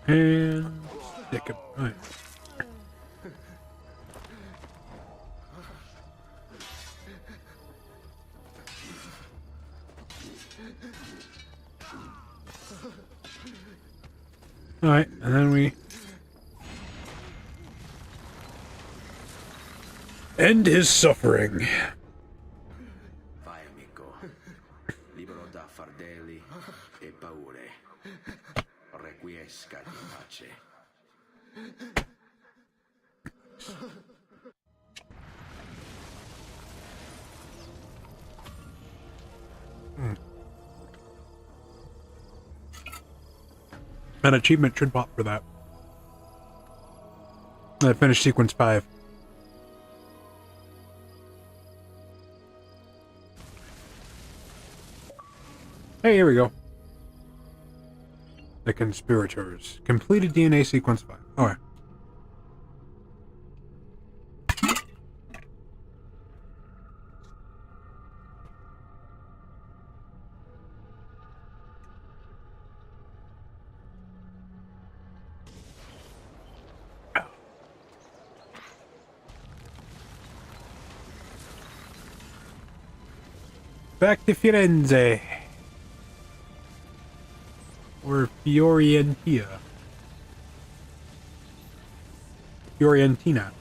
And stick it. Right. All right, and then we end his suffering. Vai, amico. Libero da fardelli e paure. Requiescat in pace. An achievement should pop for that. I finished sequence 5. Hey, here we go. The conspirators. Completed DNA sequence 5. Alright. Back to Firenze. Or Fiorentina. Fiorentina.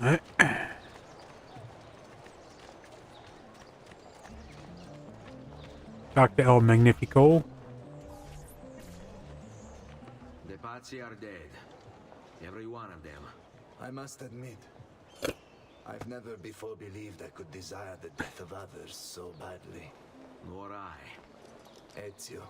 Alright. Talk to El Magnifico. The Pazzi are dead. Every one of them. I must admit, I've never before believed I could desire the death of others so badly. Nor I. Ezio,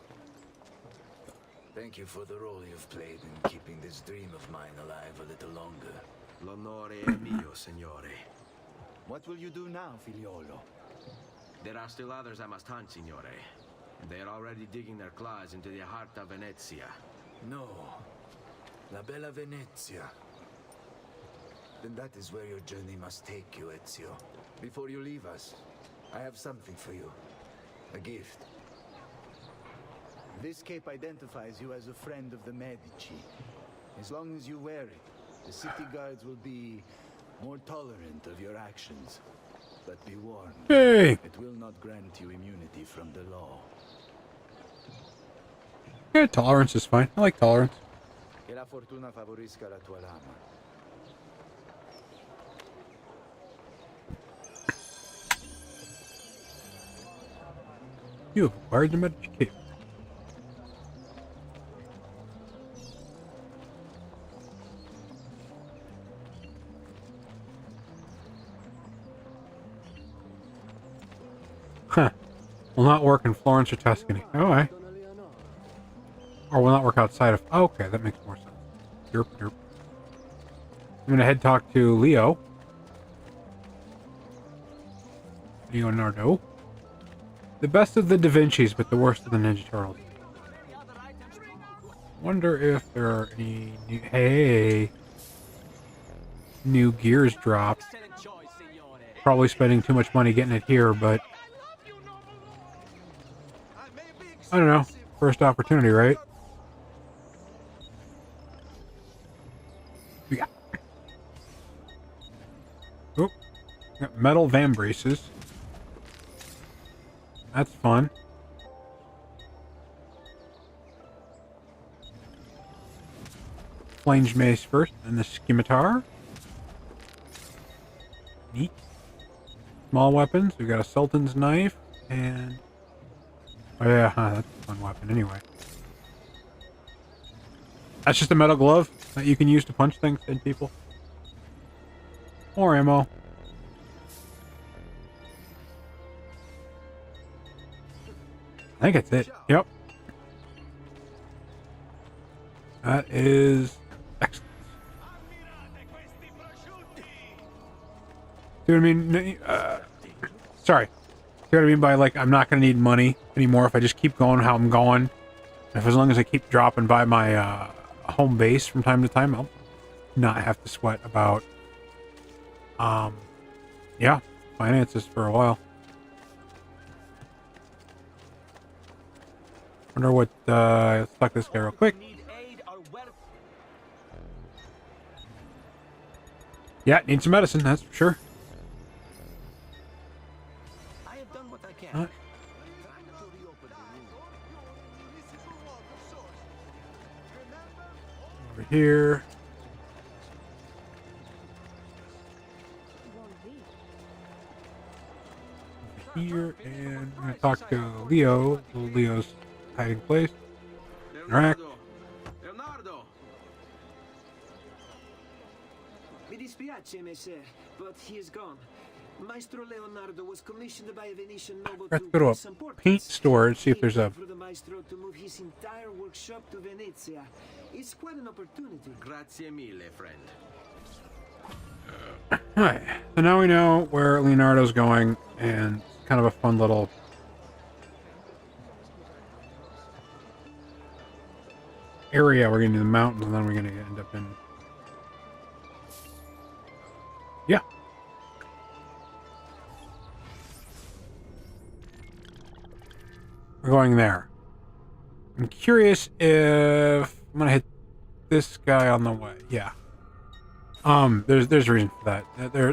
thank you for the role you've played in keeping this dream of mine alive a little longer. L'onore è mio, signore. What will you do now, figliolo? There are still others I must hunt, signore. They are already digging their claws into the heart of Venezia. No. La bella Venezia. Then that is where your journey must take you, Ezio. Before you leave us, I have something for you. A gift. This cape identifies you as a friend of the Medici. As long as you wear it, the city guards will be more tolerant of your actions. But be warned, Hey! it will not grant you immunity from the law. Yeah, tolerance is fine. I like tolerance. Che la fortuna favorisca la tua lama. You have acquired the Medici cape. Huh. Will not work in Florence or Tuscany. Oh, I. Or will not work outside of. Oh, okay, that makes more sense. Derp, derp. I'm gonna head talk to Leo. Leonardo. The best of the Da Vinci's, but the worst of the Ninja Turtles. Wonder if there are any new. Hey! New gears dropped. Probably spending too much money getting it here, but. I don't know. First opportunity, right? Yeah. Oop. Got metal van braces. That's fun. Flange mace first, and the scimitar. Neat. Small weapons. We've got a Sultan's knife, and... Oh yeah, that's a fun weapon anyway. That's just a metal glove that you can use to punch things and people. More ammo. I think that's it. Yep. That is excellent. See what I mean? Sorry. See what I mean by, like, I'm not going to need money anymore if I just keep going how I'm going. If as long as I keep dropping by my home base from time to time, I'll not have to sweat about, yeah, finances for a while. Wonder what, let's talk to this guy real quick. Yeah, need some medicine, that's for sure. I have done what I can. Over here. Over here, and I'm gonna talk to Leo. Leo's hiding place. Interact. Leonardo! Mi dispiace, messer, but he is gone. Maestro Leonardo was commissioned by a Venetian noble Let's to go to do a some portraits. paint store and see if there's a... For the maestro to move his entire workshop to Venezia. It's quite an opportunity. Grazie mille, friend. Alright, so now we know where Leonardo's going, and it's kind of a fun little... area. We're going to do the mountains, and then we're going to end up in... Yeah. We're going there. I'm curious if I'm gonna hit this guy on the way. Yeah. There's a reason for that.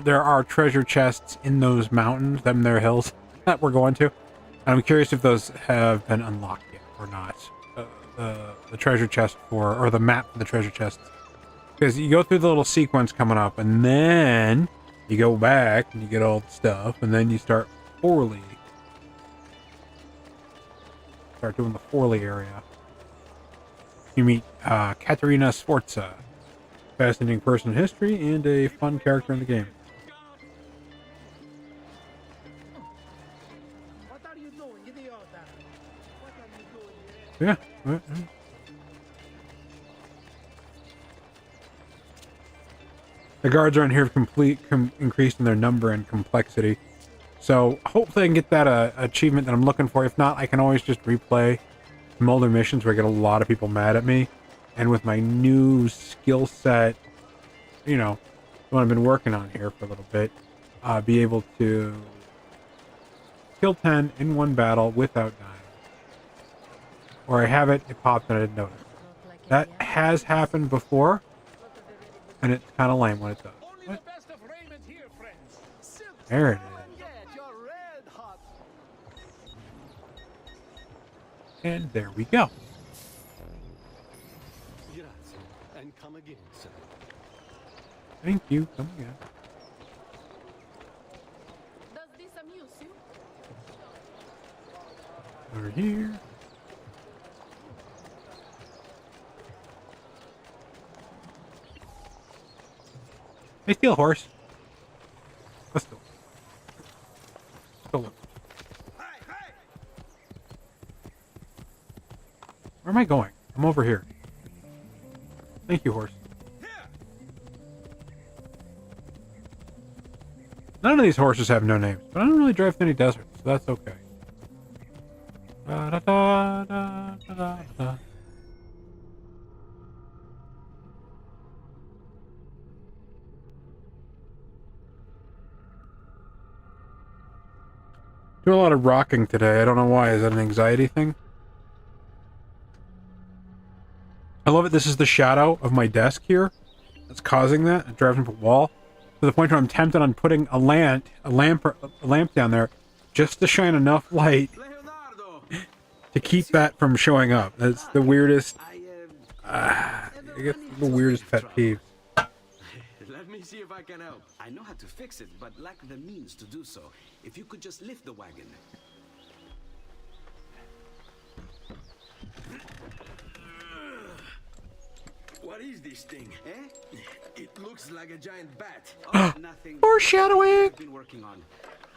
There are treasure chests in those mountains, there hills that we're going to. And I'm curious if those have been unlocked yet or not. The treasure chest or the map for the treasure chests. Because you go through the little sequence coming up, and then you go back and you get all the stuff, and then you start Forley. Start doing the Forley area. You meet Katerina Sforza, fascinating person in history and a fun character in the game. What are you doing, idiota? What are you doing? Yeah. The guards around here have increased in their number and complexity. So hopefully I can get that achievement that I'm looking for. If not, I can always just replay some older missions where I get a lot of people mad at me. And with my new skill set, you know, what I've been working on here for a little bit, be able to kill 10 in one battle without dying. Or I have it, it popped and I didn't notice. That has happened before, and it's kind of lame when it does. What? There it is. And there we go. And come again, sir. Thank you. Come again. Does this amuse you? Over here. Hey, steal a horse. Let's go. Go. Where am I going? I'm over here. Thank you, horse. None of these horses have no names, but I don't really drive through any deserts, so that's okay. Da, da, da, da, da, da. Doing a lot of rocking today. I don't know why. Is that an anxiety thing? I love it. This is the shadow of my desk here that's causing that. It drives into a wall to the point where I'm tempted on putting a lamp down there just to shine enough light to keep that from showing up. That's the weirdest. I guess the weirdest pet peeve. Let me see if I can help. I know how to fix it, but lack the means to do so. If you could just lift the wagon. What is this thing? Eh? It looks like a giant bat. Oh, nothing. Foreshadowing. I've been working on.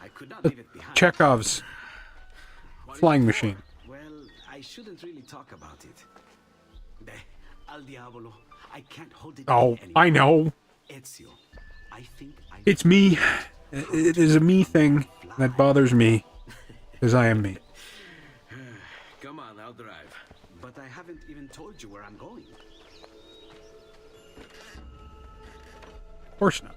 I could not leave it behind. Chekhov's flying machine. Well, I shouldn't really talk about it. Al diavolo. I can't hold it. Oh, I know. Ezio, I think it's me. It is a me thing that bothers me, because I am me. Come on, I'll drive. But I haven't even told you where I'm going. Of course not.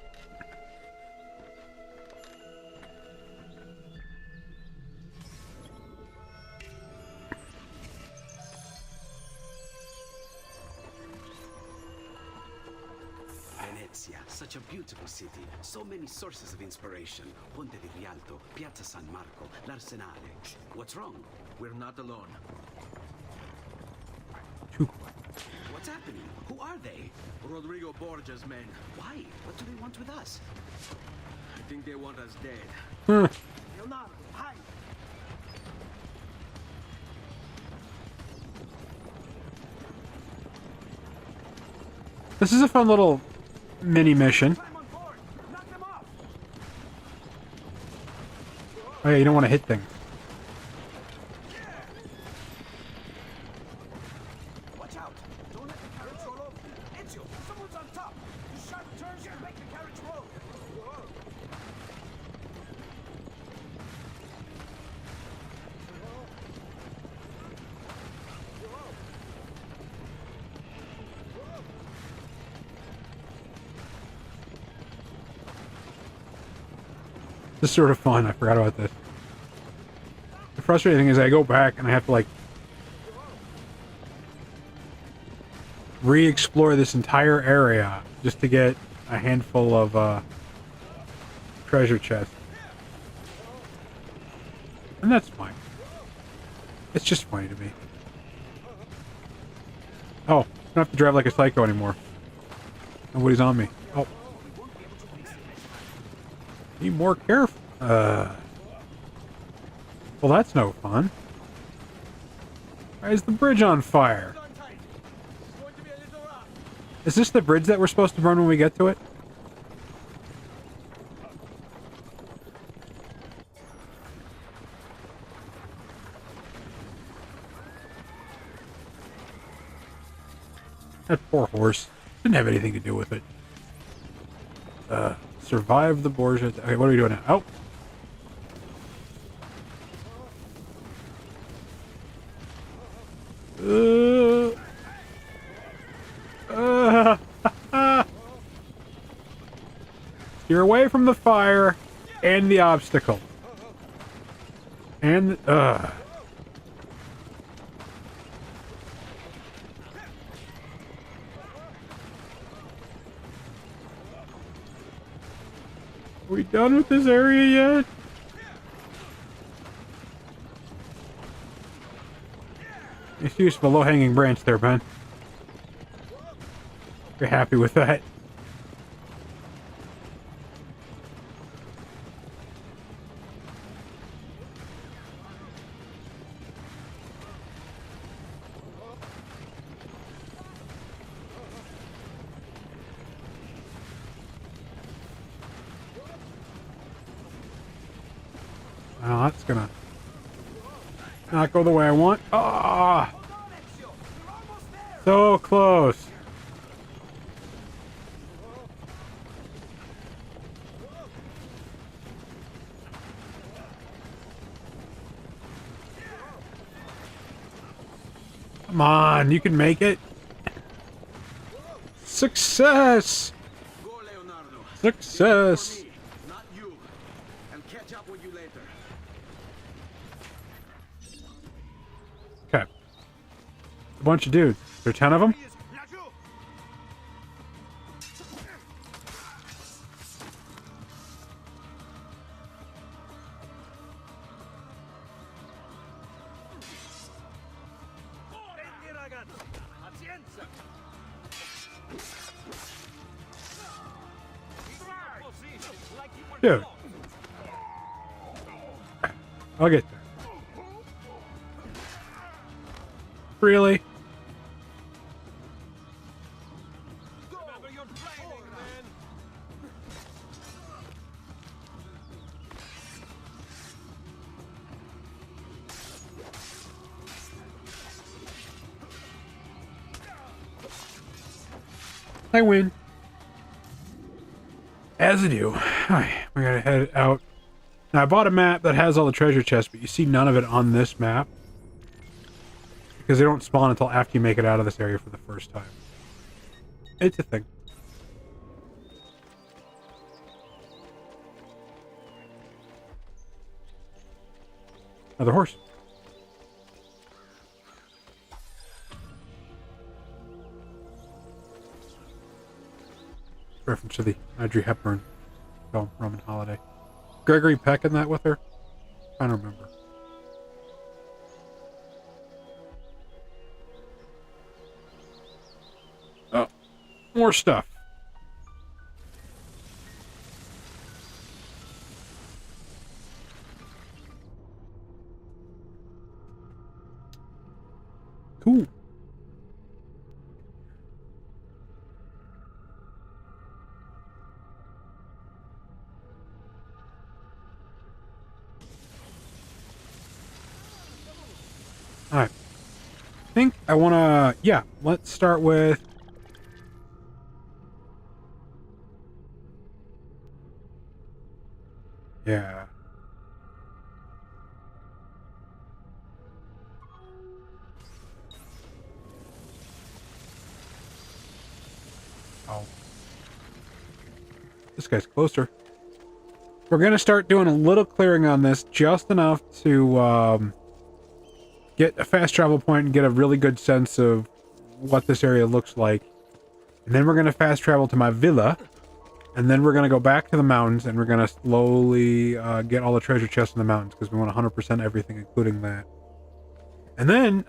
Venezia, such a beautiful city. So many sources of inspiration. Ponte di Rialto, Piazza San Marco, l'Arsenale. What's wrong? We're not alone. Too quick. What's happening? Who are they? Rodrigo Borgia's men. Why? What do they want with us? I think they want us dead. Leonardo, hide! This is a fun little mini mission. Oh yeah, you don't want to hit things. Watch out! Don't let the carriage roll over. Ezio, someone's on top. The sharp turns to make the carriage roll. This is sort of fun. I forgot about this. The frustrating thing is I go back and I have to like re-explore this entire area just to get a handful of treasure chests. And that's fine. It's just funny to me. Oh, I don't have to drive like a psycho anymore. Nobody's on me. Oh. Be more careful. Well, that's no fun. Why is the bridge on fire? Is this the bridge that we're supposed to burn when we get to it? That poor horse. Didn't have anything to do with it. Survive the Borgia. Okay, what are we doing now? Oh! You're away from the fire and the obstacle. And, Are we done with this area yet? Excuse for the low-hanging branch there, Ben. You're happy with that. Well, that's gonna not go the way I want. Ah! So close. Come on, you can make it. Success! Success! Not you. I'll catch up with you later. Okay. A bunch of dudes. There are 10 of them? Dude. I'll get there. Really? I win. Ezio. Alright, we gotta head out. Now, I bought a map that has all the treasure chests, but you see none of it on this map. Because they don't spawn until after you make it out of this area for the first time. It's a thing. Another horse. Reference to the Audrey Hepburn film, Roman Holiday. Gregory Peck in that with her? I don't remember. Oh, more stuff. Cool. Alright. I think I want to... Yeah, let's start with... Yeah. Oh. This guy's closer. We're going to start doing a little clearing on this, just enough to get a fast travel point and get a really good sense of what this area looks like. And then we're going to fast travel to my villa. And then we're going to go back to the mountains, and we're going to slowly get all the treasure chests in the mountains, because we want 100% everything, including that. And then,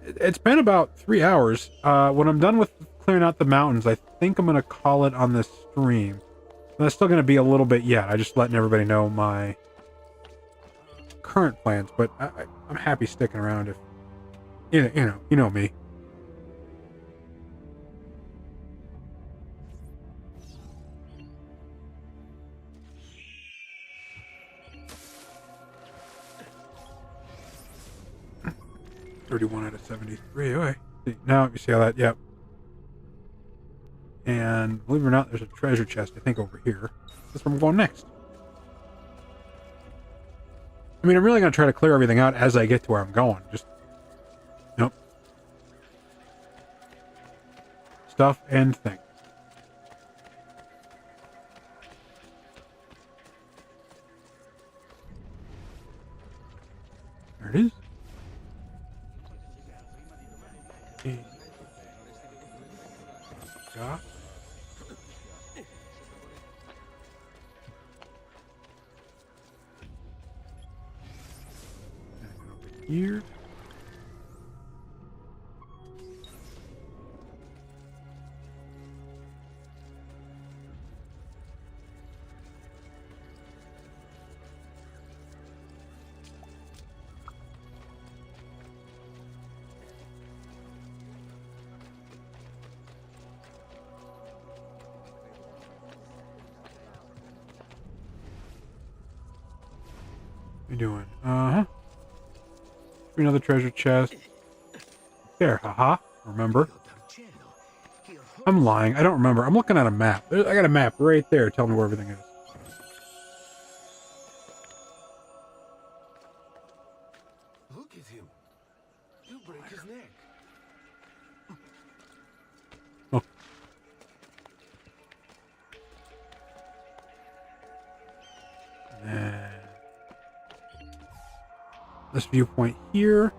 it's been about 3 hours. When I'm done with clearing out the mountains, I think I'm going to call it on this stream. That's still going to be a little bit yet. I'm just letting everybody know my current plans, but I'm happy sticking around if, you know me. $31 out of 73. Okay. Now you see how that? Yep. And believe it or not, there's a treasure chest, I think, over here. That's where I'm going next. I mean, I'm really going to try to clear everything out as I get to where I'm going. Just, nope. Stuff and things. There it is. Yeah. Here. What are you doing? Uh-huh. Another treasure chest. There, haha. Remember? I'm lying. I don't remember. I'm looking at a map. I got a map right there telling me where everything is. Look at him. He'll break his neck. Oh. And this viewpoint here.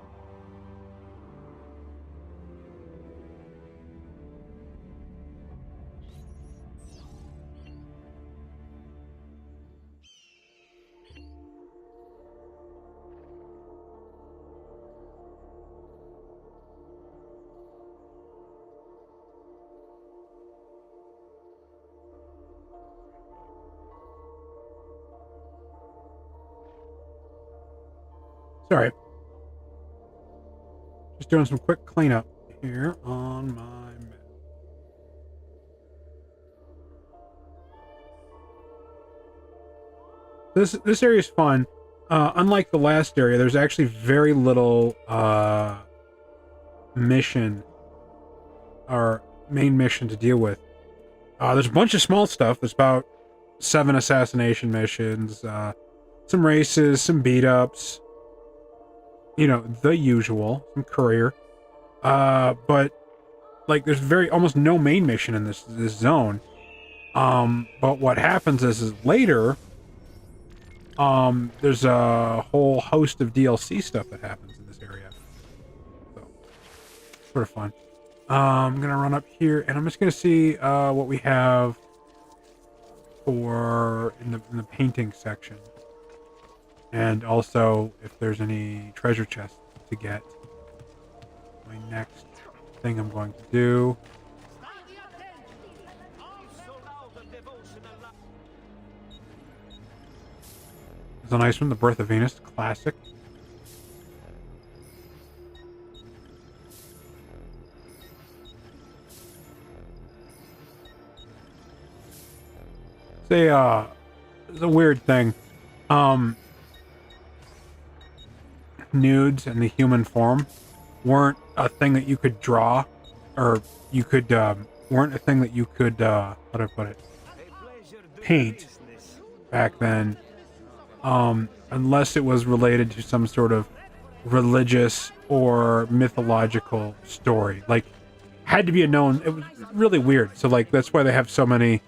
Sorry. Just doing some quick cleanup here on my map. This area is fun. Unlike the last area, there's actually very little mission or main mission to deal with. There's a bunch of small stuff. There's about 7 assassination missions, some races, some beat-ups. You know, the usual, some courier. But like there's almost no main mission in this zone. But what happens is later there's a whole host of DLC stuff that happens in this area. So sort of fun. I'm gonna run up here and I'm just gonna see what we have for in the painting section. And also, if there's any treasure chests to get. My next thing I'm going to do. It's a nice one, The Birth of Venus, classic. It's a weird thing. nudes in the human form weren't a thing that you could draw, or you could weren't a thing that you could how do I put it, paint back then, unless it was related to some sort of religious or mythological story. Like, had to be a known. It was really weird. So like that's why they have so many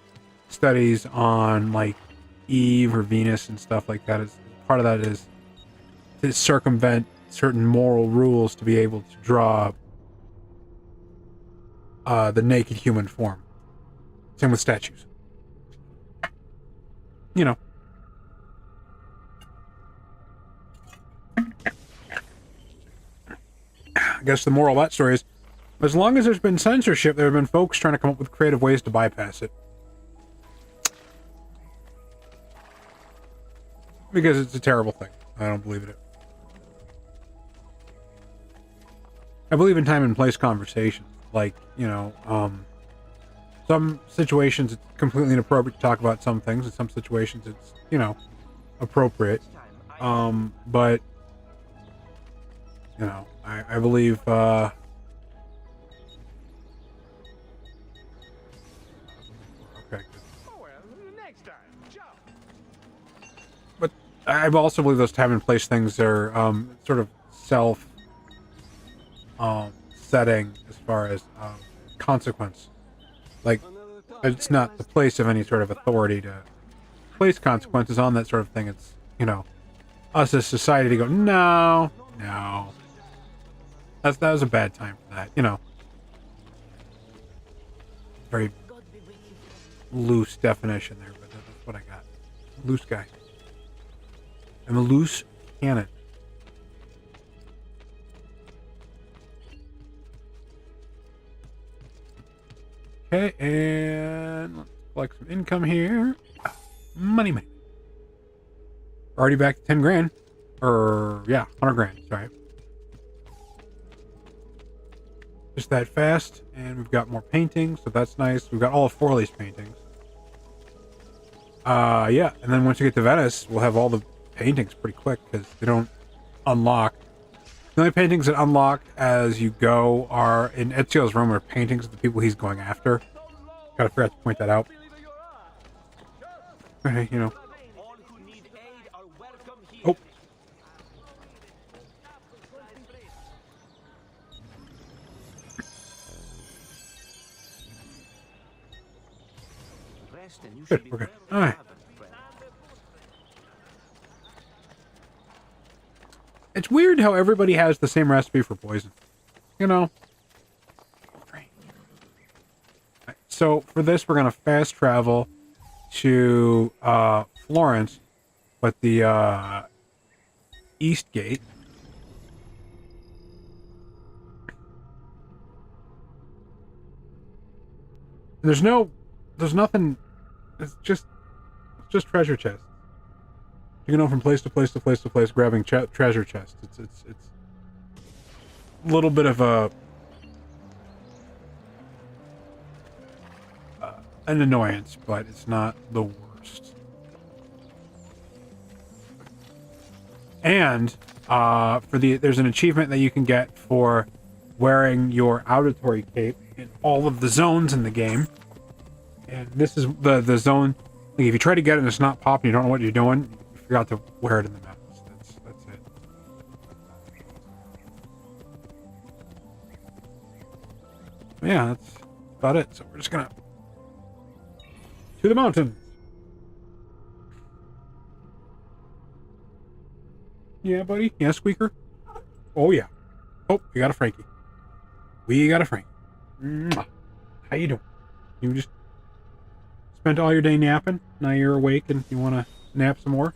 studies on like Eve or Venus and stuff like that. Is part of that is to circumvent certain moral rules to be able to draw the naked human form. Same with statues. You know. I guess the moral of that story is, as long as there's been censorship, there have been folks trying to come up with creative ways to bypass it. Because it's a terrible thing. I don't believe in it. I believe in time and place conversation. Like, you know, some situations it's completely inappropriate to talk about some things. In some situations it's, you know, appropriate. But, you know, I believe, okay. But I also believe those time and place things are, sort of self, setting as far as, consequence. Like, it's not the place of any sort of authority to place consequences on that sort of thing. It's, you know, us as society to go, no. That was a bad time for that, you know. Very loose definition there, but that's what I got. Loose guy. I'm a loose cannon. Okay, and let's collect some income here. Money. Already back to 10 grand. Or, yeah, 100 grand, sorry. Just that fast, and we've got more paintings, so that's nice. We've got all of Forley's paintings. Yeah, and then once you get to Venice, we'll have all the paintings pretty quick, because they don't unlock. The only paintings that unlock as you go are in Ezio's room are paintings of the people he's going after. Gotta forget to point that out. Okay, you know. Oh. Good, we're good. Alright. It's weird how everybody has the same recipe for poison. You know? Right, so, for this, we're going to fast travel to Florence, but the East Gate. There's nothing. It's just treasure chests. You can go from place to place to place to place grabbing treasure chests. It's a little bit of an annoyance, but it's not the worst. And there's an achievement that you can get for wearing your auditory cape in all of the zones in the game. And this is the zone. Like if you try to get it and it's not popping, you don't know what you're doing. You forgot to wear it in the maps. That's it. Yeah, that's about it. So we're just gonna to the mountain. Yeah, buddy. Yeah, Squeaker. Oh yeah. Oh, we got a Frankie. We got a Frankie. Mwah. How you doing? You just spent all your day napping. Now you're awake and you want to nap some more.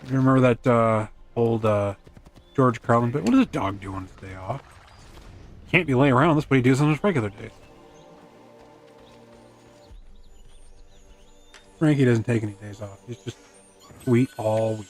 You remember that old George Carlin bit? What does a dog do on his day off? Can't be laying around. That's what he does on his regular days. Frankie doesn't take any days off. He's just sweet all week.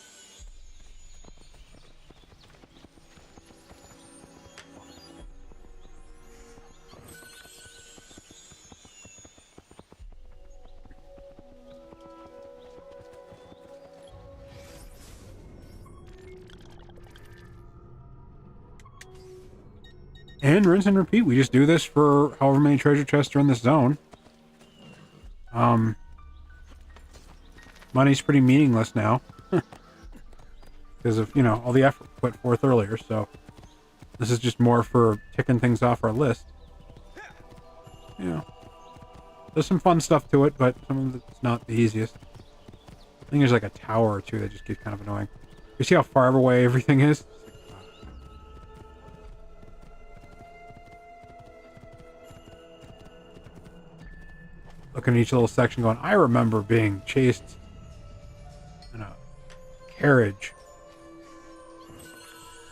And rinse and repeat. We just do this for however many treasure chests are in this zone. Money's pretty meaningless now. Because of, you know, all the effort put forth earlier, so... This is just more for ticking things off our list. You know. There's some fun stuff to it, but some of it's not the easiest. I think there's like a tower or two that just get kind of annoying. You see how far away everything is? Looking at each little section going, I remember being chased in a carriage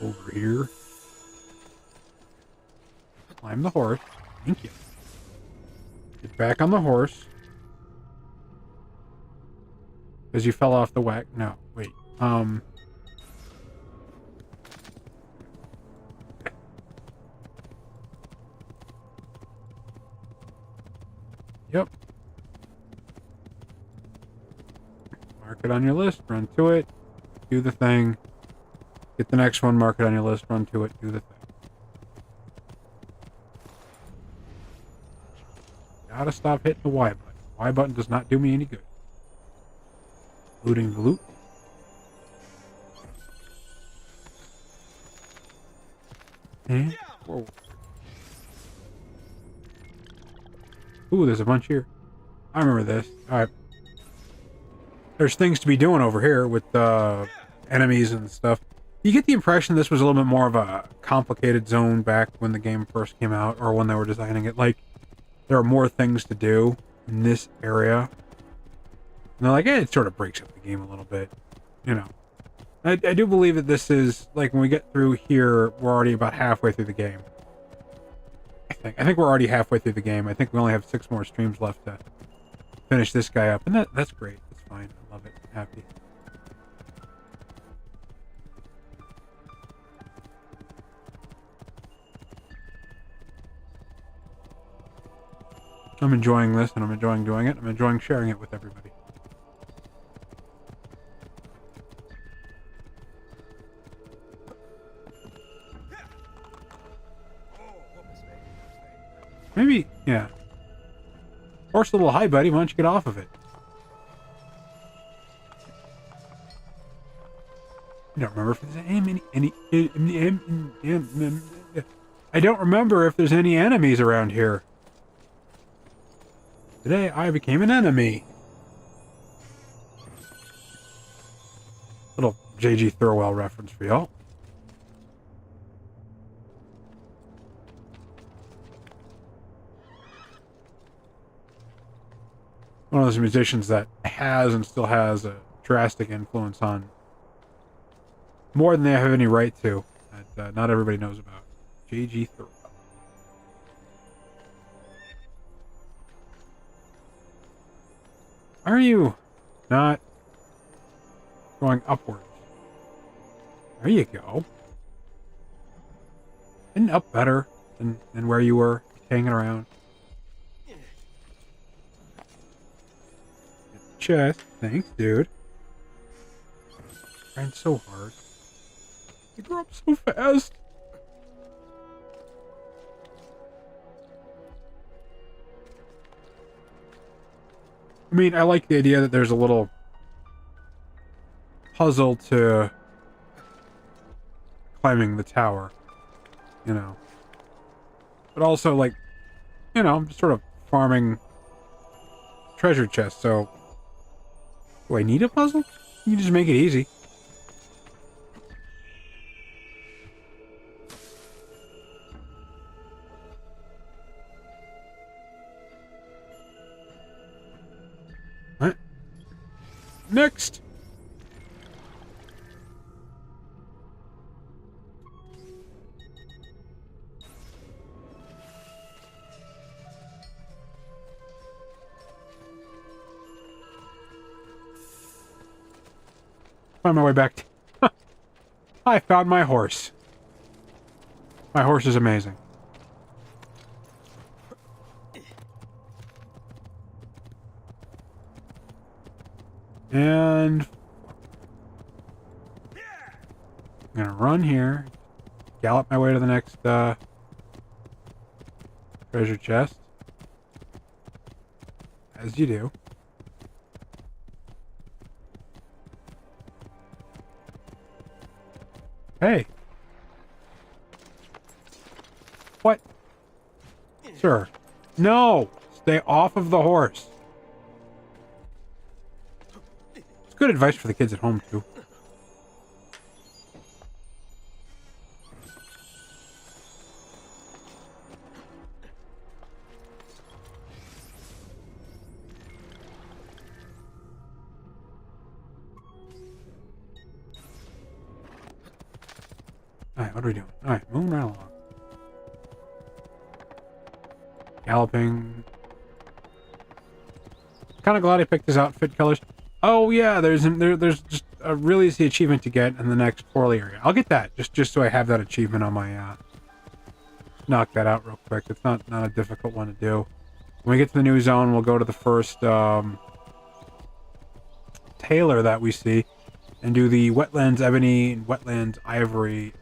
over here. Climb the horse. Thank you. Get back on the horse. Because you fell off the wagon. No, wait. Yep. Mark it on your list. Run to it. Do the thing. Get the next one. Mark it on your list. Run to it. Do the thing. Gotta stop hitting the Y button. Y button does not do me any good. Looting the loot. And whoa. Ooh, there's a bunch here. I remember this. Alright. There's things to be doing over here with enemies and stuff. You get the impression this was a little bit more of a complicated zone back when the game first came out, or when they were designing it. Like, there are more things to do in this area. And they're like, it sort of breaks up the game a little bit. You know. I do believe that this is, like, when we get through here, we're already about halfway through the game. I think we're already halfway through the game. I think we only have 6 more streams left to finish this guy up. And that's great. That's fine. I love it. I'm happy. I'm enjoying this, and I'm enjoying doing it. I'm enjoying sharing it with everybody. Maybe, yeah. Horse a little high, buddy. Why don't you get off of it? I don't remember if there's I don't remember if there's any enemies around here. Today, I became an enemy. Little J.G. Thirlwell reference for y'all. One of those musicians that has and still has a drastic influence on more than they have any right to, that not everybody knows about. J.G. Thirlwell. Are you not going upwards? There you go. Isn't up better than where you were hanging around? Chest. Thanks, dude. Trying so hard. You grew up so fast. I mean, I like the idea that there's a little puzzle to climbing the tower, you know. But also, like, you know, I'm just sort of farming treasure chests, so... Do I need a puzzle? You can just make it easy. What? Next! Find my way back. I found my horse. My horse is amazing. And I'm gonna run here, gallop my way to the next Treasure chest. As you do. Hey. What? Sir. No! Stay off of the horse. It's good advice for the kids at home, too. Alright, what are we doing? Alright, moving right along. Galloping. Kind of glad I picked his outfit colors. Oh yeah, there's just a really easy achievement to get in the next poorly area. I'll get that just so I have that achievement on my knock that out real quick. It's not a difficult one to do. When we get to the new zone, we'll go to the first tailor that we see and do the wetlands ebony and wetlands ivory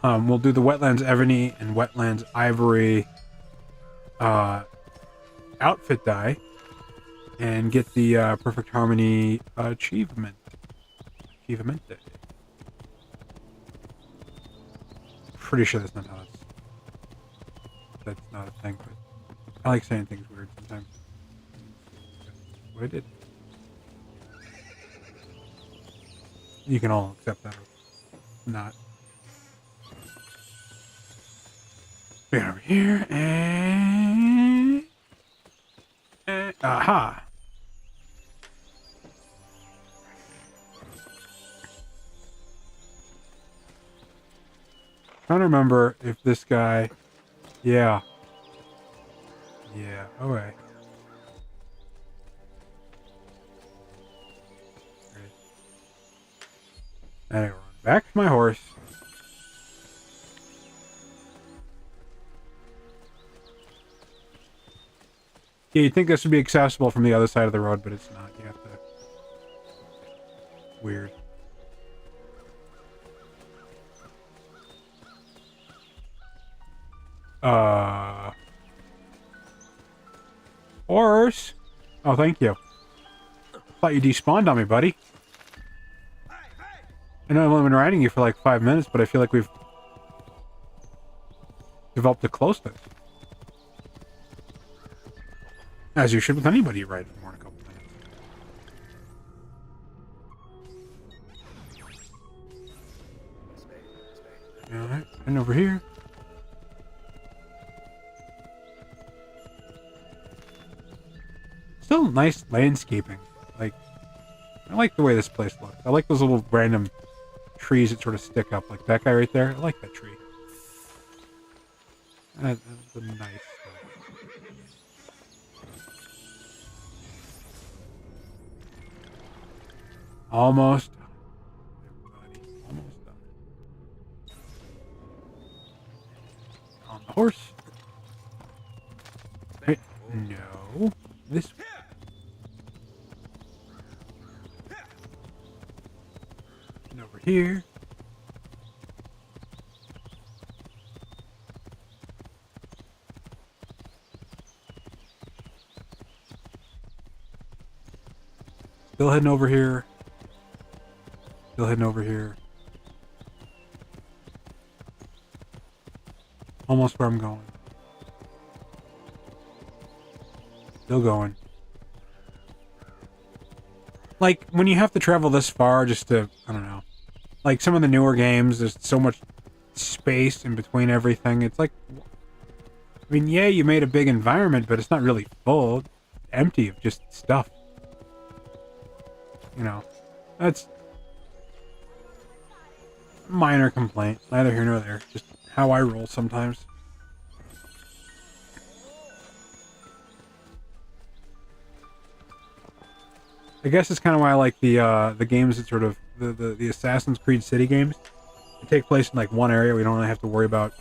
we'll do the wetlands ebony and wetlands ivory outfit dye and get the perfect harmony achievement. Pretty sure that's not how that's not a thing, but I like saying things weird sometimes. What I did. You can all accept that or not. Get over here and aha. Trying to remember if this guy, yeah, okay. Anyway, back to my horse. Yeah, you'd think this would be accessible from the other side of the road, but it's not. You have to. Weird. Horse. Oh, thank you. Thought you despawned on me, buddy. I know I've only been riding you for like 5 minutes, but I feel like we've developed a closeness. As you should with anybody you ride for more than a couple minutes. Alright, and over here. Still nice landscaping. Like, I like the way this place looks. I like those little random trees that sort of stick up, like that guy right there. I like that tree. That's a nice stuff. Almost done, everybody. Almost done. On the horse. Hey, no. This way. And over here. Still heading over here. Still heading over here. Almost where I'm going. Still going. Like, when you have to travel this far just to, I don't know. Like, some of the newer games, there's so much space in between everything. It's like, I mean, yeah, you made a big environment, but it's not really full. It's empty of just stuff. You know, that's a minor complaint. Neither here nor there. Just how I roll sometimes. I guess it's kind of why I like the games that sort of the Assassin's Creed City games. They take place in like one area. We don't really have to worry about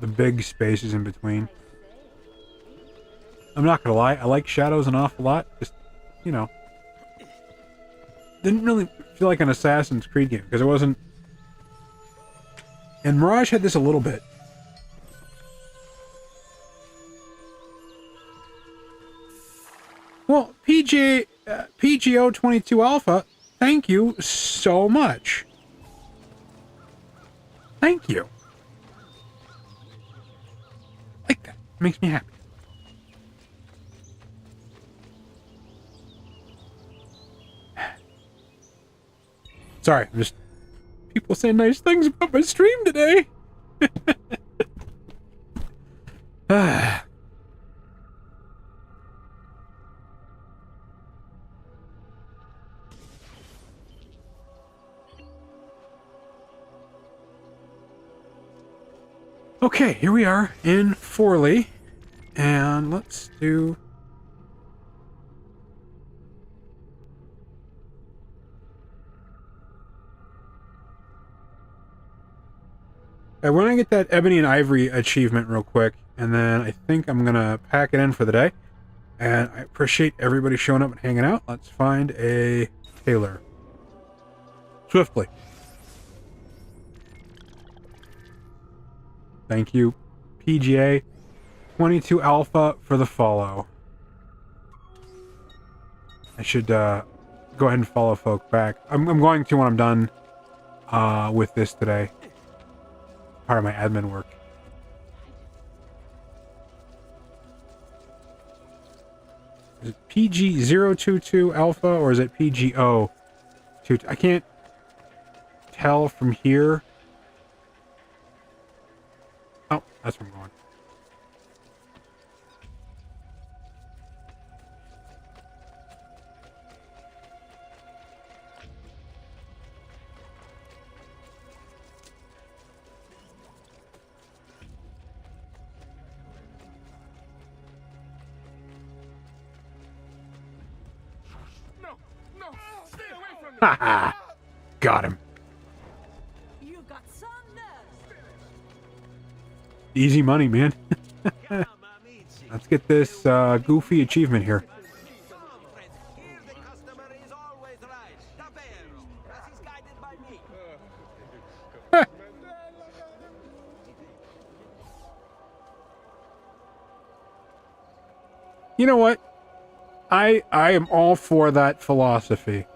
the big spaces in between. I'm not gonna lie, I like Shadows an awful lot. Just, you know, didn't really feel like an Assassin's Creed game because it wasn't. And Mirage had this a little bit. Well, PGO 22 Alpha, thank you so much. Thank you. Like that. Makes me happy. Sorry, I'm just... People say nice things about my stream today. Okay, here we are in Forley, and let's do... I want to get that Ebony and Ivory achievement real quick, and then I think I'm going to pack it in for the day. And I appreciate everybody showing up and hanging out. Let's find a tailor. Swiftly. Thank you, PGA 22 Alpha, for the follow. I should go ahead and follow folk back. I'm going to when I'm done with this today. Part of my admin work. Is it PG022 Alpha or is it PGO22? I can't tell from here. Oh, that's where I'm going. Haha! Got him. You got some nerve. Easy money, man. Let's get this goofy achievement here. You know what? I am all for that philosophy.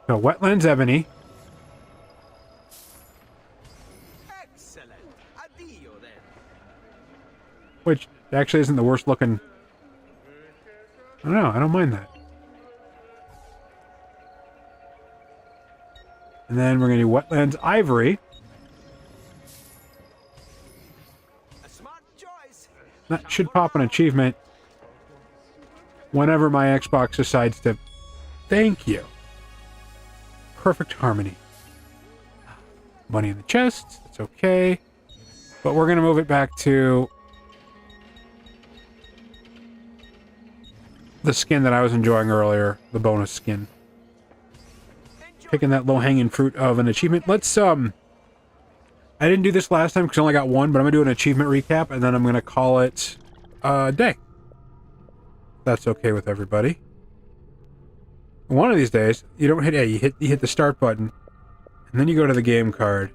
So, Wetlands Ebony. Excellent. Addio, then. Which actually isn't the worst looking. I don't know. I don't mind that. And then we're going to do Wetlands Ivory. A smart choice. That should pop an achievement whenever my Xbox decides to. Thank you. Perfect harmony. Money in the chest. It's okay. But we're going to move it back to the skin that I was enjoying earlier. The bonus skin. Picking that low-hanging fruit of an achievement. Let's, I didn't do this last time because I only got one, but I'm going to do an achievement recap, and then I'm going to call it a day. That's okay with everybody. One of these days, you don't hit A, you hit the start button, and then you go to the game card,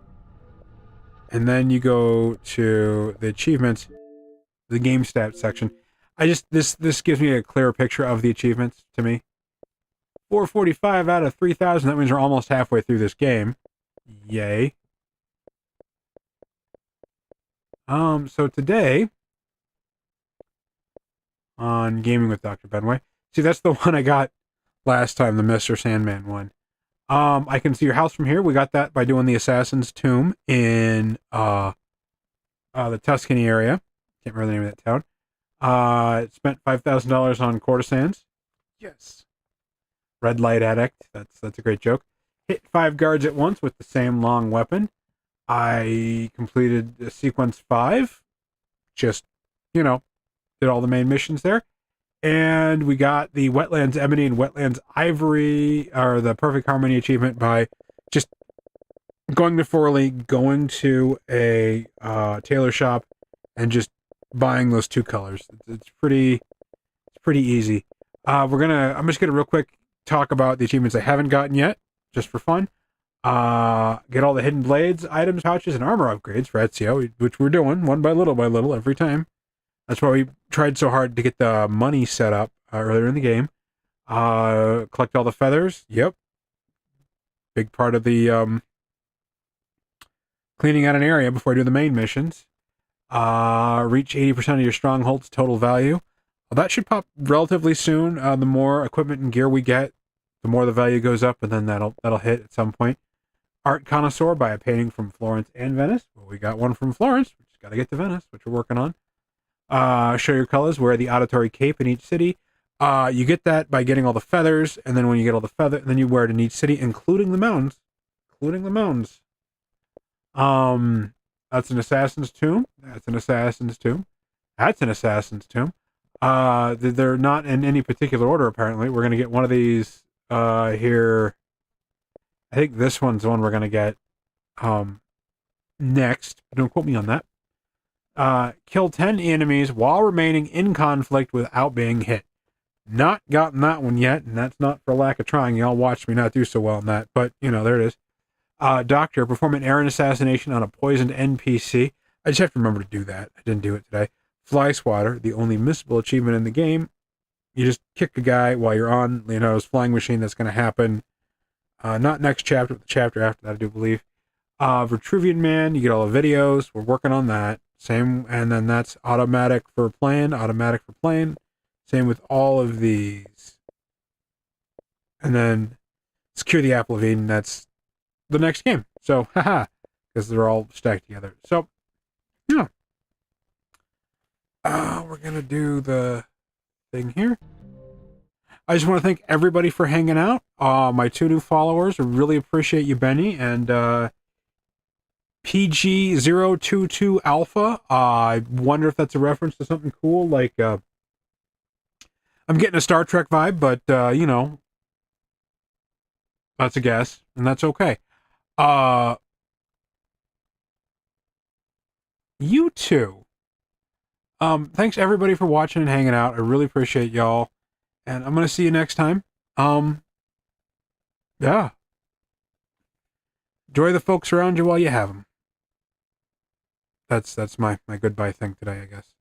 and then you go to the achievements, the game stats section. This gives me a clearer picture of the achievements to me. 445 out of 3,000, that means we're almost halfway through this game. Yay. So today, on Gaming with Dr. Benway, see, that's the one I got last time, the Mr. Sandman one. I can see your house from here. We got that by doing the Assassin's Tomb in the Tuscany area. Can't remember the name of that town. Spent $5,000 on courtesans. Yes. Red Light Addict. That's a great joke. Hit 5 guards at once with the same long weapon. I completed sequence 5. Just, you know, did all the main missions there. And we got the Wetlands Ebony and Wetlands Ivory, or the Perfect Harmony achievement, by just going to Forley, going to a tailor shop, and just buying those 2 colors. It's pretty easy. I'm just gonna real quick talk about the achievements I haven't gotten yet, just for fun. Get all the hidden blades, items, pouches, and armor upgrades for Ezio, which we're doing one by little every time. That's why we tried so hard to get the money set up earlier in the game. Collect all the feathers. Yep. Big part of the cleaning out an area before I do the main missions. Reach 80% of your stronghold's total value. Well, that should pop relatively soon. The more equipment and gear we get, the more the value goes up, and then that'll hit at some point. Art connoisseur, by a painting from Florence and Venice. Well, we got one from Florence. We just got to get to Venice, which we're working on. Show your colors. Wear the auditory cape in each city. You get that by getting all the feathers, and then when you get all the feathers, then you wear it in each city, including the mountains. That's an assassin's tomb. That's an assassin's tomb. That's an assassin's tomb. They're not in any particular order, apparently. We're gonna get one of these here. I think this one's the one we're gonna get next. Don't quote me on that. Kill 10 enemies while remaining in conflict without being hit. Not gotten that one yet, and that's not for lack of trying. Y'all watched me not do so well in that, but there it is. Doctor, perform an errant assassination on a poisoned NPC. I just have to remember to do that. I didn't do it today. Fly swatter, the only missable achievement in the game. You just kick a guy while you're on Leonardo's flying machine. That's going to happen. Not next chapter, but the chapter after that, I do believe. Vitruvian Man, you get all the videos. We're working on that. Same, and then that's automatic for plane. Same with all of these. And then secure the Apple of Eden. That's the next game. So, haha, because they're all stacked together. So, yeah. We're going to do the thing here. I just want to thank everybody for hanging out. My 2 new followers. I really appreciate you, Benny, and PG022 Alpha. I wonder if that's a reference to something cool, like, I'm getting a Star Trek vibe, but, that's a guess, and that's okay. You two. Thanks everybody for watching and hanging out. I really appreciate y'all. And I'm going to see you next time. Yeah. Enjoy the folks around you while you have them. That's my goodbye thing today, I guess.